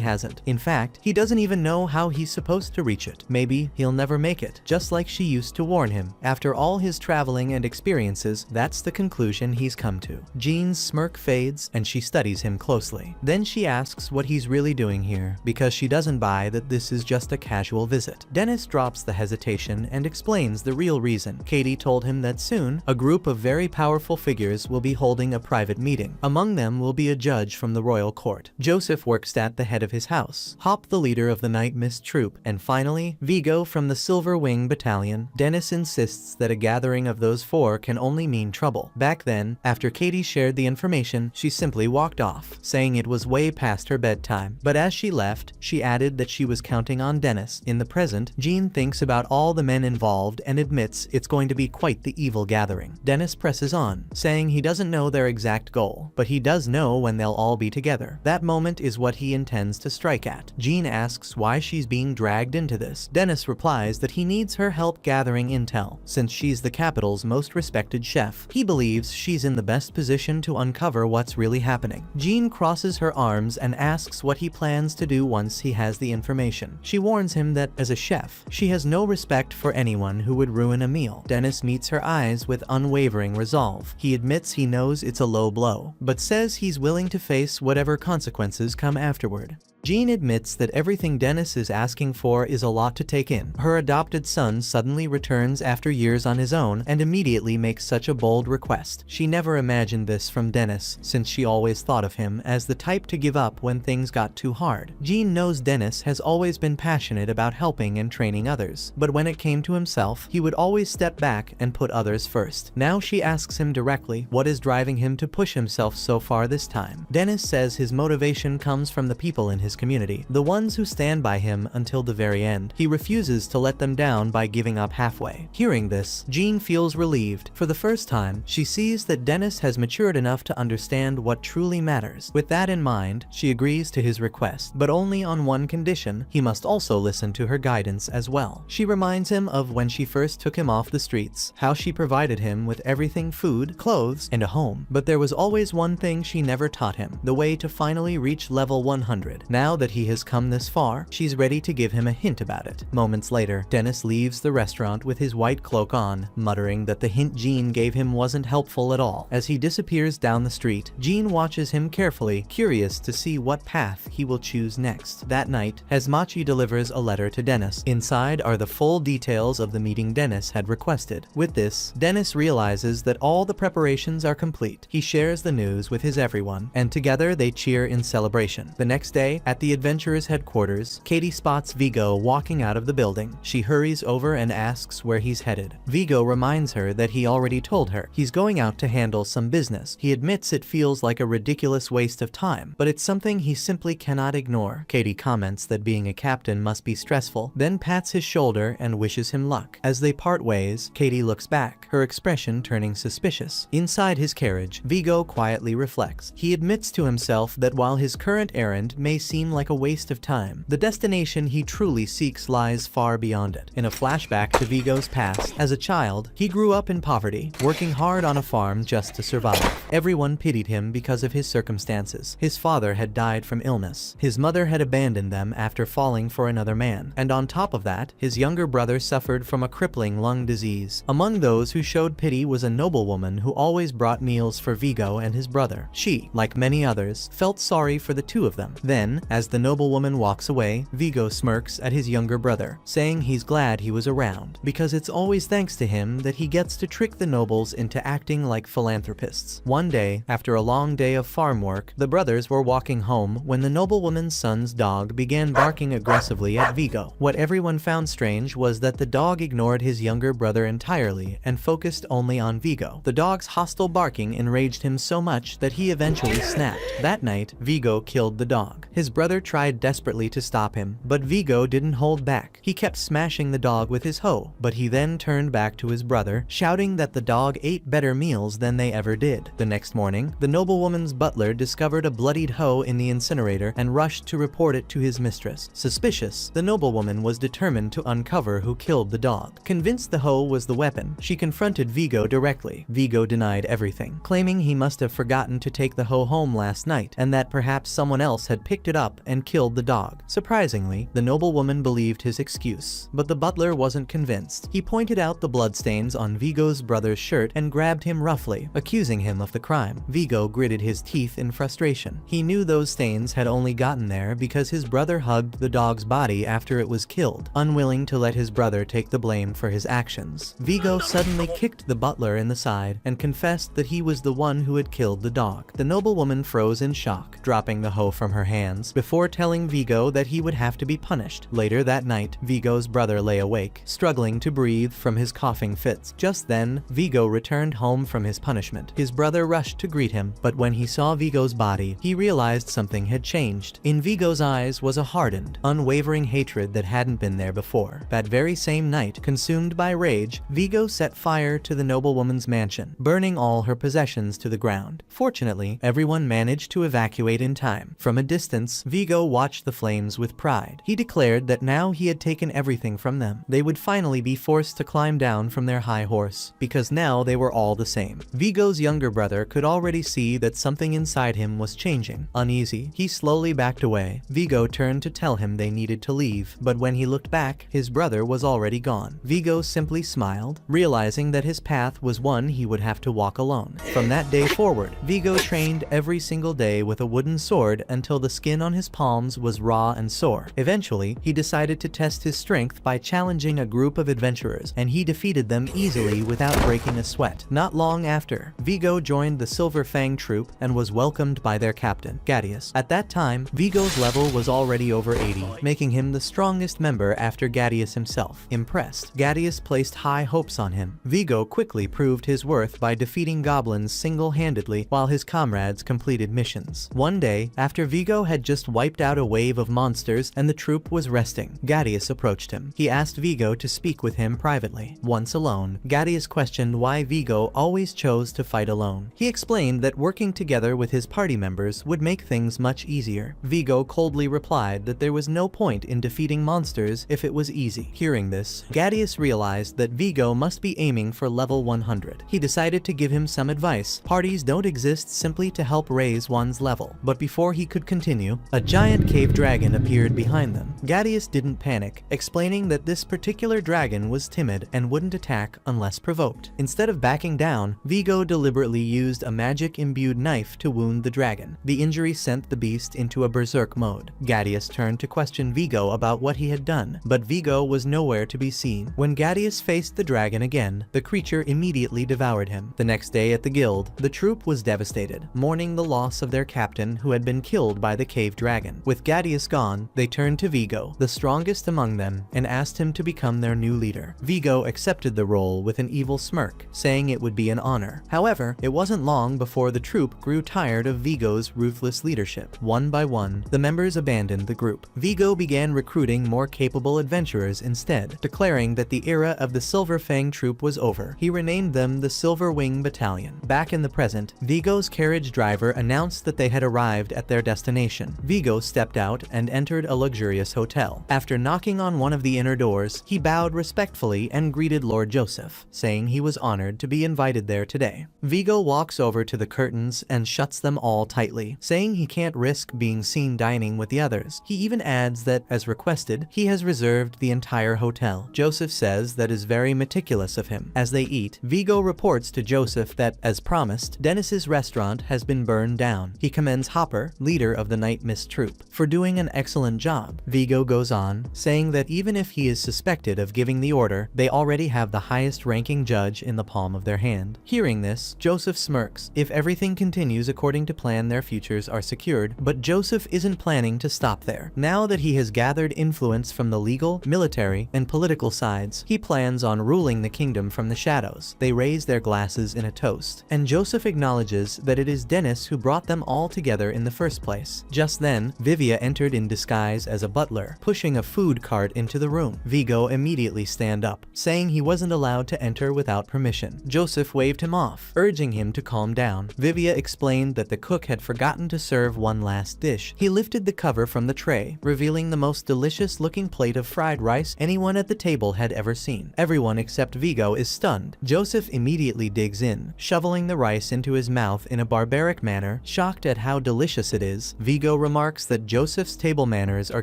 hasn't. In fact, he doesn't even know how he's supposed to reach it. Maybe he'll never make it, just like she used to warn him. After all his traveling and experiences, that's the conclusion he's come to. Jean's smirk fades and she studies him closely. Then she asks what he's really doing here, because she doesn't buy that this is just a casual visit. Dennis drops the hesitation and explains the real reason. Katie told him that soon, a group of very powerful figures will be holding a private meeting. Among them will be a judge from the royal court. Joseph works at the head of his house, Hop the leader of the Night Mist troop, and finally, Vigo from the Silver Wing battalion. Dennis insists that a gathering of those four can only mean trouble. Back then, after Katie shared the information, she simply walked off, saying it was way past her bedtime. But as she left, she added that she was counting on Dennis. In the present, Jean thinks about all the men involved and admits it's going to be quite the evil gathering. Dennis presses on, saying he doesn't know their exact goal, but he does know when they'll all be together. That moment is what he intends to strike at. Jean asks why she's being dragged into this. Dennis replies that he needs her help gathering intel, since she's the capital's most respected chef. He believes she's in the best position to uncover what's really happening. Jean crosses her arms and asks what he plans to do once he has the information. She warns him that, as a chef, she has no respect for anyone who would ruin a meal. Dennis meets her eyes with unwavering resolve. He admits he knows it's a low blow, but says he's willing to face whatever consequences come afterward. Jean admits that everything Dennis is asking for is a lot to take in. Her adopted son suddenly returns after years on his own and immediately makes such a bold request. She never imagined this from Dennis, since she always thought of him as the type to give up when things got too hard. Jean knows Dennis has always been passionate about helping and training others, but when it came to himself, he would always step back and put others first. Now she asks him directly what is driving him to push himself so far this time. Dennis says his motivation comes from the people in his community, the ones who stand by him until the very end. He refuses to let them down by giving up halfway. Hearing this, Jean feels relieved. For the first time, she sees that Dennis has matured enough to understand what truly matters. With that in mind, she agrees to his request, but only on one condition: he must also listen to her guidance as well. She reminds him of when she first took him off the streets, how she provided him with everything: food, clothes, and a home. But there was always one thing she never taught him: the way to finally reach level 100. Now that he has come this far, she's ready to give him a hint about it. Moments later, Dennis leaves the restaurant with his white cloak on, muttering that the hint Jean gave him wasn't helpful at all. As he disappears down the street, Jean watches him carefully, curious to see what path he will choose next. That night, Hazmachi delivers a letter to Dennis. Inside are the full details of the meeting Dennis had requested. With this, Dennis realizes that all the preparations are complete. He shares the news with his everyone, and together they cheer in celebration. The next day, at the adventurers' headquarters, Katie spots Vigo walking out of the building. She hurries over and asks where he's headed. Vigo reminds her that he already told her he's going out to handle some business. He admits it feels like a ridiculous waste of time, but it's something he simply cannot ignore. Katie comments that being a captain must be stressful, then pats his shoulder and wishes him luck. As they part ways, Katie looks back, her expression turning suspicious. Inside his carriage, Vigo quietly reflects. He admits to himself that while his current errand may seem seem like a waste of time. The destination he truly seeks lies far beyond it. In a flashback to Vigo's past, as a child, he grew up in poverty, working hard on a farm just to survive. Everyone pitied him because of his circumstances. His father had died from illness. His mother had abandoned them after falling for another man. And on top of that, his younger brother suffered from a crippling lung disease. Among those who showed pity was a noblewoman who always brought meals for Vigo and his brother. She, like many others, felt sorry for the two of them. Then, as the noblewoman walks away, Vigo smirks at his younger brother, saying he's glad he was around, because it's always thanks to him that he gets to trick the nobles into acting like philanthropists. One day, after a long day of farm work, the brothers were walking home when the noblewoman's son's dog began barking aggressively at Vigo. What everyone found strange was that the dog ignored his younger brother entirely and focused only on Vigo. The dog's hostile barking enraged him so much that he eventually snapped. That night, Vigo killed the dog. His brother tried desperately to stop him, but Vigo didn't hold back. He kept smashing the dog with his hoe, but he then turned back to his brother, shouting that the dog ate better meals than they ever did. The next morning, the noblewoman's butler discovered a bloodied hoe in the incinerator and rushed to report it to his mistress. Suspicious, the noblewoman was determined to uncover who killed the dog. Convinced the hoe was the weapon, she confronted Vigo directly. Vigo denied everything, claiming he must have forgotten to take the hoe home last night and that perhaps someone else had picked it up and killed the dog. Surprisingly, the noblewoman believed his excuse, but the butler wasn't convinced. He pointed out the bloodstains on Vigo's brother's shirt and grabbed him roughly, accusing him of the crime. Vigo gritted his teeth in frustration. He knew those stains had only gotten there because his brother hugged the dog's body after it was killed, unwilling to let his brother take the blame for his actions. Vigo suddenly kicked the butler in the side and confessed that he was the one who had killed the dog. The noblewoman froze in shock, dropping the hoe from her hands, before telling Vigo that he would have to be punished. Later that night, Vigo's brother lay awake, struggling to breathe from his coughing fits. Just then, Vigo returned home from his punishment. His brother rushed to greet him, but when he saw Vigo's body, he realized something had changed. In Vigo's eyes was a hardened, unwavering hatred that hadn't been there before. That very same night, consumed by rage, Vigo set fire to the noblewoman's mansion, burning all her possessions to the ground. Fortunately, everyone managed to evacuate in time. From a distance, Vigo watched the flames with pride. He declared that now he had taken everything from them. They would finally be forced to climb down from their high horse, because now they were all the same. Vigo's younger brother could already see that something inside him was changing. Uneasy, he slowly backed away. Vigo turned to tell him they needed to leave, but when he looked back, his brother was already gone. Vigo simply smiled, realizing that his path was one he would have to walk alone. From that day forward, Vigo trained every single day with a wooden sword until the skin on his palms was raw and sore. Eventually, he decided to test his strength by challenging a group of adventurers, and he defeated them easily without breaking a sweat. Not long after, Vigo joined the Silver Fang troop and was welcomed by their captain, Gadius. At that time, Vigo's level was already over 80, making him the strongest member after Gadius himself. Impressed, Gadius placed high hopes on him. Vigo quickly proved his worth by defeating goblins single-handedly while his comrades completed missions. One day, after Vigo had just wiped out a wave of monsters and the troop was resting, Gadius approached him. He asked Vigo to speak with him privately. Once alone, Gadius questioned why Vigo always chose to fight alone. He explained that working together with his party members would make things much easier. Vigo coldly replied that there was no point in defeating monsters if it was easy. Hearing this, Gadius realized that Vigo must be aiming for level 100. He decided to give him some advice. Parties don't exist simply to help raise one's level. But before he could continue, a giant cave dragon appeared behind them. Gadius didn't panic, explaining that this particular dragon was timid and wouldn't attack unless provoked. Instead of backing down, Vigo deliberately used a magic-imbued knife to wound the dragon. The injury sent the beast into a berserk mode. Gadius turned to question Vigo about what he had done, but Vigo was nowhere to be seen. When Gadius faced the dragon again, the creature immediately devoured him. The next day at the guild, the troop was devastated, mourning the loss of their captain who had been killed by the cave dragon. With Gadius gone, they turned to Vigo, the strongest among them, and asked him to become their new leader. Vigo accepted the role with an evil smirk, saying it would be an honor. However, it wasn't long before the troop grew tired of Vigo's ruthless leadership. One by one, the members abandoned the group. Vigo began recruiting more capable adventurers instead, declaring that the era of the Silver Fang troop was over. He renamed them the Silver Wing Battalion. Back in the present, Vigo's carriage driver announced that they had arrived at their destination. Vigo stepped out and entered a luxurious hotel. After knocking on one of the inner doors, he bowed respectfully and greeted Lord Joseph, saying he was honored to be invited there today. Vigo walks over to the curtains and shuts them all tightly, saying he can't risk being seen dining with the others. He even adds that, as requested, he has reserved the entire hotel. Joseph says that is very meticulous of him. As they eat, Vigo reports to Joseph that, as promised, Dennis's restaurant has been burned down. He commends Hopper, leader of the Night Mist troupe, for doing an excellent job. Vigo goes on, saying that even if he is suspected of giving the order, they already have the highest-ranking judge in the palm of their hand. Hearing this, Joseph smirks. If everything continues according to plan, their futures are secured, but Joseph isn't planning to stop there. Now that he has gathered influence from the legal, military, and political sides, he plans on ruling the kingdom from the shadows. They raise their glasses in a toast, and Joseph acknowledges that it is Dennis who brought them all together in the first place. Just then, Vivia entered in disguise as a butler, pushing a food cart into the room. Vigo immediately stand up, saying he wasn't allowed to enter without permission. Joseph waved him off, urging him to calm down. Vivia explained that the cook had forgotten to serve one last dish. He lifted the cover from the tray, revealing the most delicious-looking plate of fried rice anyone at the table had ever seen. Everyone except Vigo is stunned. Joseph immediately digs in, shoveling the rice into his mouth in a barbaric manner. Shocked at how delicious it is, Vigo remarks that Joseph's table manners are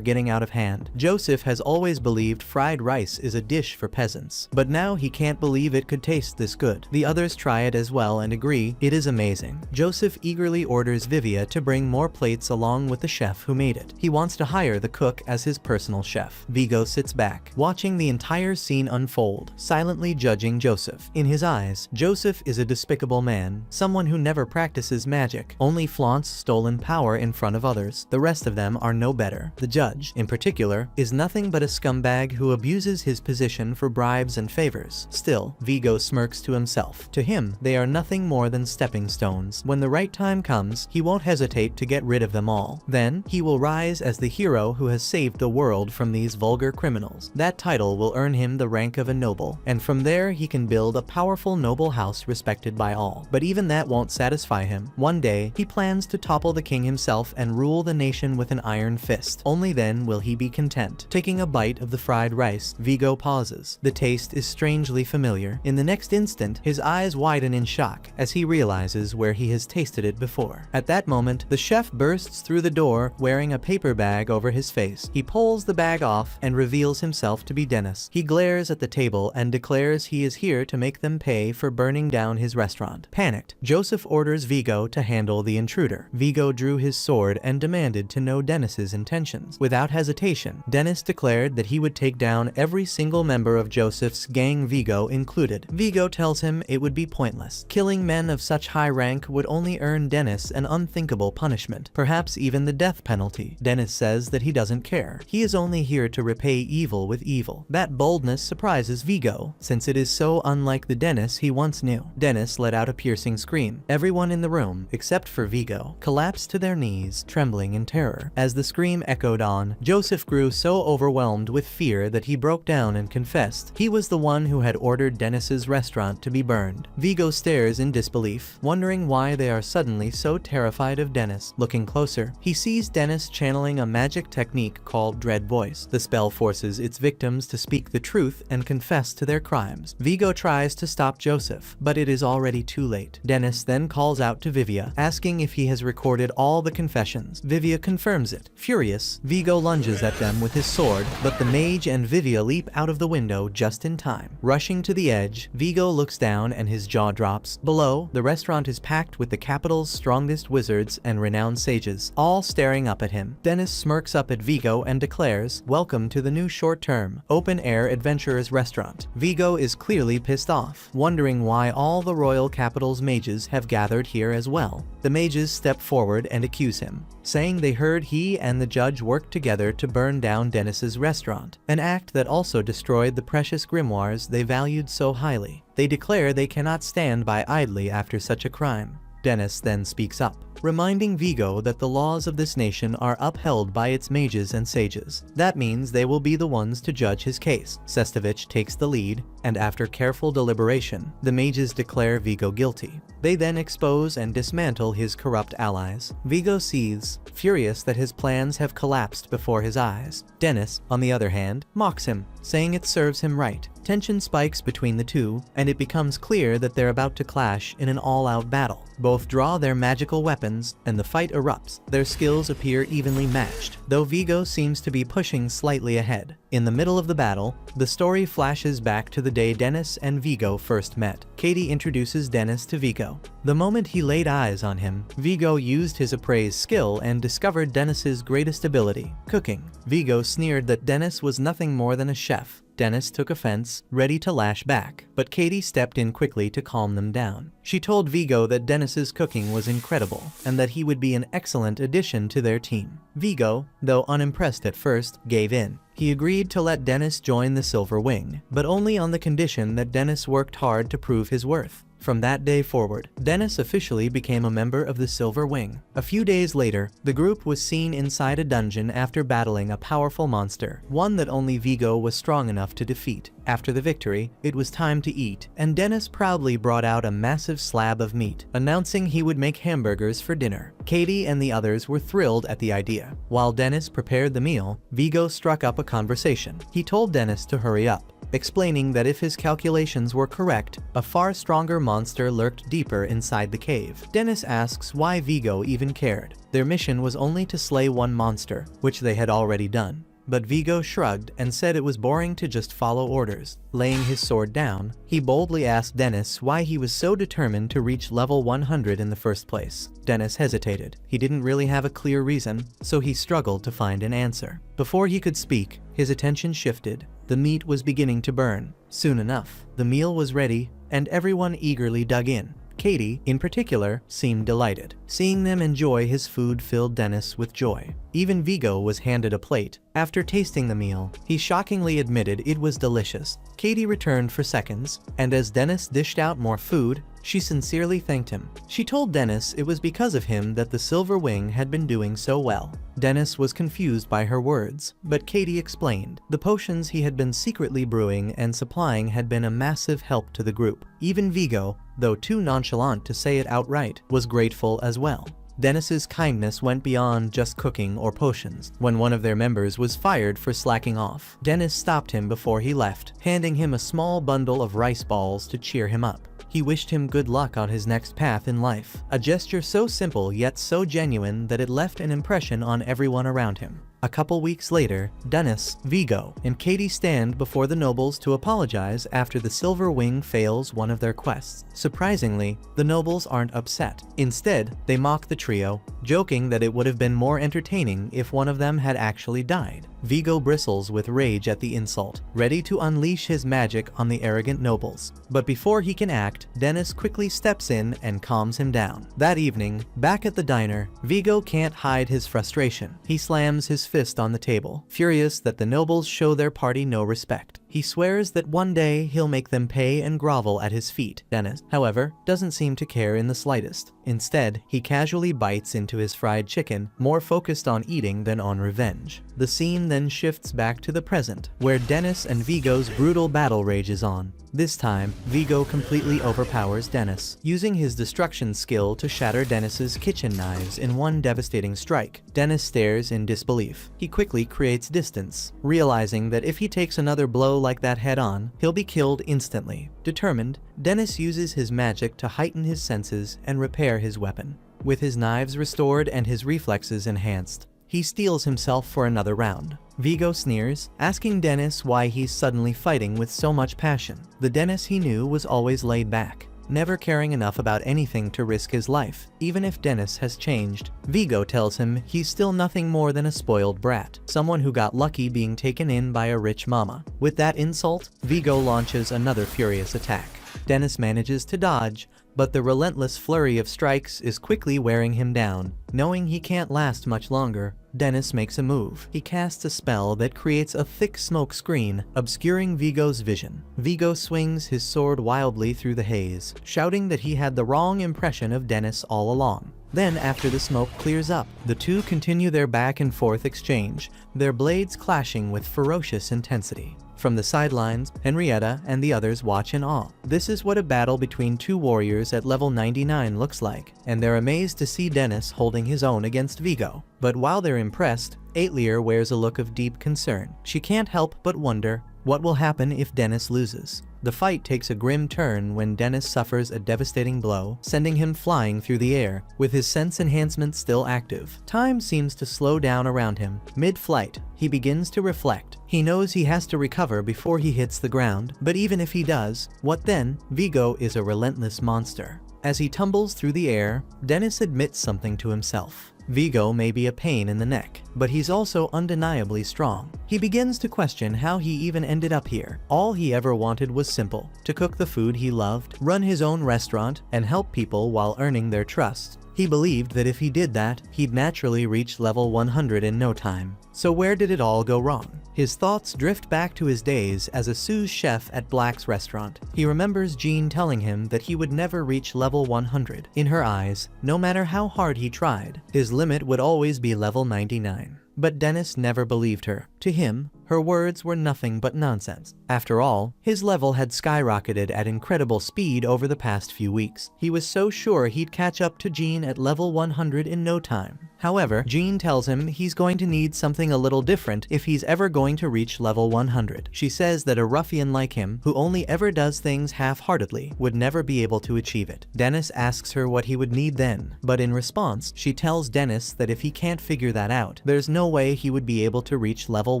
getting out of hand. Joseph has always believed fried rice is a dish for peasants, but now he can't believe it could taste this good. The others try it as well and agree it is amazing. Joseph eagerly orders Vivia to bring more plates along with the chef who made it. He wants to hire the cook as his personal chef. Vigo sits back, watching the entire scene unfold, silently judging Joseph. In his eyes, Joseph is a despicable man, someone who never practices magic, only flaunts stolen power in front of others. The rest of them are no better. The judge, in particular, is nothing but a scumbag who abuses his position for bribes and favors. Still, Vigo smirks to himself. To him, they are nothing more than stepping stones. When the right time comes, he won't hesitate to get rid of them all. Then, he will rise as the hero who has saved the world from these vulgar criminals. That title will earn him the rank of a noble, and from there he can build a powerful noble house respected by all. But even that won't satisfy him. One day, he plans to topple the king himself and rule the nation with an iron fist. Only then will he be content. Taking a bite of the fried rice, Vigo pauses. The taste is strangely familiar. In the next instant, his eyes widen in shock as he realizes where he has tasted it before. At that moment, the chef bursts through the door wearing a paper bag over his face. He pulls the bag off and reveals himself to be Dennis. He glares at the table and declares he is here to make them pay for burning down his restaurant. Panicked, Joseph orders Vigo to handle the intruder. Vigo drew his sword and demanded to know Dennis's intentions. Without hesitation, Dennis declared that he would take down every single member of Joseph's gang, Vigo included. Vigo tells him it would be pointless. Killing men of such high rank would only earn Dennis an unthinkable punishment, perhaps even the death penalty. Dennis says that he doesn't care. He is only here to repay evil with evil. That boldness surprises Vigo, since it is so unlike the Dennis he once knew. Dennis let out a piercing scream. Everyone in the room, except for Vigo, collapsed to their knees, trembling in terror. As the scream echoed on, Joseph grew so overwhelmed with fear that he broke down and confessed he was the one who had ordered Dennis's restaurant to be burned. Vigo stares in disbelief, wondering why they are suddenly so terrified of Dennis. Looking closer, he sees Dennis channeling a magic technique called Dread Voice. The spell forces its victims to speak the truth and confess to their crimes. Vigo tries to stop Joseph, but it is already too late. Dennis then calls out to Vivia, asking if he has recorded all the confessions. Vivia confirms it. Furious, Vigo lunges at them with his sword, but the mage and Vivia leap out of the window just in time. Rushing to the edge, Vigo looks down and his jaw drops. Below, the restaurant is packed with the capital's strongest wizards and renowned sages, all staring up at him. Dennis smirks up at Vigo and declares, "Welcome to the new short-term, open-air adventurers restaurant." Vigo is clearly pissed off, wondering why all the royal capital's mages have gathered here as well. The mages step forward and accuse him, saying they heard he and the judge worked together to burn down Dennis's restaurant, an act that also destroyed the precious grimoires they valued so highly. They declare they cannot stand by idly after such a crime. Dennis then speaks up, reminding Vigo that the laws of this nation are upheld by its mages and sages. That means they will be the ones to judge his case. Sestovich takes the lead, and after careful deliberation, the mages declare Vigo guilty. They then expose and dismantle his corrupt allies. Vigo seethes, furious that his plans have collapsed before his eyes. Dennis, on the other hand, mocks him, saying it serves him right. Tension spikes between the two, and it becomes clear that they're about to clash in an all-out battle. Both draw their magical weapons, and the fight erupts. Their skills appear evenly matched, though Vigo seems to be pushing slightly ahead. In the middle of the battle, the story flashes back to the day Dennis and Vigo first met. Katie introduces Dennis to Vigo. The moment he laid eyes on him, Vigo used his appraised skill and discovered Dennis's greatest ability, cooking. Vigo sneered that Dennis was nothing more than a chef. Dennis took offense, ready to lash back, but Katie stepped in quickly to calm them down. She told Vigo that Dennis's cooking was incredible, and that he would be an excellent addition to their team. Vigo, though unimpressed at first, gave in. He agreed to let Dennis join the Silver Wing, but only on the condition that Dennis worked hard to prove his worth. From that day forward, Dennis officially became a member of the Silver Wing. A few days later, the group was seen inside a dungeon after battling a powerful monster, one that only Vigo was strong enough to defeat. After the victory, it was time to eat, and Dennis proudly brought out a massive slab of meat, announcing he would make hamburgers for dinner. Katie and the others were thrilled at the idea. While Dennis prepared the meal, Vigo struck up a conversation. He told Dennis to hurry up, explaining that if his calculations were correct, a far stronger monster lurked deeper inside the cave. Dennis asks why Vigo even cared. Their mission was only to slay one monster, which they had already done. But Vigo shrugged and said it was boring to just follow orders. Laying his sword down, he boldly asked Dennis why he was so determined to reach level 100 in the first place. Dennis hesitated. He didn't really have a clear reason, so he struggled to find an answer. Before he could speak, his attention shifted. The meat was beginning to burn. Soon enough, the meal was ready, and everyone eagerly dug in. Katie, in particular, seemed delighted. Seeing them enjoy his food filled Dennis with joy. Even Vigo was handed a plate. After tasting the meal, he shockingly admitted it was delicious. Katie returned for seconds, and as Dennis dished out more food, she sincerely thanked him. She told Dennis it was because of him that the Silver Wing had been doing so well. Dennis was confused by her words, but Katie explained. The potions he had been secretly brewing and supplying had been a massive help to the group. Even Vigo, though too nonchalant to say it outright, was grateful as well. Dennis's kindness went beyond just cooking or potions. When one of their members was fired for slacking off, Dennis stopped him before he left, handing him a small bundle of rice balls to cheer him up. He wished him good luck on his next path in life, a gesture so simple yet so genuine that it left an impression on everyone around him. A couple weeks later, Dennis, Vigo, and Katie stand before the nobles to apologize after the Silver Wing fails one of their quests. Surprisingly, the nobles aren't upset. Instead, they mock the trio, joking that it would have been more entertaining if one of them had actually died. Vigo bristles with rage at the insult, ready to unleash his magic on the arrogant nobles. But before he can act, Dennis quickly steps in and calms him down. That evening, back at the diner, Vigo can't hide his frustration. He slams his fist on the table, furious that the nobles show their party no respect. He swears that one day he'll make them pay and grovel at his feet. Dennis, however, doesn't seem to care in the slightest. Instead, he casually bites into his fried chicken, more focused on eating than on revenge. The scene then shifts back to the present, where Dennis and Vigo's brutal battle rages on. This time, Vigo completely overpowers Dennis, using his destruction skill to shatter Dennis's kitchen knives in one devastating strike. Dennis stares in disbelief. He quickly creates distance, realizing that if he takes another blow like that head-on, he'll be killed instantly. Determined, Dennis uses his magic to heighten his senses and repair his weapon. With his knives restored and his reflexes enhanced, he steels himself for another round. Vigo sneers, asking Dennis why he's suddenly fighting with so much passion. The Dennis he knew was always laid back, never caring enough about anything to risk his life. Even if Dennis has changed, Vigo tells him he's still nothing more than a spoiled brat, someone who got lucky being taken in by a rich mama. With that insult, Vigo launches another furious attack. Dennis manages to dodge, but the relentless flurry of strikes is quickly wearing him down. Knowing he can't last much longer, Dennis makes a move. He casts a spell that creates a thick smoke screen, obscuring Vigo's vision. Vigo swings his sword wildly through the haze, shouting that he had the wrong impression of Dennis all along. Then, after the smoke clears up, the two continue their back and forth exchange, their blades clashing with ferocious intensity. From the sidelines, Henrietta and the others watch in awe. This is what a battle between two warriors at level 99 looks like, and they're amazed to see Dennis holding his own against Vigo. But while they're impressed, Aetlier wears a look of deep concern. She can't help but wonder, what will happen if Dennis loses? The fight takes a grim turn when Dennis suffers a devastating blow, sending him flying through the air, with his sense enhancement still active. Time seems to slow down around him. Mid-flight, he begins to reflect. He knows he has to recover before he hits the ground, but even if he does, what then? Vigo is a relentless monster. As he tumbles through the air, Dennis admits something to himself. Vigo may be a pain in the neck, but he's also undeniably strong. He begins to question how he even ended up here. All he ever wanted was simple: to cook the food he loved, run his own restaurant, and help people while earning their trust. He believed that if he did that, he'd naturally reach level 100 in no time. So where did it all go wrong? His thoughts drift back to his days as a sous chef at Black's restaurant. He remembers Jean telling him that he would never reach level 100. In her eyes, no matter how hard he tried, his limit would always be level 99. But Dennis never believed her. To him, her words were nothing but nonsense. After all, his level had skyrocketed at incredible speed over the past few weeks. He was so sure he'd catch up to Jean at level 100 in no time. However, Jean tells him he's going to need something a little different if he's ever going to reach level 100. She says that a ruffian like him, who only ever does things half-heartedly, would never be able to achieve it. Dennis asks her what he would need then, but in response, she tells Dennis that if he can't figure that out, there's no way he would be able to reach level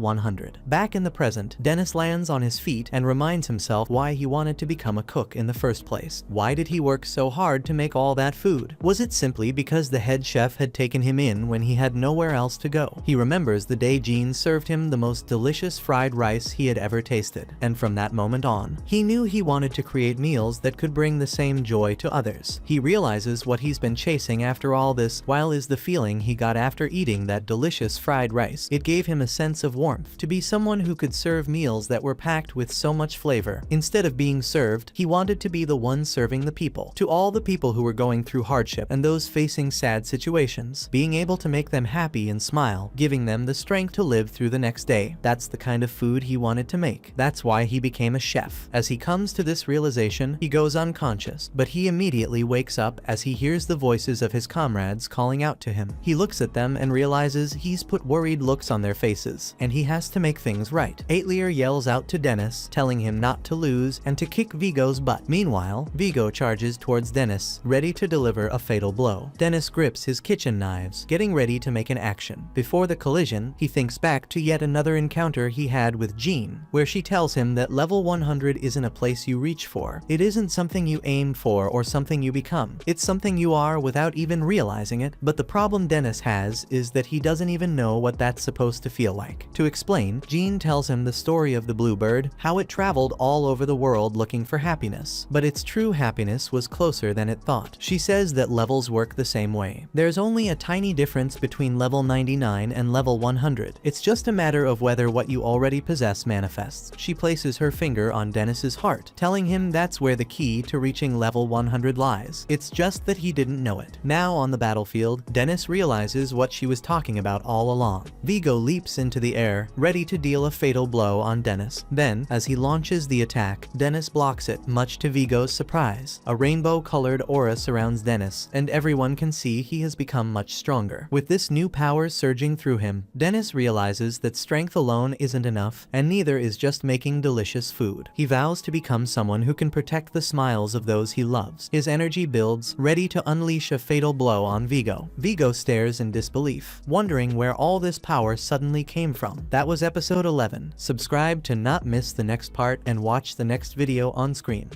100. Back in the present, Dennis lands on his feet and reminds himself why he wanted to become a cook in the first place. Why did he work so hard to make all that food? Was it simply because the head chef had taken him in when he had nowhere else to go? He remembers the day Jean served him the most delicious fried rice he had ever tasted, and from that moment on, he knew he wanted to create meals that could bring the same joy to others. He realizes what he's been chasing after all this while is the feeling he got after eating that delicious fried rice. It gave him a sense of warmth, to be someone who could serve meals that were packed with so much flavor. Instead of being served, he wanted to be the one serving the people. To all the people who were going through hardship and those facing sad situations, being able to make them happy and smile, giving them the strength to live through the next day. That's the kind of food he wanted to make. That's why he became a chef. As he comes to this realization, he goes unconscious, but he immediately wakes up as he hears the voices of his comrades calling out to him. He looks at them and realizes he's put worried looks on their faces, and he has to make things right. Aetlier yells out to Dennis, telling him not to lose and to kick Vigo's butt. Meanwhile, Vigo charges towards Dennis, ready to deliver a fatal blow. Dennis grips his kitchen knives, getting ready to make an action. Before the collision, he thinks back to yet another encounter he had with Jean, where she tells him that level 100 isn't a place you reach for. It isn't something you aim for or something you become. It's something you are without even realizing it. But the problem Dennis has is that he doesn't even know what that's supposed to feel like. To explain, Jean tells him the story of the bluebird, how it traveled all over the world looking for happiness. But its true happiness was closer than it thought. She says that levels work the same way. There's only a tiny difference between level 99 and level 100. It's just a matter of whether what you already possess manifests. She places her finger on Dennis's heart, telling him that's where the key to reaching level 100 lies. It's just that he didn't know it. Now on the battlefield, Dennis realizes what she was talking about all along. Vigo leaps into the air, ready to deal a fatal blow on Dennis. Then, as he launches the attack, Dennis blocks it, much to Vigo's surprise. A rainbow-colored aura surrounds Dennis, and everyone can see he has become much stronger. With this new power surging through him, Dennis realizes that strength alone isn't enough, and neither is just making delicious food. He vows to become someone who can protect the smiles of those he loves. His energy builds, ready to unleash a fatal blow on Vigo. Vigo stares in disbelief, wondering where all this power suddenly came from. That was episode 11. Subscribe to not miss the next part and watch the next video on screen.